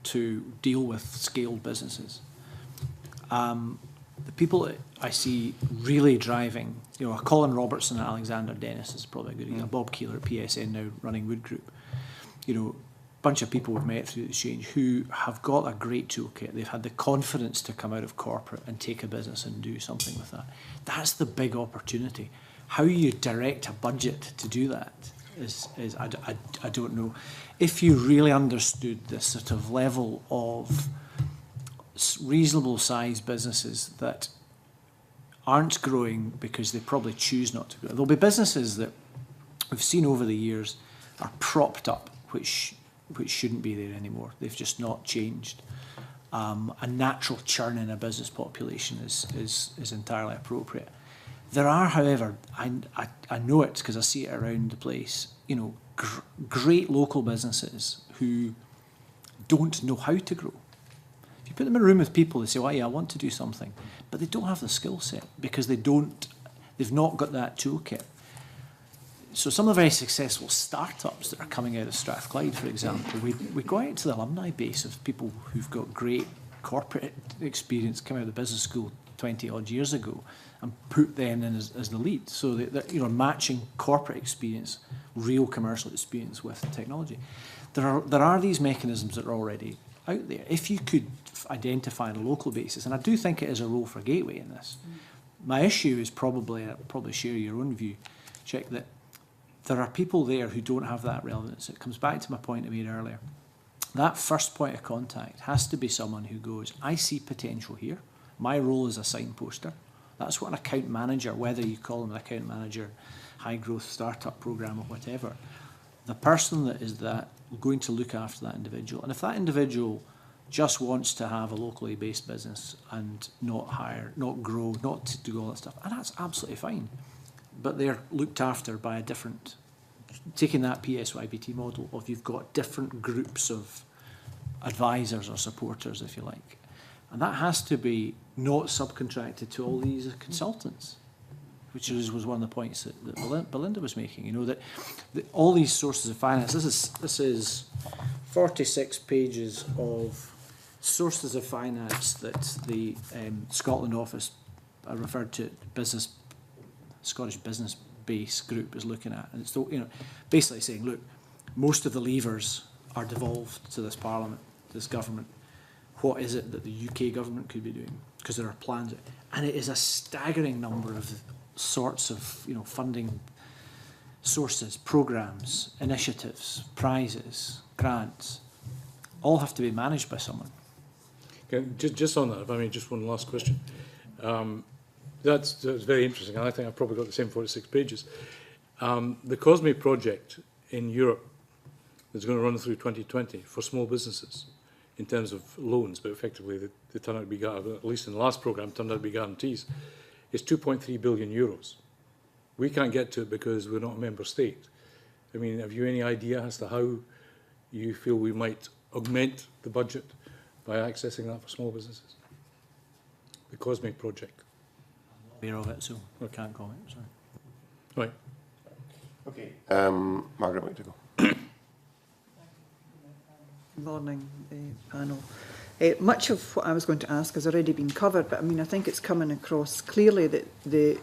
to deal with scaled businesses. The people that I see really driving, you know, Colin Robertson and Alexander Dennis is probably a good example. Bob Keeler at PSN now running Wood Group. You know, bunch of people we've met through the exchange who have got a great toolkit. They've had the confidence to come out of corporate and take a business and do something with that. That's the big opportunity. How you direct a budget to do that is I don't know. If you really understood the sort of level of reasonable sized businesses that aren't growing because they probably choose not to grow. There'll be businesses that we've seen over the years are propped up, which shouldn't be there anymore. They've just not changed. A natural churn in a business population is entirely appropriate. There are, however, I know it because I see it around the place, you know, great local businesses who don't know how to grow. If you put them in a room with people, they say, "Oh, yeah, I want to do something," but they don't have the skill set because they've not got that toolkit. So some of the very successful startups that are coming out of Strathclyde, for example, we go out to the alumni base of people who've got great corporate experience, come out of the business school 20 odd years ago, and put them in as the lead. So they're, you know, matching corporate experience, real commercial experience with technology. There are these mechanisms that are already out there. If you could identify on a local basis, and I do think it is a role for Gateway in this. My issue is probably share your own view, check that there are people there who don't have that relevance. It comes back to my point I made earlier. That first point of contact has to be someone who goes, I see potential here. My role is a signposter. That's what an account manager, whether you call them an account manager, high growth startup program or whatever, the person that is going to look after that individual. And if that individual just wants to have a locally based business and not hire, not grow, not to do all that stuff, and that's absolutely fine. But they're looked after by a different, taking that PSYBT model of you've got different groups of advisors or supporters, if you like. And that has to be not subcontracted to all these consultants, which was one of the points that Belinda was making. You know, that all these sources of finance, this is 46 pages of sources of finance that the Scotland office, I referred to Scottish Business Base group is looking at, and it's, you know, basically saying, look, most of the levers are devolved to this Parliament, this government. What is it that the UK government could be doing? Because there are plans, and it is a staggering number of sorts of, you know, funding sources, programs, initiatives, prizes, grants, all have to be managed by someone. Okay, just on that, if I may, just one last question. That's very interesting. I think I've probably got the same 46 pages. The COSME project in Europe is going to run through 2020 for small businesses in terms of loans, but effectively they turn out to be, at least in the last programme, turned out to be guarantees. It's 2.3 billion euros. We can't get to it because we're not a member state. I mean, have you any idea as to how you feel we might augment the budget by accessing that for small businesses? The COSME project. Aware of it, so I can't comment. Sorry. Right. Okay. Margaret McDougall. Good morning, panel. Much of what I was going to ask has already been covered, but I mean, I think it's coming across clearly that the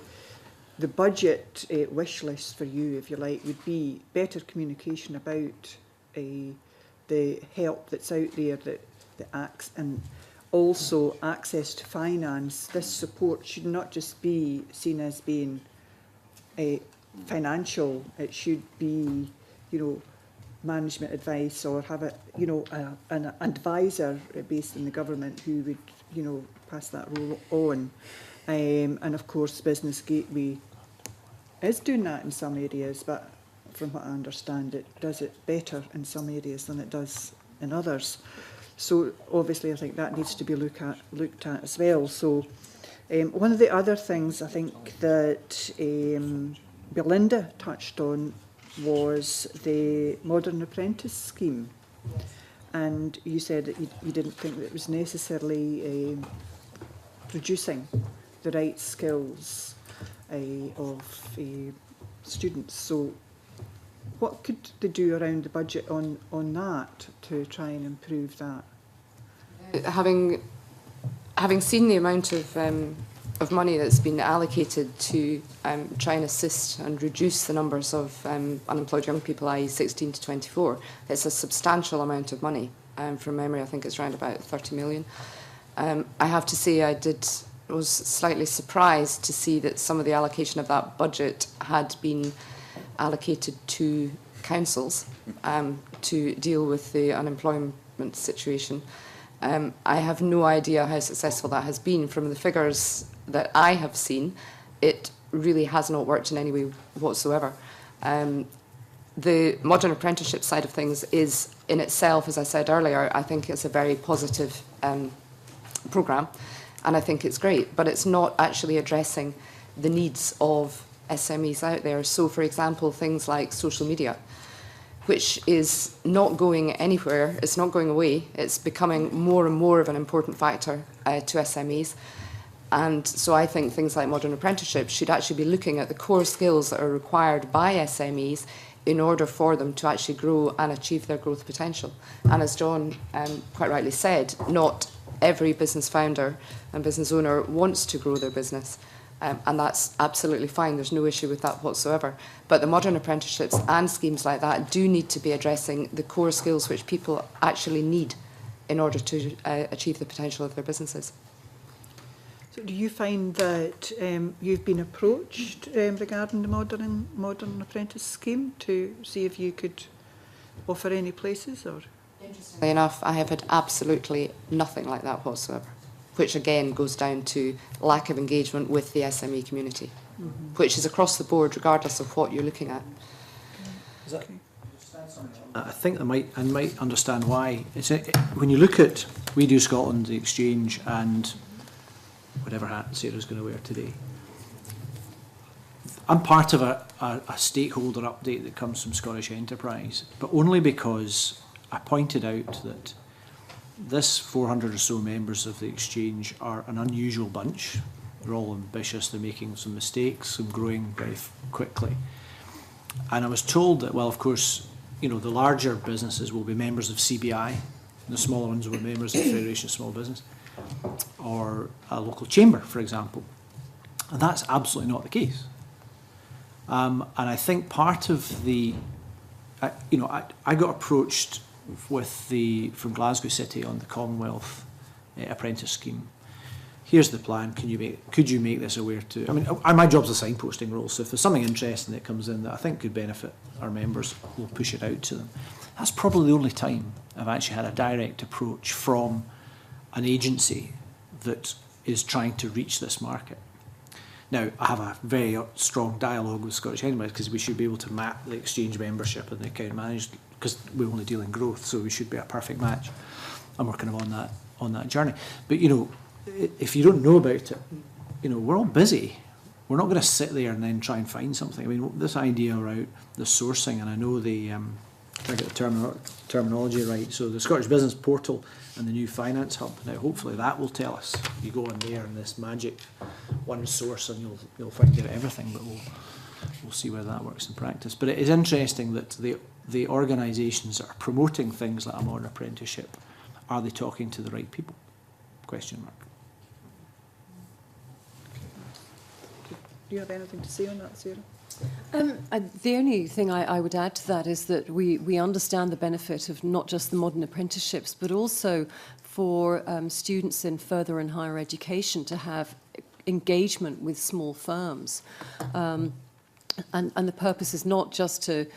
budget wish list for you, if you like, would be better communication about the help that's out there that acts, and also access to finance. This support should not just be seen as being financial. It should be, you know, management advice, or have a, you know, an advisor based in the government who would, you know, pass that role on. And of course, Business Gateway is doing that in some areas, but from what I understand, it does it better in some areas than it does in others. So obviously, I think that needs to be looked at as well. So one of the other things I think that Belinda touched on was the Modern Apprentice scheme, and you said that you didn't think that it was necessarily producing the right skills of students. So what could they do around the budget on that to try and improve that? Having seen the amount of money that's been allocated to try and assist and reduce the numbers of unemployed young people, i.e. 16 to 24, it's a substantial amount of money. From memory, I think it's around about 30 million. I have to say was slightly surprised to see that some of the allocation of that budget had been allocated to councils to deal with the unemployment situation. I have no idea how successful that has been. From the figures that I have seen, it really has not worked in any way whatsoever. The modern apprenticeship side of things is in itself, as I said earlier, I think it's a very positive programme, and I think it's great, but it's not actually addressing the needs of SMEs out there. So, for example, things like social media, which is not going anywhere, it's not going away, it's becoming more and more of an important factor to SMEs. And so I think things like modern apprenticeship should actually be looking at the core skills that are required by SMEs in order for them to actually grow and achieve their growth potential. And as John quite rightly said, not every business founder and business owner wants to grow their business. And that's absolutely fine, there's no issue with that whatsoever. But the modern apprenticeships and schemes like that do need to be addressing the core skills which people actually need in order to achieve the potential of their businesses. So do you find that you've been approached regarding the modern apprentice scheme to see if you could offer any places? Or? Interestingly enough, I have had absolutely nothing like that whatsoever, which again goes down to lack of engagement with the SME community, which is across the board regardless of what you're looking at. I think I might understand why. When you look at We Do Scotland, the Exchange, and whatever hat Sarah's going to wear today, I'm part of a stakeholder update that comes from Scottish Enterprise, but only because I pointed out that this 400 or so members of the Exchange are an unusual bunch. They're all ambitious, they're making some mistakes, some growing very quickly. And I was told that, well, of course, you know, the larger businesses will be members of CBI, and the smaller ones will be members of the Federation of Small Business, or a local chamber, for example. And that's absolutely not the case. And I think part of the, I got approached from Glasgow City on the Commonwealth apprentice scheme. Here's the plan. Could you make this aware to? I mean, my job's a signposting role, so if there's something interesting that comes in that I think could benefit our members, we'll push it out to them. That's probably the only time I've actually had a direct approach from an agency that is trying to reach this market. Now, I have a very strong dialogue with Scottish Enterprise because we should be able to map the exchange membership and the account managed, because we only deal in growth, so we should be a perfect match. And we're kind of on that journey. But, you know, if you don't know about it, you know, we're all busy. We're not going to sit there and then try and find something. I mean, this idea around the sourcing, and I know the, if I get the terminology right, so the Scottish Business Portal and the new Finance Hub. Now, hopefully that will tell us. You go in there and this magic one source and you'll find out everything, but we'll see whether that works in practice. But it is interesting that the organisations that are promoting things like a modern apprenticeship, are they talking to the right people? Question mark. Do you have anything to say on that, Sarah? The only thing I would add to that is that we understand the benefit of not just the modern apprenticeships, but also for students in further and higher education to have engagement with small firms. And the purpose is not just to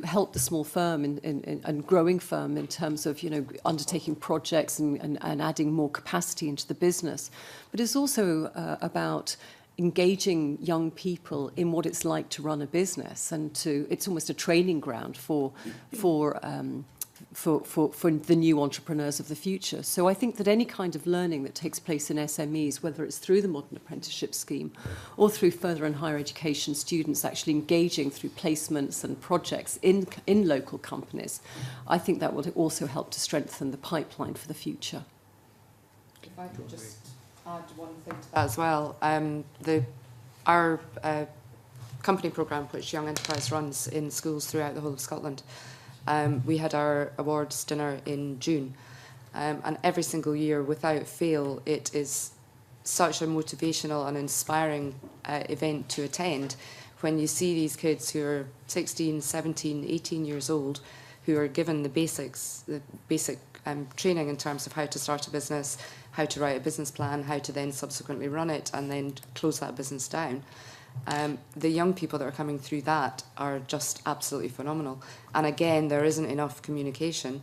help the small firm and growing firm in terms of, you know, undertaking projects and adding more capacity into the business, but it's also about engaging young people in what it's like to run a business, and it's almost a training ground for the new entrepreneurs of the future. So I think that any kind of learning that takes place in SMEs, whether it's through the modern apprenticeship scheme or through further and higher education students actually engaging through placements and projects in local companies, I think that will also help to strengthen the pipeline for the future. If I could just add one thing to that as well. Our company programme, which Young Enterprise runs in schools throughout the whole of Scotland, we had our awards dinner in June, and every single year, without fail, it is such a motivational and inspiring event to attend when you see these kids who are 16, 17, 18 years old, who are given the basic training in terms of how to start a business, how to write a business plan, how to then subsequently run it and then close that business down. The young people that are coming through that are just absolutely phenomenal. And again, there isn't enough communication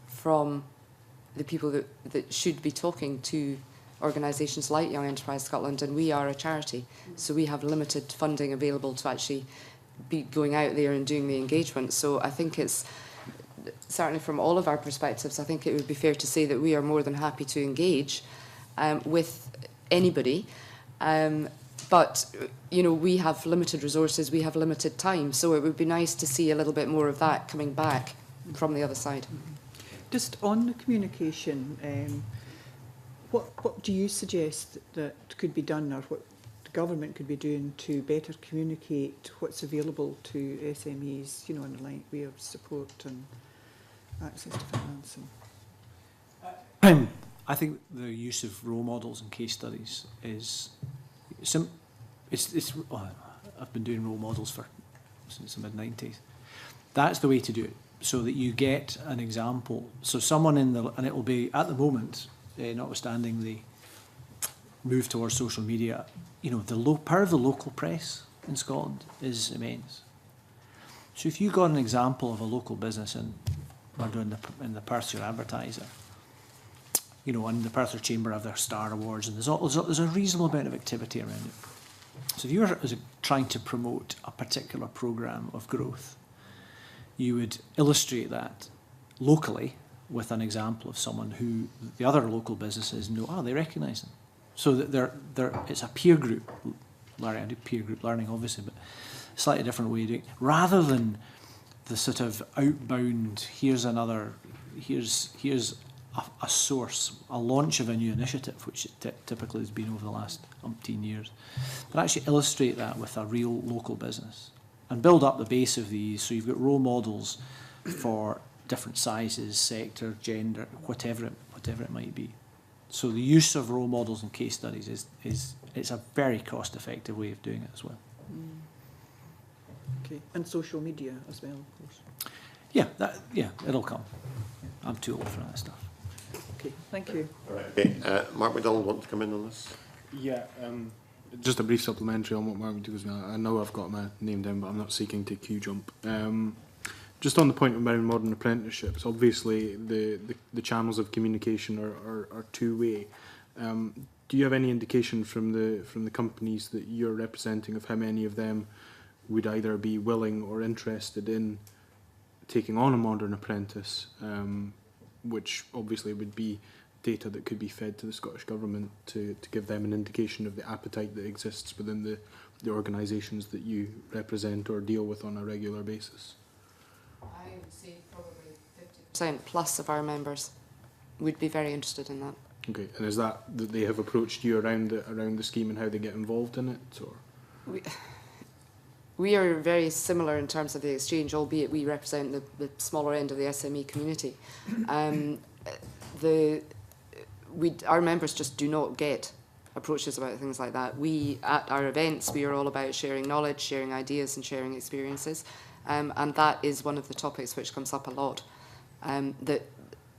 from the people that should be talking to organisations like Young Enterprise Scotland, and we are a charity, so we have limited funding available to actually be going out there and doing the engagement. So I think it's, certainly from all of our perspectives, I think it would be fair to say that we are more than happy to engage with anybody. But, you know, we have limited resources, we have limited time, so it would be nice to see a little bit more of that coming back from the other side. Just on the communication, what do you suggest that could be done, or what the government could be doing to better communicate what's available to SMEs, you know, in the way of support and access to financing? I think the use of role models and case studies is I've been doing role models since the mid-90s. That's the way to do it, so that you get an example. So someone and it will be, at the moment, notwithstanding the move towards social media, you know, the power of the local press in Scotland is immense. So if you got an example of a local business in the Perthshire Advertiser, you know, and the Perthshire Chamber have their Star Awards, and there's a reasonable amount of activity around it. So if you were trying to promote a particular programme of growth, you would illustrate that locally with an example of someone who the other local businesses know, they recognise them. So that it's a peer group learning. I do peer group learning, obviously, but a slightly different way of doing it. Rather than the sort of outbound, here's a source, a launch of a new initiative, which typically has been over the last umpteen years. But actually illustrate that with a real local business and build up the base of these, so you've got role models for different sizes, sector, gender, whatever it might be. So the use of role models and case studies it's a very cost-effective way of doing it as well. Okay, and social media as well, of course. Yeah, it'll come. I'm too old for that stuff. Okay, thank you. Okay, Mark McDonald want to come in on this? Yeah, just a brief supplementary on what Mark McDonald was. I know I've got my name down, but I'm not seeking to queue jump. Just on the point about modern apprenticeships, obviously the channels of communication are two-way. do you have any indication from the companies that you're representing of how many of them would either be willing or interested in taking on a modern apprentice, which obviously would be data that could be fed to the Scottish Government to give them an indication of the appetite that exists within the organisations that you represent or deal with on a regular basis? I would say probably 50% plus of our members would be very interested in that. Okay, and is that they have approached you around the scheme and how they get involved in it, or? We are very similar in terms of the exchange, albeit we represent the smaller end of the SME community. Our members just do not get approaches about things like that. At our events, we are all about sharing knowledge, sharing ideas and sharing experiences. And that is one of the topics which comes up a lot. That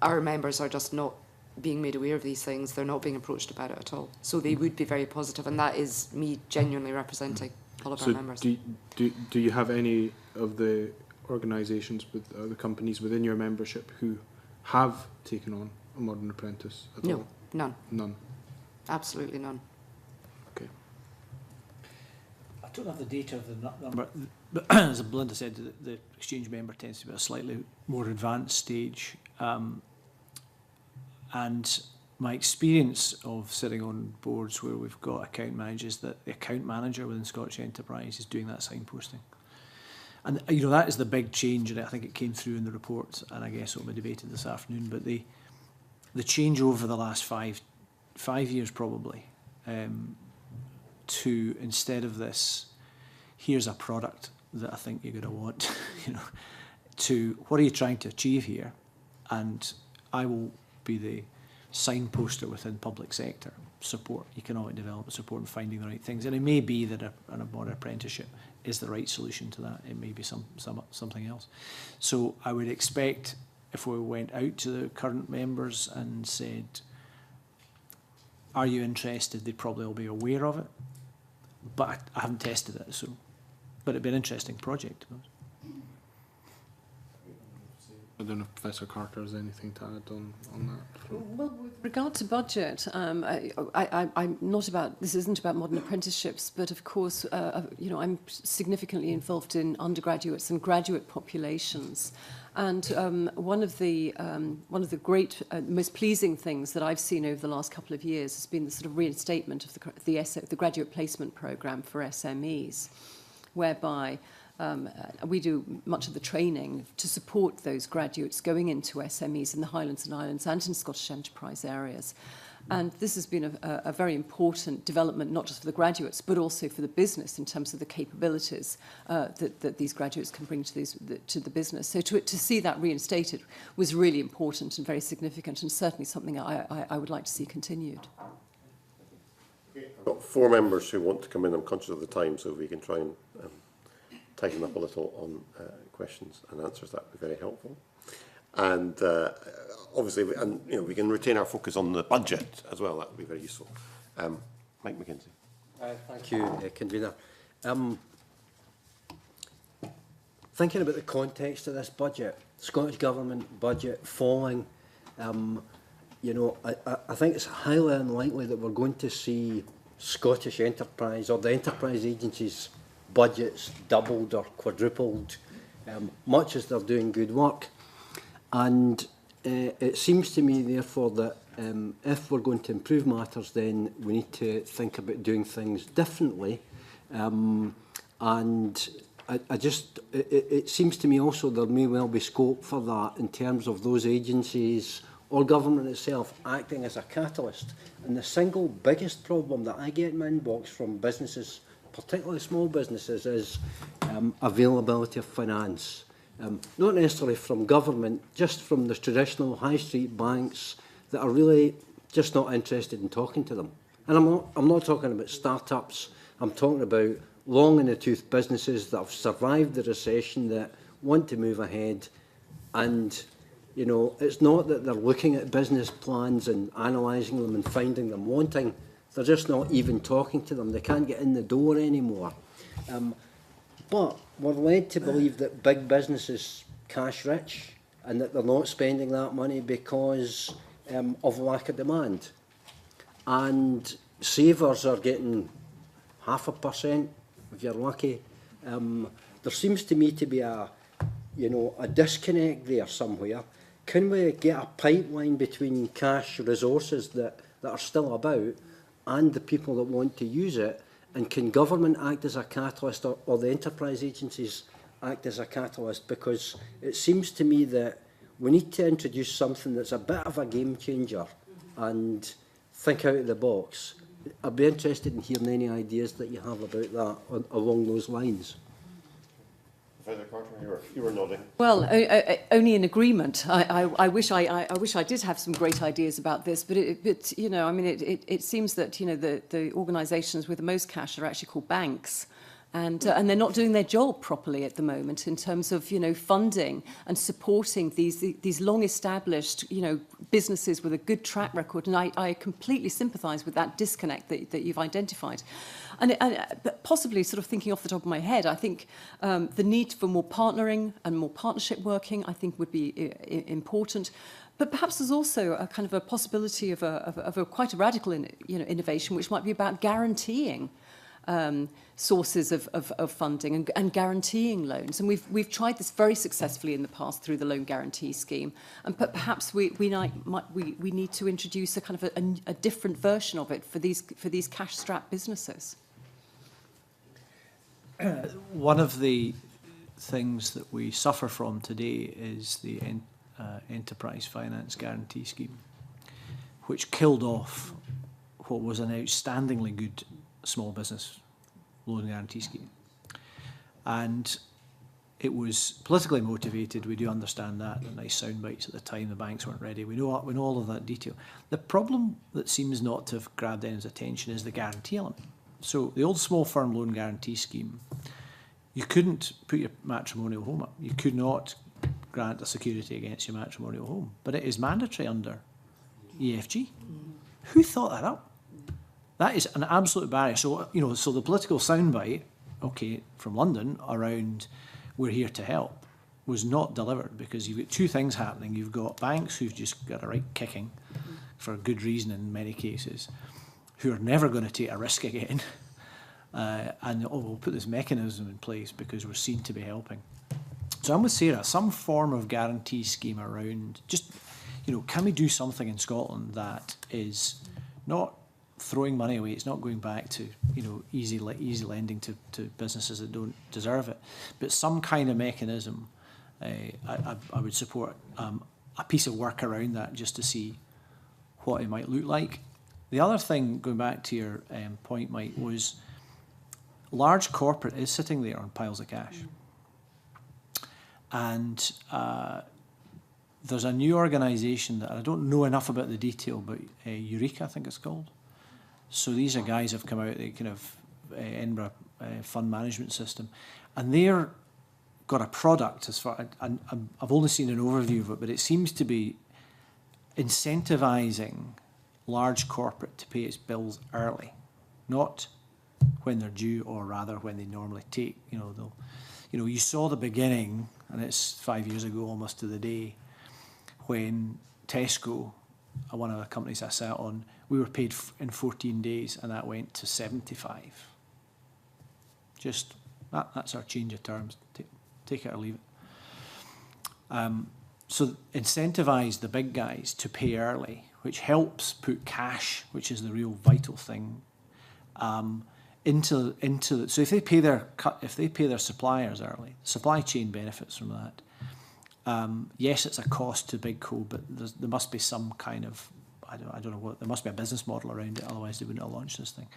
our members are just not being made aware of these things. They're not being approached about it at all. So they would be very positive, and that is me genuinely representing all of our members. Do you have any of the organisations, the companies within your membership who have taken on a modern apprentice at all? No, none. None? Absolutely none. Okay. I don't have the data of the number, but as Belinda said, the exchange member tends to be at a slightly more advanced stage. And my experience of sitting on boards where we've got account managers, that the account manager within Scottish Enterprise is doing that signposting. And you know, that is the big change, and I think it came through in the report, and I guess it will be debated this afternoon. But the change over the last five years probably, to instead of this, here's a product that I think you're going to want, you know, to what are you trying to achieve here, and I will be the signposter within public sector support, economic development support, and finding the right things. And it may be that a modern apprenticeship is the right solution to that. It may be something else. So I would expect if we went out to the current members and said, are you interested? They'd probably all be aware of it. But I haven't tested it, so. But it'd be an interesting project. I don't know if Professor Carter has anything to add on that. Well, with regard to budget, I'm not about, this isn't about modern apprenticeships, but of course, you know, I'm significantly involved in undergraduates and graduate populations. And one of the great, most pleasing things that I've seen over the last couple of years has been the sort of reinstatement of the graduate placement programme for SMEs, whereby we do much of the training to support those graduates going into SMEs in the Highlands and Islands and in Scottish enterprise areas. And this has been a very important development, not just for the graduates, but also for the business in terms of the capabilities that these graduates can bring to the business. So to see that reinstated was really important and very significant, and certainly something I would like to see continued. I've got 4 members who want to come in. I'm conscious of the time, so if we can try and tighten up a little on questions and answers, that would be very helpful. And obviously, you know, we can retain our focus on the budget as well. That would be very useful. Mike McKenzie. Thank you, Convener. Thinking about the context of this budget, Scottish Government budget falling, you know, I think it's highly unlikely that we're going to see Scottish enterprise or the enterprise agencies' budgets doubled or quadrupled, much as they're doing good work. And it seems to me, therefore, that if we're going to improve matters, then we need to think about doing things differently. And it seems to me also there may well be scope for that in terms of those agencies or government itself acting as a catalyst. And the single biggest problem that I get in my inbox from businesses, particularly small businesses, is availability of finance. Not necessarily from government, just from the traditional high street banks that are really just not interested in talking to them. And I'm not talking about startups. I'm talking about long in the tooth businesses that have survived the recession, that want to move ahead. And, you know, it's not that they're looking at business plans and analysing them and finding them wanting. They're just not even talking to them. They can't get in the door anymore. But we're led to believe that big business is cash rich and that they're not spending that money because of lack of demand. and savers are getting 0.5%, if you're lucky. There seems to me to be a disconnect there somewhere. Can we get a pipeline between cash resources that are still about and the people that want to use it? And can government act as a catalyst, or the enterprise agencies act as a catalyst? Because it seems to me that we need to introduce something that's a bit of a game changer and think out of the box. I'd be interested in hearing any ideas that you have about that along those lines. Professor Carter, you were nodding. Well, only in agreement. I wish I did have some great ideas about this, but you know, I mean, it seems that, you know, the organisations with the most cash are actually called banks. And they're not doing their job properly at the moment in terms of, you know, funding and supporting these long-established, you know, businesses with a good track record. And I completely sympathise with that disconnect that you've identified. And possibly sort of thinking off the top of my head, I think the need for more partnering and more partnership working, I think, would be important. But perhaps there's also a kind of a possibility of a quite a radical innovation, which might be about guaranteeing sources of funding and guaranteeing loans. And we've tried this very successfully in the past through the loan guarantee scheme. And perhaps we need to introduce a kind of a different version of it for these cash-strapped businesses. One of the things that we suffer from today is the Enterprise Finance Guarantee Scheme, which killed off what was an outstandingly good small business loan guarantee scheme. And it was politically motivated. We do understand that. The nice sound bites at the time, the banks weren't ready. We know all of that detail. The problem that seems not to have grabbed anyone's attention is the guarantee element. So the old small firm loan guarantee scheme, you couldn't put your matrimonial home up. You could not grant a security against your matrimonial home. But it is mandatory under EFG. Who thought that up? That is an absolute barrier. So, you know, so the political soundbite, okay, from London around we're here to help was not delivered, because you've got two things happening. You've got banks who've just got a right kicking for good reason in many cases, who are never going to take a risk again. And, we'll put this mechanism in place because we're seen to be helping. So I'm with Sarah, some form of guarantee scheme around, just, you know, can we do something in Scotland that is not throwing money away, it's not going back to, you know, easy lending to businesses that don't deserve it, but some kind of mechanism. I would support a piece of work around that just to see what it might look like. The other thing, going back to your point, Mike, was large corporate is sitting there on piles of cash. And there's a new organisation that I don't know enough about the detail, but Eureka, I think it's called. So these are guys have come out, the kind of Edinburgh fund management system, and they're got a product as far. I've only seen an overview of it, but it seems to be incentivising large corporate to pay its bills early, not when they're due, or rather when they normally take. You know, they'll, you know, you saw the beginning, and it's 5 years ago almost to the day, when Tesco, one of the companies I sat on, we were paid in 14 days, and that went to 75. Just, that's our change of terms. Take it or leave it. So incentivise the big guys to pay early, which helps put cash, which is the real vital thing, into so if they pay their suppliers early, supply chain benefits from that. Yes, it's a cost to Big Co, but there must be some kind of, I don't know what, there must be a business model around it, otherwise they wouldn't have launched this thing.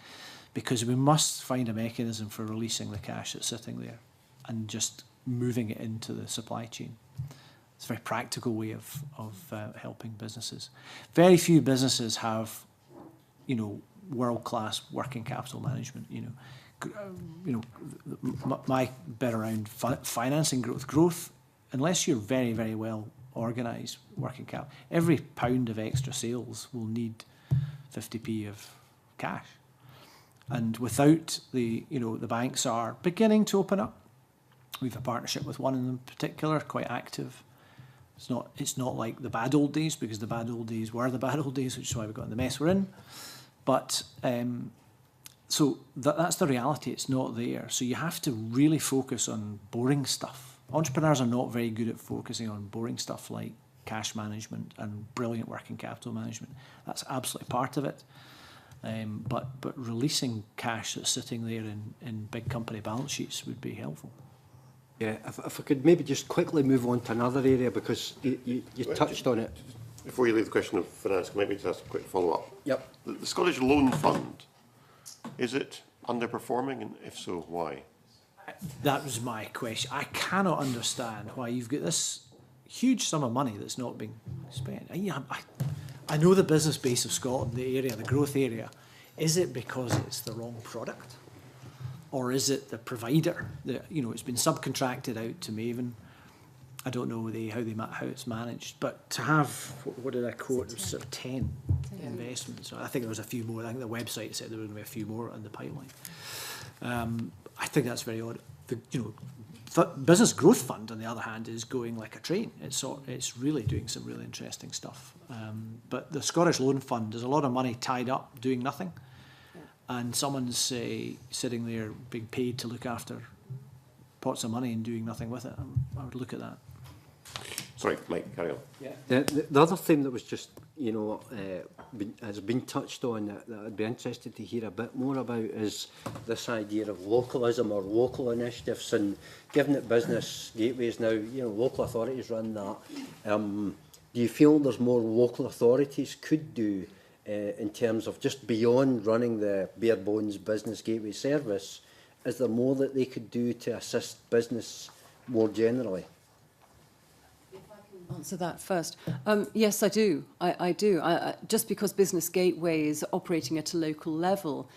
Because we must find a mechanism for releasing the cash that's sitting there and just moving it into the supply chain. It's a very practical way of helping businesses. Very few businesses have, you know, world-class working capital management. You know, my bit around financing growth, unless you're very, very well organised working capital, every pound of extra sales will need 50p of cash. And without the banks are beginning to open up. We have a partnership with one in particular, quite active. It's not like the bad old days, because the bad old days were the bad old days, which is why we got in the mess we're in. But so that's the reality. It's not there. So you have to really focus on boring stuff. Entrepreneurs are not very good at focusing on boring stuff like cash management and brilliant working capital management. That's absolutely part of it. But releasing cash that's sitting there in big company balance sheets would be helpful. Yeah, if I could maybe just quickly move on to another area, because you touched on it. Before you leave the question of finance, maybe just ask a quick follow-up. Yep. The Scottish Loan Fund, is it underperforming, and if so, why? That was my question. I cannot understand why you've got this huge sum of money that's not being spent. I know the business base of Scotland, the area, the growth area. Is it because it's the wrong product? Or is it the provider that, it's been subcontracted out to Maven? I don't know how it's managed, but to have, what did I quote? It was sort of 10 investments. I think there was a few more. I think the website said there were going to be a few more in the pipeline. I think that's very odd. The Business Growth Fund, on the other hand, is going like a train. It's really doing some really interesting stuff. But the Scottish Loan Fund, there's a lot of money tied up doing nothing. And someone's sitting there being paid to look after pots of money and doing nothing with it. I would look at that. Sorry, Mike, carry on. Yeah. The other thing that was just, has been touched on that I'd be interested to hear a bit more about is this idea of localism or local initiatives. And given that Business Gateways now, local authorities run that, do you feel there's more local authorities could do in terms of just beyond running the bare bones Business Gateway service? Is there more that they could do to assist business more generally? Answer that first. Yes, I do. I do. Just because Business Gateway is operating at a local level,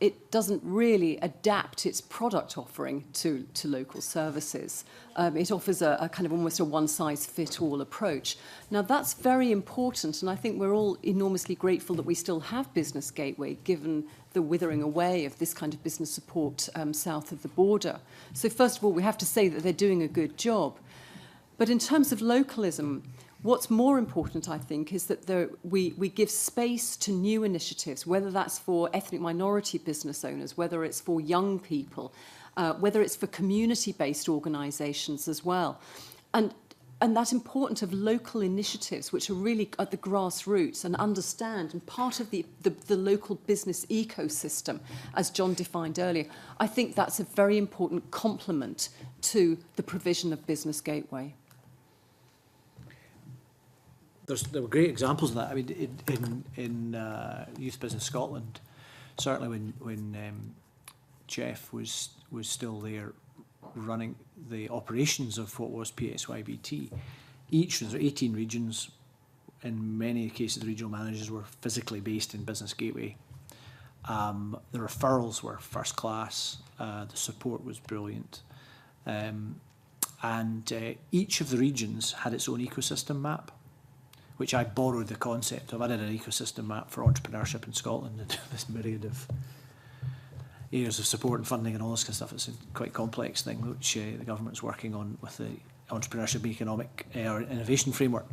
it doesn't really adapt its product offering to local services. It offers a kind of almost a one-size-fits-all approach. Now, that's very important, and I think we're all enormously grateful that we still have Business Gateway, given the withering away of this kind of business support south of the border. So first of all, we have to say that they're doing a good job. But in terms of localism, what's more important, I think, is that we give space to new initiatives, whether that's for ethnic minority business owners, whether it's for young people, whether it's for community-based organisations as well. And that's important of local initiatives, which are really at the grassroots and understand and part of the local business ecosystem, as John defined earlier. I think that's a very important complement to the provision of Business Gateway. There were great examples of that. I mean, in Youth Business Scotland, certainly when Jeff was still there running the operations of what was PSYBT, each was 18 regions. In many cases, the regional managers were physically based in Business Gateway. The referrals were first class. The support was brilliant. And each of the regions had its own ecosystem map, which I borrowed the concept of. I did an ecosystem map for entrepreneurship in Scotland, and this myriad of areas of support and funding and all this kind of stuff. It's a quite complex thing, which the government's working on with the Entrepreneurship Economic Innovation Framework.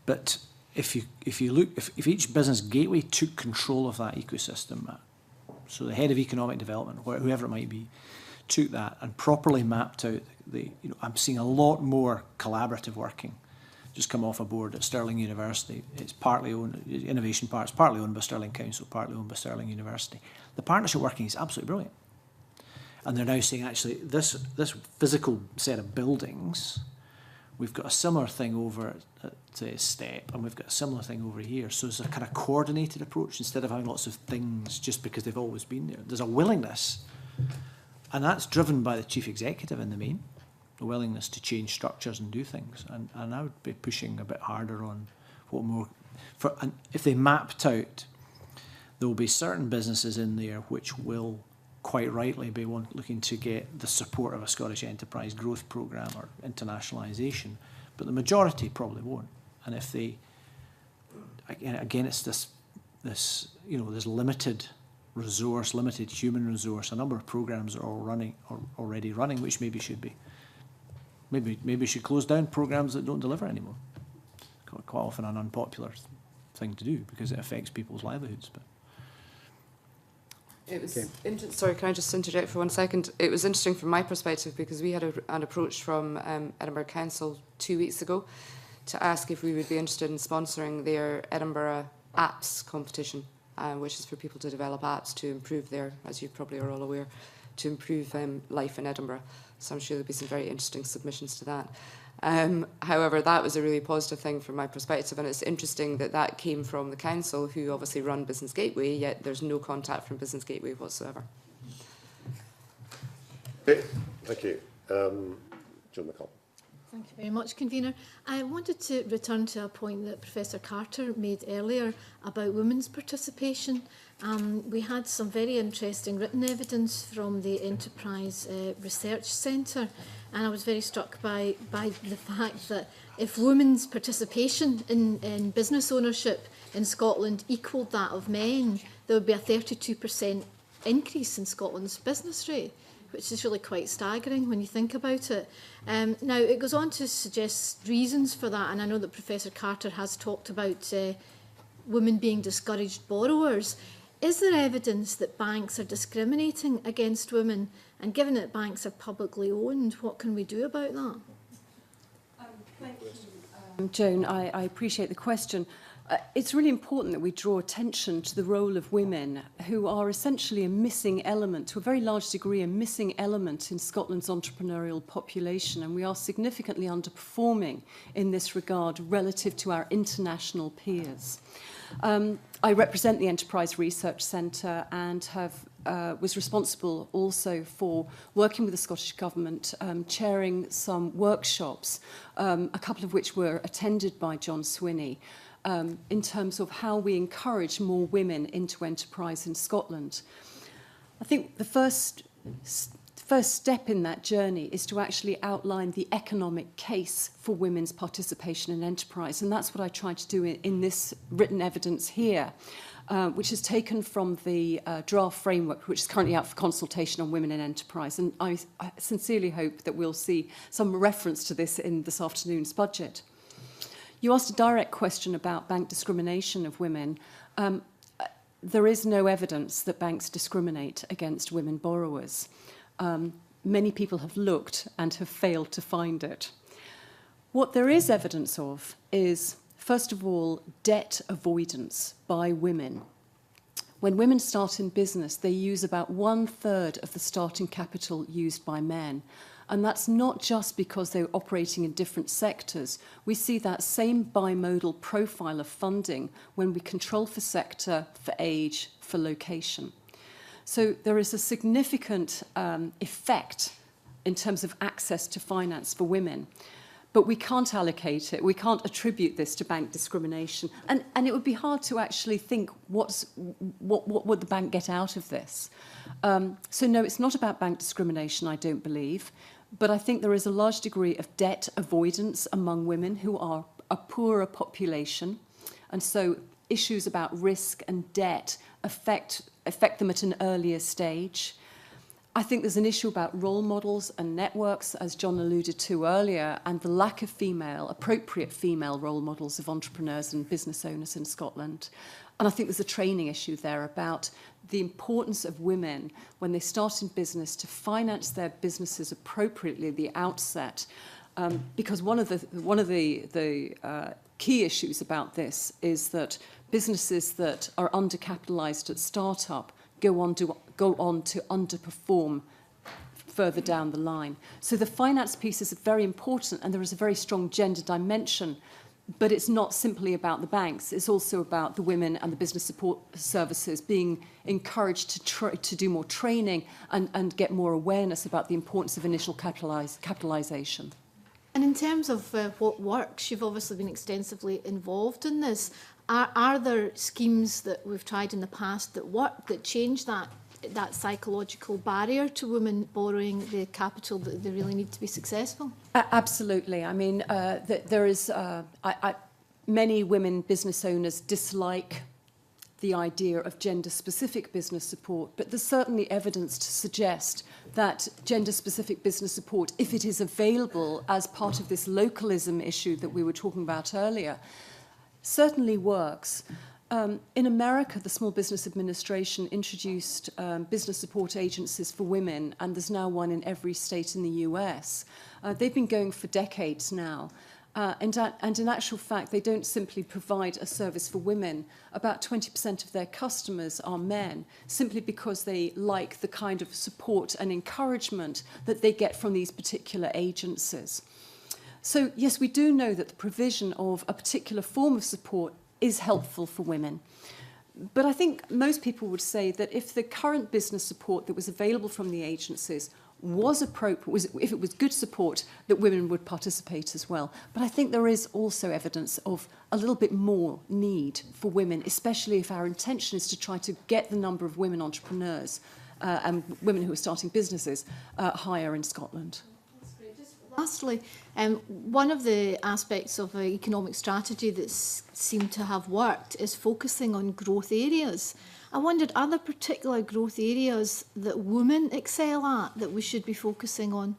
But if you look, if each Business Gateway took control of that ecosystem map, so the head of economic development, whoever it might be, took that and properly mapped out I'm seeing a lot more collaborative working. Just come off a board at Stirling University. It's partly owned, Innovation Park, it's partly owned by Stirling Council, partly owned by Stirling University. The partnership working is absolutely brilliant. And they're now saying, actually, this physical set of buildings, we've got a similar thing over at STEP, and we've got a similar thing over here. So it's a kind of coordinated approach instead of having lots of things just because they've always been there. There's a willingness, and that's driven by the chief executive in the main, the willingness to change structures and do things. And I would be pushing a bit harder on what more. And if they mapped out, there will be certain businesses in there which will quite rightly be looking to get the support of a Scottish Enterprise Growth Programme or internationalisation, but the majority probably won't. And if they, again, it's this there's limited resource, limited human resource. A number of programmes are already running, which maybe should be. Maybe should close down programmes that don't deliver anymore. Quite often an unpopular thing to do because it affects people's livelihoods. But It was sorry, can I just interject for 1 second? It was interesting from my perspective because we had an approach from Edinburgh Council 2 weeks ago to ask if we would be interested in sponsoring their Edinburgh Apps competition, which is for people to develop apps to improve their, as you probably are all aware, to improve life in Edinburgh. So I'm sure there'll be some very interesting submissions to that. However, that was a really positive thing from my perspective, and it's interesting that that came from the council, who obviously run Business Gateway, yet there's no contact from Business Gateway whatsoever. Okay, thank you. John McCall. Thank you very much, Convener. I wanted to return to a point that Professor Carter made earlier about women's participation. We had some very interesting written evidence from the Enterprise Research Centre, and I was very struck by the fact that if women's participation in business ownership in Scotland equalled that of men, there would be a 32% increase in Scotland's business rate, which is really quite staggering when you think about it. Now, it goes on to suggest reasons for that, and I know that Professor Carter has talked about women being discouraged borrowers. Is there evidence that banks are discriminating against women? And given that banks are publicly owned, what can we do about that? Thank you, Joan. I appreciate the question. It's really important that we draw attention to the role of women, who are essentially a missing element, to a very large degree, a missing element in Scotland's entrepreneurial population, and we are significantly underperforming in this regard relative to our international peers. I represent the Enterprise Research Centre and was responsible also for working with the Scottish Government, chairing some workshops, a couple of which were attended by John Swinney, in terms of how we encourage more women into enterprise in Scotland. I think the first step in that journey is to actually outline the economic case for women's participation in enterprise, and that's what I tried to do in this written evidence here, which is taken from the draft framework, which is currently out for consultation on women in enterprise, and I sincerely hope that we'll see some reference to this in this afternoon's budget. You asked a direct question about bank discrimination of women. There is no evidence that banks discriminate against women borrowers. Many people have looked and have failed to find it. What there is evidence of is, first of all, debt avoidance by women. When women start in business, they use about 1/3 of the starting capital used by men. And that's not just because they're operating in different sectors. We see that same bimodal profile of funding when we control for sector, for age, for location. So there is a significant effect in terms of access to finance for women. But we can't allocate it. We can't attribute this to bank discrimination. And it would be hard to actually think what would the bank get out of this. So no, it's not about bank discrimination, I don't believe. But I think there is a large degree of debt avoidance among women who are a poorer population. And so issues about risk and debt affect them at an earlier stage. I think there's an issue about role models and networks, as John alluded to earlier, and the lack of appropriate female role models of entrepreneurs and business owners in Scotland. And I think there's a training issue there about the importance of women, when they start in business, to finance their businesses appropriately at the outset. Because one of the key issues about this is that businesses that are undercapitalised at startup go on to underperform further down the line. So the finance piece is very important, and there is a very strong gender dimension. But it's not simply about the banks. It's also about the women and the business support services being encouraged to do more training and get more awareness about the importance of initial capitalisation. And in terms of what works, you've obviously been extensively involved in this. Are there schemes that we've tried in the past that work, that change that psychological barrier to women borrowing the capital that they really need to be successful? Absolutely. I mean, there is many women business owners dislike the idea of gender-specific business support, but there's certainly evidence to suggest that gender-specific business support, if it is available as part of this localism issue that we were talking about earlier, certainly works. In America, the Small Business Administration introduced business support agencies for women, and there's now one in every state in the US. They've been going for decades now. And in actual fact, they don't simply provide a service for women. About 20% of their customers are men, simply because they like the kind of support and encouragement that they get from these particular agencies. So, yes, we do know that the provision of a particular form of support is helpful for women. But I think most people would say that if the current business support that was available from the agencies was appropriate, if it was good support, that women would participate as well. But I think there is also evidence of a little bit more need for women, especially if our intention is to try to get the number of women entrepreneurs and women who are starting businesses higher in Scotland. Lastly, one of the aspects of an economic strategy that seemed to have worked is focusing on growth areas. I wondered, are there particular growth areas that women excel at that we should be focusing on?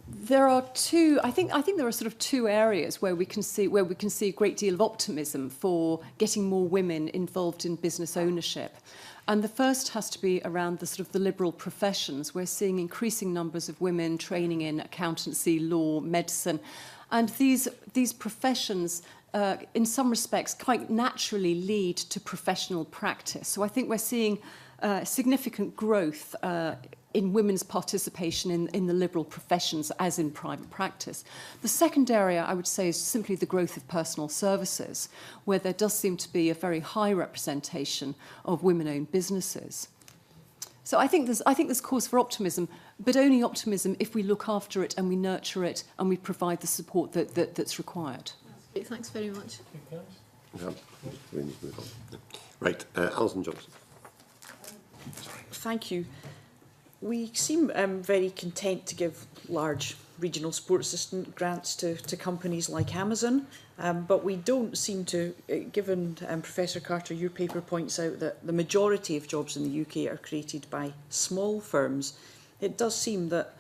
There are two. I think there are sort of two areas where we can see a great deal of optimism for getting more women involved in business ownership. And the first has to be around the liberal professions. We're seeing increasing numbers of women training in accountancy, law, medicine. And these professions, in some respects, quite naturally lead to professional practice. So I think we're seeing significant growth in women's participation in the liberal professions as in private practice. The second area, I would say, is simply the growth of personal services, where there does seem to be a very high representation of women-owned businesses. So I think there's cause for optimism, but only optimism if we look after it and we nurture it and we provide the support that's required. Great, thanks very much. Right, Alison Johnson. Thank you. We seem very content to give large regional sports assistant grants to companies like Amazon, but we don't seem to, given Professor Carter, your paper points out that the majority of jobs in the UK are created by small firms. It does seem that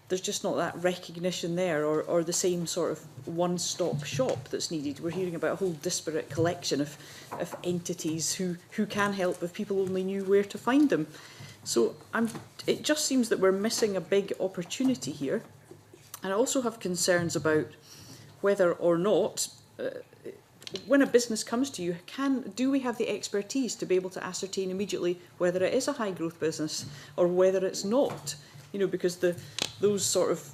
there's just not that recognition there, or the same sort of one-stop shop that's needed. We're hearing about a whole disparate collection of entities who can help if people only knew where to find them. So it just seems that we're missing a big opportunity here. And I also have concerns about whether or not, when a business comes to you, do we have the expertise to be able to ascertain immediately whether it is a high-growth business or whether it's not? You know, because those sort of,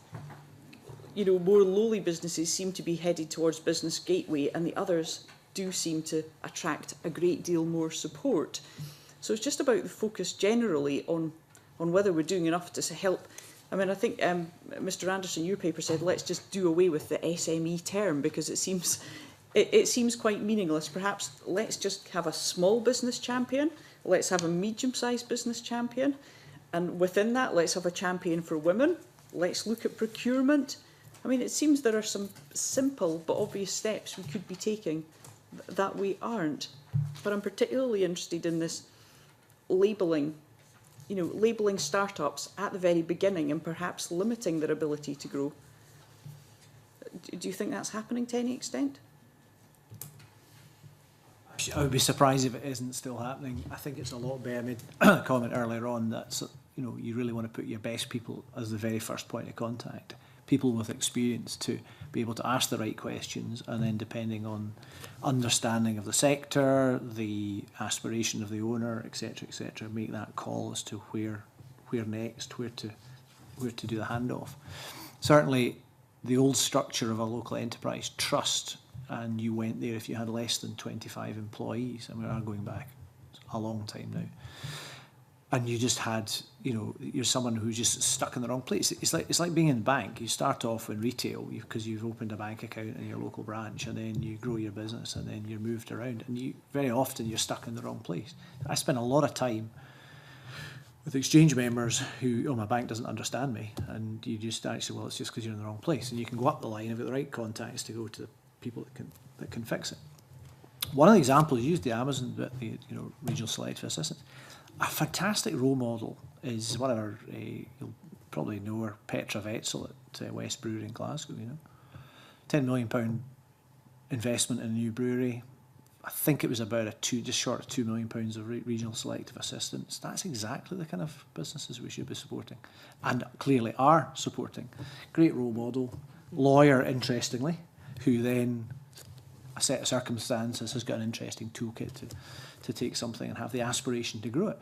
you know, more lowly businesses seem to be headed towards Business Gateway, and the others do seem to attract a great deal more support. So it's just about the focus generally on whether we're doing enough to help. I mean, I think Mr. Anderson, your paper said, let's just do away with the SME term because it seems quite meaningless. Perhaps let's just have a small business champion. Let's have a medium-sized business champion. And within that, let's have a champion for women. Let's look at procurement. I mean, it seems there are some simple but obvious steps we could be taking that we aren't. But I'm particularly interested in this labelling, you know, labelling startups at the very beginning and perhaps limiting their ability to grow. Do you think that's happening to any extent? I would be surprised if it isn't still happening. I think it's a lot better. I made a comment earlier on that, you know, you really want to put your best people as the very first point of contact. People with experience to be able to ask the right questions, and then depending on understanding of the sector, the aspiration of the owner, etc., make that call as to where next, where to do the handoff. Certainly, the old structure of a local enterprise trust, and you went there if you had less than 25 employees, and we are going back a long time now. And you just had, you know, you're someone who's just stuck in the wrong place. It's like being in the bank. You start off in retail because you've opened a bank account in your local branch, and then you grow your business, and then you're moved around, and very often you're stuck in the wrong place. I spent a lot of time with exchange members who, my bank doesn't understand me, and you just actually, well, it's just because you're in the wrong place, and you can go up the line and have the right contacts to go to the people that can fix it. One of the examples you used, the Amazon, the regional selective assistant. A fantastic role model is one of our, you'll probably know her, Petra Wetzel at West Brewery in Glasgow, you know. £10 million investment in a new brewery. I think it was about just short of £2 million of regional selective assistance. That's exactly the kind of businesses we should be supporting, and clearly are supporting. Great role model, lawyer, interestingly, who then, a set of circumstances, has got an interesting toolkit to take something and have the aspiration to grow it.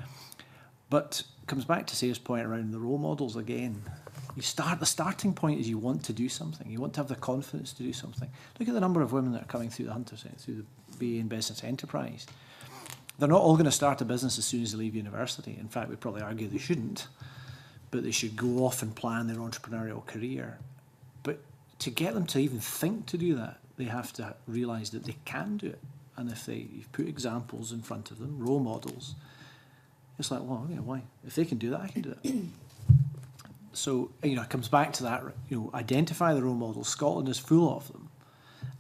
But it comes back to Sarah's point around the role models again. The starting point is you want to do something. You want to have the confidence to do something. Look at the number of women that are coming through the Hunter Centre, through the BA in Business Enterprise. They're not all going to start a business as soon as they leave university. In fact, we'd probably argue they shouldn't, but they should go off and plan their entrepreneurial career. But to get them to even think to do that, they have to realise that they can do it. And if you've put examples in front of them, role models, it's like, well, why? If they can do that, I can do that. So, it comes back to that, identify the role models. Scotland is full of them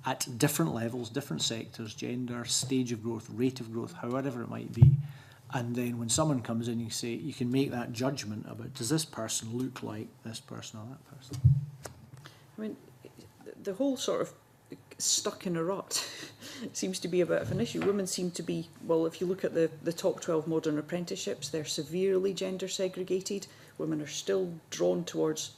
at different levels, different sectors, gender, stage of growth, rate of growth, however it might be. And then when someone comes in, you can make that judgment about, does this person look like this person or that person? I mean, the whole sort of stuck in a rut seems to be a bit of an issue. Women seem to be, well, if you look at the top 12 modern apprenticeships, they're severely gender segregated. Women are still drawn towards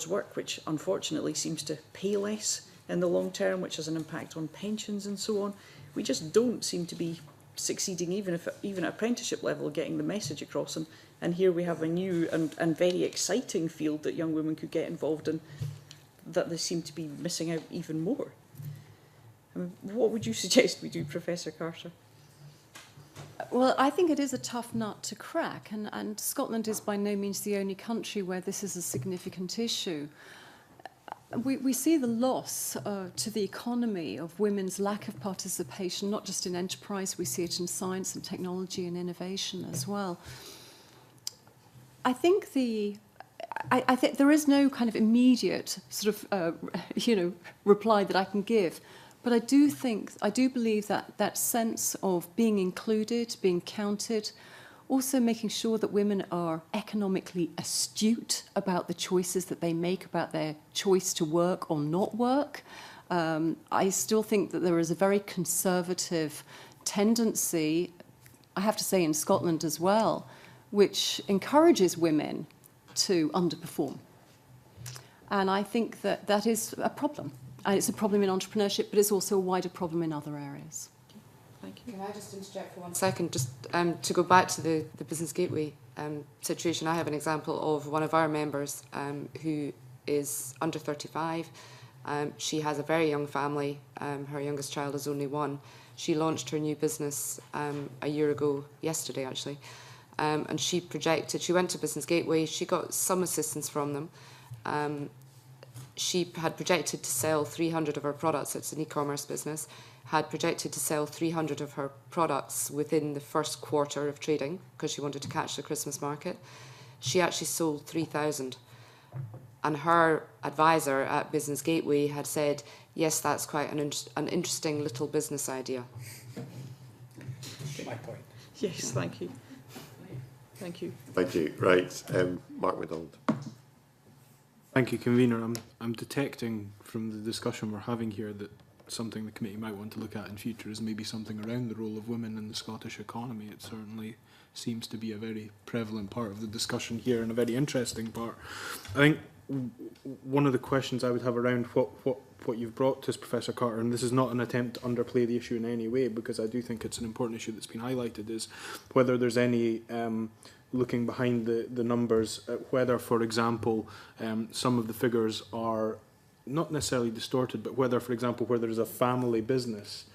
work, which unfortunately seems to pay less in the long term, which has an impact on pensions and so on. We just don't seem to be succeeding, even at apprenticeship level, getting the message across. And here we have a new and very exciting field that young women could get involved in, that they seem to be missing out even more. I mean, what would you suggest we do, Professor Carter? Well, I think it is a tough nut to crack, and Scotland is by no means the only country where this is a significant issue. We see the loss to the economy of women's lack of participation, not just in enterprise, we see it in science and technology and innovation as well. I think I think there is no kind of immediate sort of reply that I can give, but I do believe that sense of being included, being counted, also making sure that women are economically astute about the choices that they make, about their choice to work or not work. I still think that there is a very conservative tendency, I have to say in Scotland as well, which encourages women to underperform. And I think that is a problem. And it's a problem in entrepreneurship, but it's also a wider problem in other areas. Thank you. Can I just interject for 1 second, just to go back to the Business Gateway situation? I have an example of one of our members who is under 35. She has a very young family. Her youngest child is only 1. She launched her new business a year ago, yesterday actually, and she went to Business Gateway, she got some assistance from them. She had projected to sell 300 of her products, it's an e-commerce business, had projected to sell 300 of her products within the first quarter of trading because she wanted to catch the Christmas market. She actually sold 3,000. And her advisor at Business Gateway had said, yes, that's quite an interesting little business idea. My point. Yes, thank you. Thank you. Thank you. Right, Mark MacDonald. Thank you, Convener. I'm detecting from the discussion we're having here that something the committee might want to look at in future is maybe something around the role of women in the Scottish economy. It certainly seems to be a very prevalent part of the discussion here and a very interesting part. I think one of the questions I would have around what you've brought to us, Professor Carter, and this is not an attempt to underplay the issue in any way, because I do think it's an important issue that's been highlighted, is whether there's any looking behind the numbers, whether, for example, some of the figures are not necessarily distorted, but whether, for example, where there's a family business,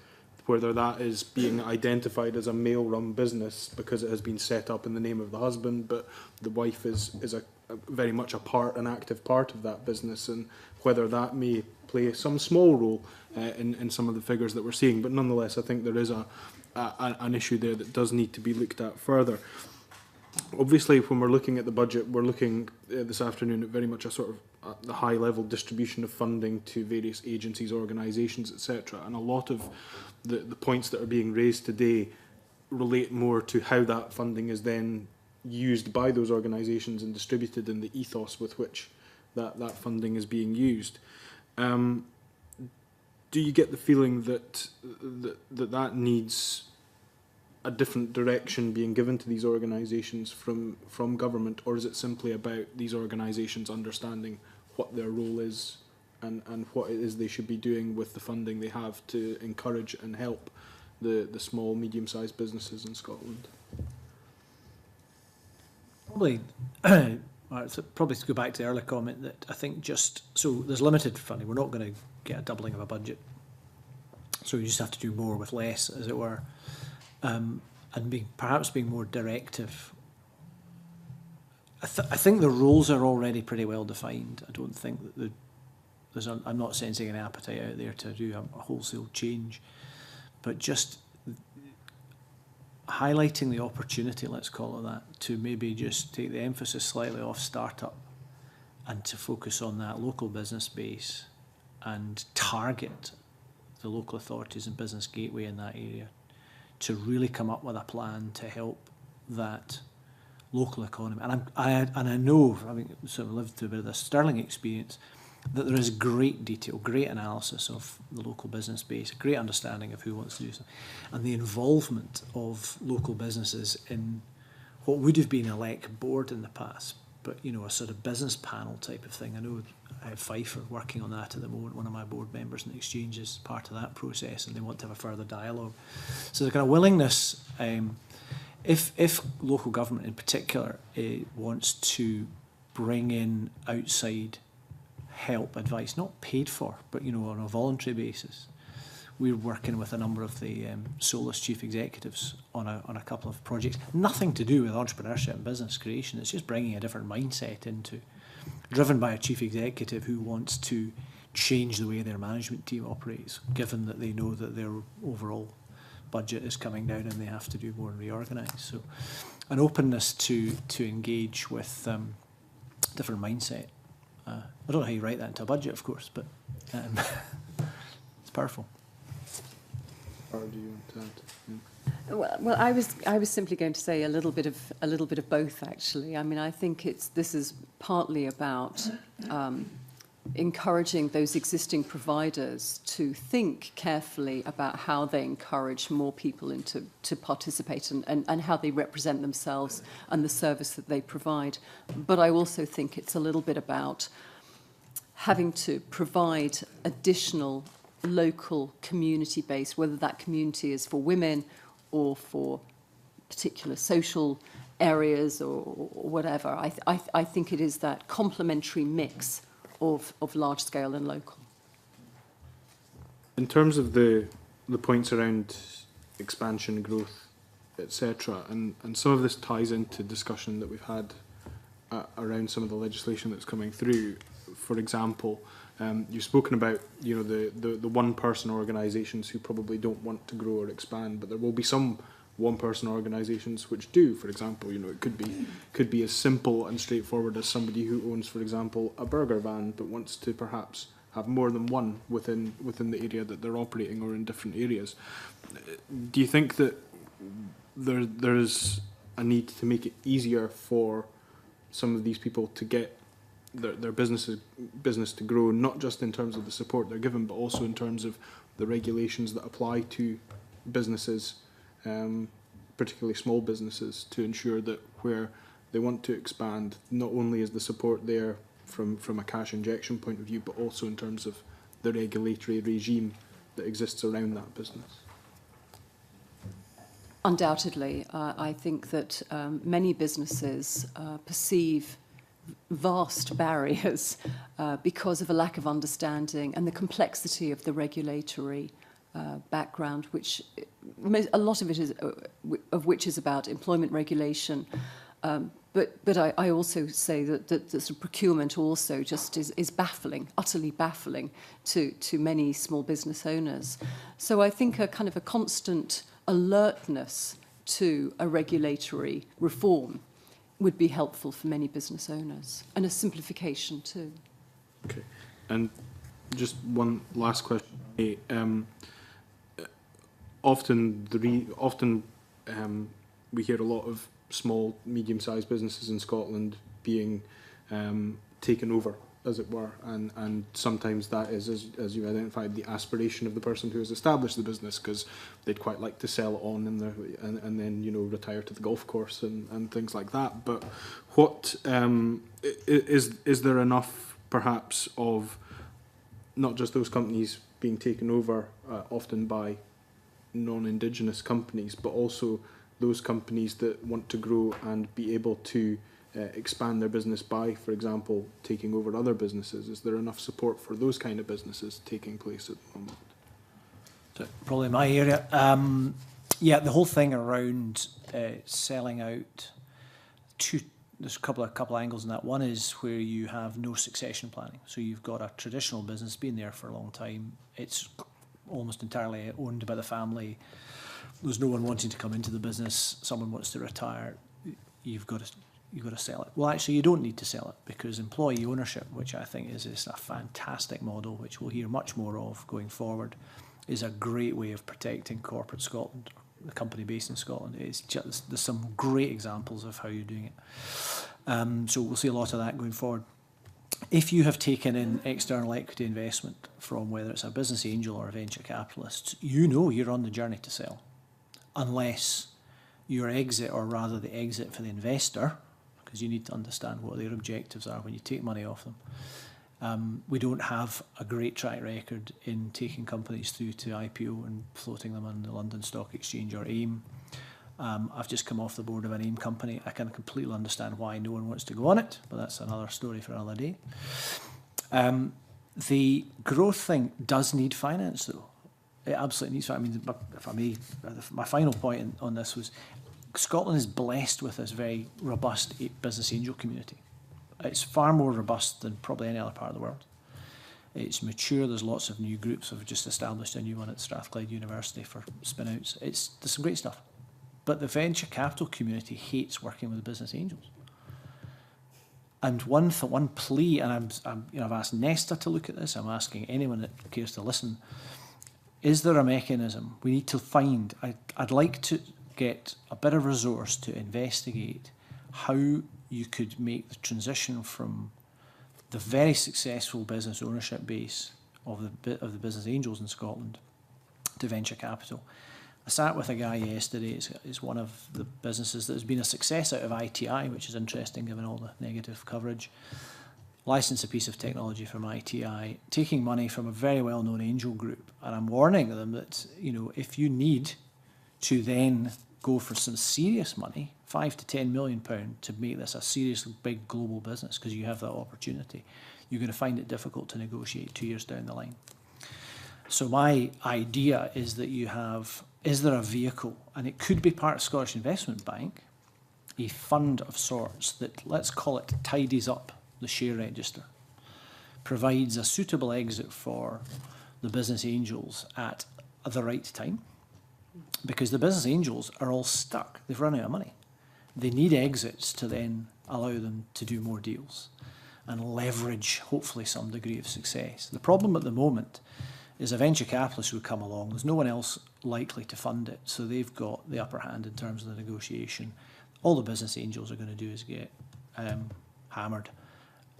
whether that is being identified as a male-run business because it has been set up in the name of the husband, but the wife is a very much an active part of that business, and whether that may play some small role in some of the figures that we're seeing. But nonetheless, I think there is an issue there that does need to be looked at further. Obviously, when we're looking at the budget, we're looking this afternoon at very much a sort of the high-level distribution of funding to various agencies, organisations, etc. And a lot of the points that are being raised today relate more to how that funding is then used by those organisations and distributed, in the ethos with which that funding is being used. do you get the feeling that that needs a different direction being given to these organisations from government, or is it simply about these organisations understanding what their role is and what it is they should be doing with the funding they have to encourage and help the small, medium-sized businesses in Scotland? Probably, so probably to go back to the earlier comment that I think so there's limited funding. We're not going to get a doubling of a budget. So you just have to do more with less, as it were. And perhaps being more directive. I think the roles are already pretty well defined. I don't think that I'm not sensing an appetite out there to do a wholesale change, but just highlighting the opportunity, let's call it that, to maybe just take the emphasis slightly off startup and to focus on that local business base and target the local authorities and business gateway in that area to really come up with a plan to help that local economy. And I know, having sort of lived through a bit of the Stirling experience, that there is great detail, great analysis of the local business base, a great understanding of who wants to do something, and the involvement of local businesses in what would have been a LEC board in the past, but a sort of business panel type of thing. I know I have Pfeiffer working on that at the moment, one of my board members in the Exchange is part of that process, and they want to have a further dialogue. So the kind of willingness, if local government in particular wants to bring in outside help, advice, not paid for, but on a voluntary basis. We're working with a number of the Solus chief executives on a couple of projects. Nothing to do with entrepreneurship and business creation. It's just bringing a different mindset into, driven by a chief executive who wants to change the way their management team operates, given that they know that their overall budget is coming down and they have to do more and reorganise. So an openness to engage with different mindset. I don't know how you write that into a budget, of course, but it's powerful. Or do you want to add? Well, I was simply going to say a little bit of both, actually. I mean, I think this is partly about encouraging those existing providers to think carefully about how they encourage more people to participate and how they represent themselves and the service that they provide. But I also think it's a little bit about having to provide additional local community base, whether that community is for women or for particular social areas or whatever. I think it is that complementary mix of large scale and local. In terms of the points around expansion, growth, etc., and some of this ties into discussion that we've had around some of the legislation that's coming through. For example, you've spoken about the one-person organisations who probably don't want to grow or expand, but there will be some one-person organisations which do. For example, it could be as simple and straightforward as somebody who owns, for example, a burger van but wants to perhaps have more than one within the area that they're operating or in different areas. Do you think that there's a need to make it easier for some of these people to get their business to grow, not just in terms of the support they're given, but also in terms of the regulations that apply to businesses, particularly small businesses, to ensure that where they want to expand, not only is the support there from a cash injection point of view, but also in terms of the regulatory regime that exists around that business? Undoubtedly, I think that many businesses perceive vast barriers because of a lack of understanding and the complexity of the regulatory background, which a lot of it is which is about employment regulation. But I also say that the sort of procurement also just is baffling, utterly baffling to many small business owners. So I think a kind of a constant alertness to a regulatory reform would be helpful for many business owners, and a simplification too. Okay, and just one last question. Often we hear a lot of small, medium-sized businesses in Scotland being taken over as it were, and sometimes that is, as you identified, the aspiration of the person who has established the business, because they'd quite like to sell it on and then, you know, retire to the golf course and things like that. But what is there enough, perhaps, of not just those companies being taken over often by non-Indigenous companies, but also those companies that want to grow and be able to expand their business by, for example, taking over other businesses? Is there enough support for those kind of businesses taking place at the moment? So probably my area. Yeah, the whole thing around selling out. There's a couple of angles in that. One is where you have no succession planning. So you've got a traditional business, been there for a long time. It's almost entirely owned by the family. There's no one wanting to come into the business. Someone wants to retire. You've got to sell it. Well, actually, you don't need to sell it, because employee ownership, which I think is a fantastic model, which we'll hear much more of going forward, is a great way of protecting corporate Scotland, the company based in Scotland. It's just, there's some great examples of how you're doing it. So we'll see a lot of that going forward. If you have taken in external equity investment from whether it's a business angel or a venture capitalist, you know you're on the journey to sell, unless your exit, or rather the exit for the investor, because you need to understand what their objectives are when you take money off them. We don't have a great track record in taking companies through to IPO and floating them on the London Stock Exchange or AIM. I've just come off the board of an AIM company. I can completely understand why no one wants to go on it, but that's another story for another day. The growth thing does need finance, though. It absolutely needs finance. I mean, if I may, my final point on this was, Scotland is blessed with this very robust business angel community. It's far more robust than probably any other part of the world. It's mature. There's lots of new groups. I've just established a new one at Strathclyde University for spin-outs. There's some great stuff. But the venture capital community hates working with business angels. And one plea, and I've asked Nesta to look at this. I'm asking anyone that cares to listen. Is there a mechanism we need to find? I'd like to get a bit of resource to investigate how you could make the transition from the very successful business ownership base of the business angels in Scotland to venture capital. I sat with a guy yesterday. It's one of the businesses that has been a success out of ITI, which is interesting given all the negative coverage. Licensed a piece of technology from ITI, taking money from a very well-known angel group, and I'm warning them that, you know, if you need to then go for some serious money, £5 to £10 million to make this a serious big global business, because you have that opportunity, you're going to find it difficult to negotiate 2 years down the line. So my idea is that you have, is there a vehicle, and it could be part of Scottish Investment Bank, a fund of sorts that, let's call it, tidies up the share register, provides a suitable exit for the business angels at the right time, because the business angels are all stuck. They've run out of money. They need exits to then allow them to do more deals and leverage, hopefully, some degree of success. The problem at the moment is a venture capitalist would come along. There's no one else likely to fund it, so they've got the upper hand in terms of the negotiation. All the business angels are going to do is get hammered.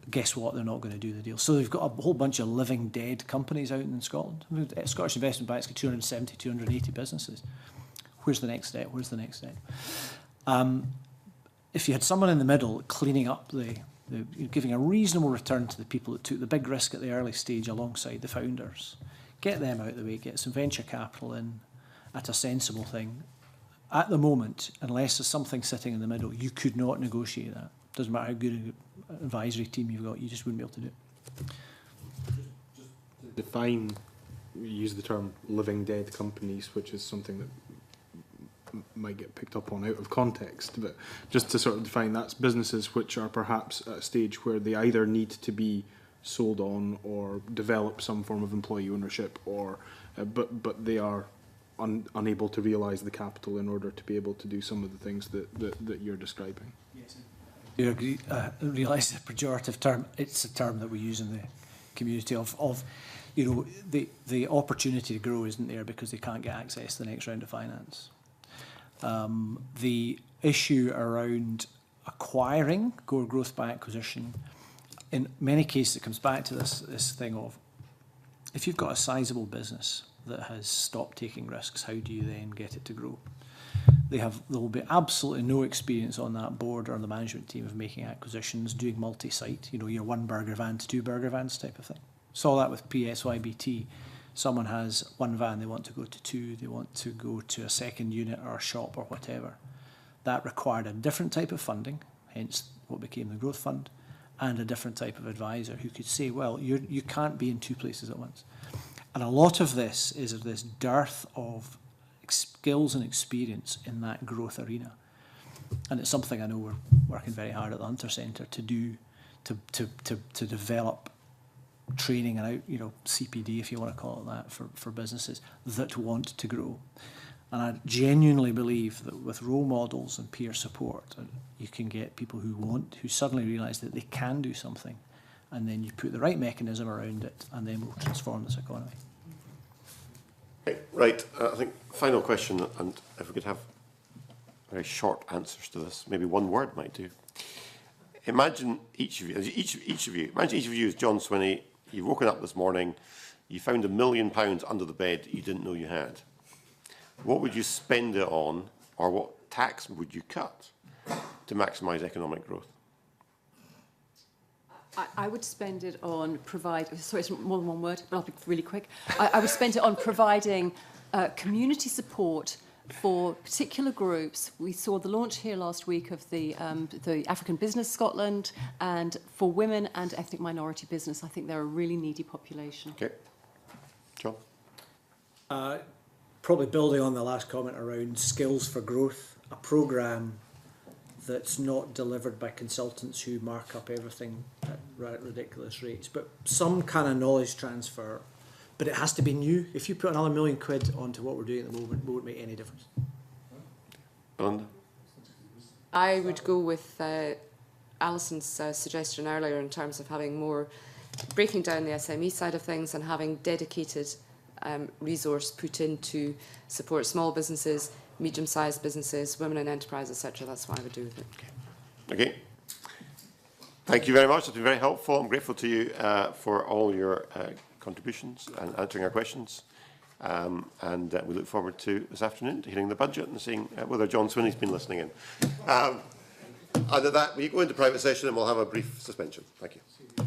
Guess what? They're not going to do the deal. So they've got a whole bunch of living dead companies out in Scotland. Scottish Investment Bank's got 270, 280 businesses. Where's the next step? Where's the next step? If you had someone in the middle cleaning up giving a reasonable return to the people that took the big risk at the early stage alongside the founders, get them out of the way, get some venture capital in at a sensible thing. At the moment, unless there's something sitting in the middle, you could not negotiate that. Doesn't matter how good an advisory team you've got, you just wouldn't be able to do it. Define, we use the term living dead companies, which is something that might get picked up on out of context, but just to sort of define, that's businesses which are perhaps at a stage where they either need to be sold on or develop some form of employee ownership, or but they are unable to realise the capital in order to be able to do some of the things that you're describing. Yes. Do you agree? Realise the pejorative term. It's a term that we use in the community of you know, the opportunity to grow isn't there because they can't get access to the next round of finance. The issue around acquiring growth by acquisition, in many cases, it comes back to this thing of, if you've got a sizable business that has stopped taking risks, how do you then get it to grow? There will be absolutely no experience on that board or the management team of making acquisitions, doing multi-site, your 1 burger van to 2 burger vans type of thing. Saw that with PSYBT. Someone has 1 van, they want to go to 2, they want to go to a second unit or a shop or whatever. That required a different type of funding, hence what became the Growth Fund, and a different type of advisor who could say, well, you can't be in 2 places at once. And a lot of this is this dearth of skills and experience in that growth arena. And it's something I know we're working very hard at the Hunter Centre to do, to develop training and out, CPD, if you want to call it that, for businesses that want to grow. And I genuinely believe that with role models and peer support, you can get people who suddenly realise that they can do something, and then you put the right mechanism around it, and then we'll transform this economy. Okay, right, I think final question, and if we could have very short answers to this, maybe 1 word might do. Imagine each of you is John Swinney. You've woken up this morning, you found £1 million under the bed you didn't know you had. What would you spend it on, or what tax would you cut to maximise economic growth? I would spend it on sorry, it's more than 1 word, but I'll be really quick. I would spend it on providing community support for particular groups. We saw the launch here last week of the African Business Scotland, and for women and ethnic minority business. I think they're a really needy population. Okay. John? Probably building on the last comment around skills for growth, a programme that's not delivered by consultants who mark up everything at ridiculous rates, but some kind of knowledge transfer. But it has to be new. If you put another £1 million onto what we're doing at the moment, it won't make any difference. Belinda? I would go with Alison's suggestion earlier in terms of having more, breaking down the SME side of things and having dedicated resource put into support small businesses, medium-sized businesses, women in enterprise, etc. That's what I would do with it. Okay. Thank you very much. It's been very helpful. I'm grateful to you for all your contributions and answering our questions. And we look forward to this afternoon to hearing the budget and seeing whether John Swinney's been listening in. Other than that, we go into private session and we'll have a brief suspension. Thank you.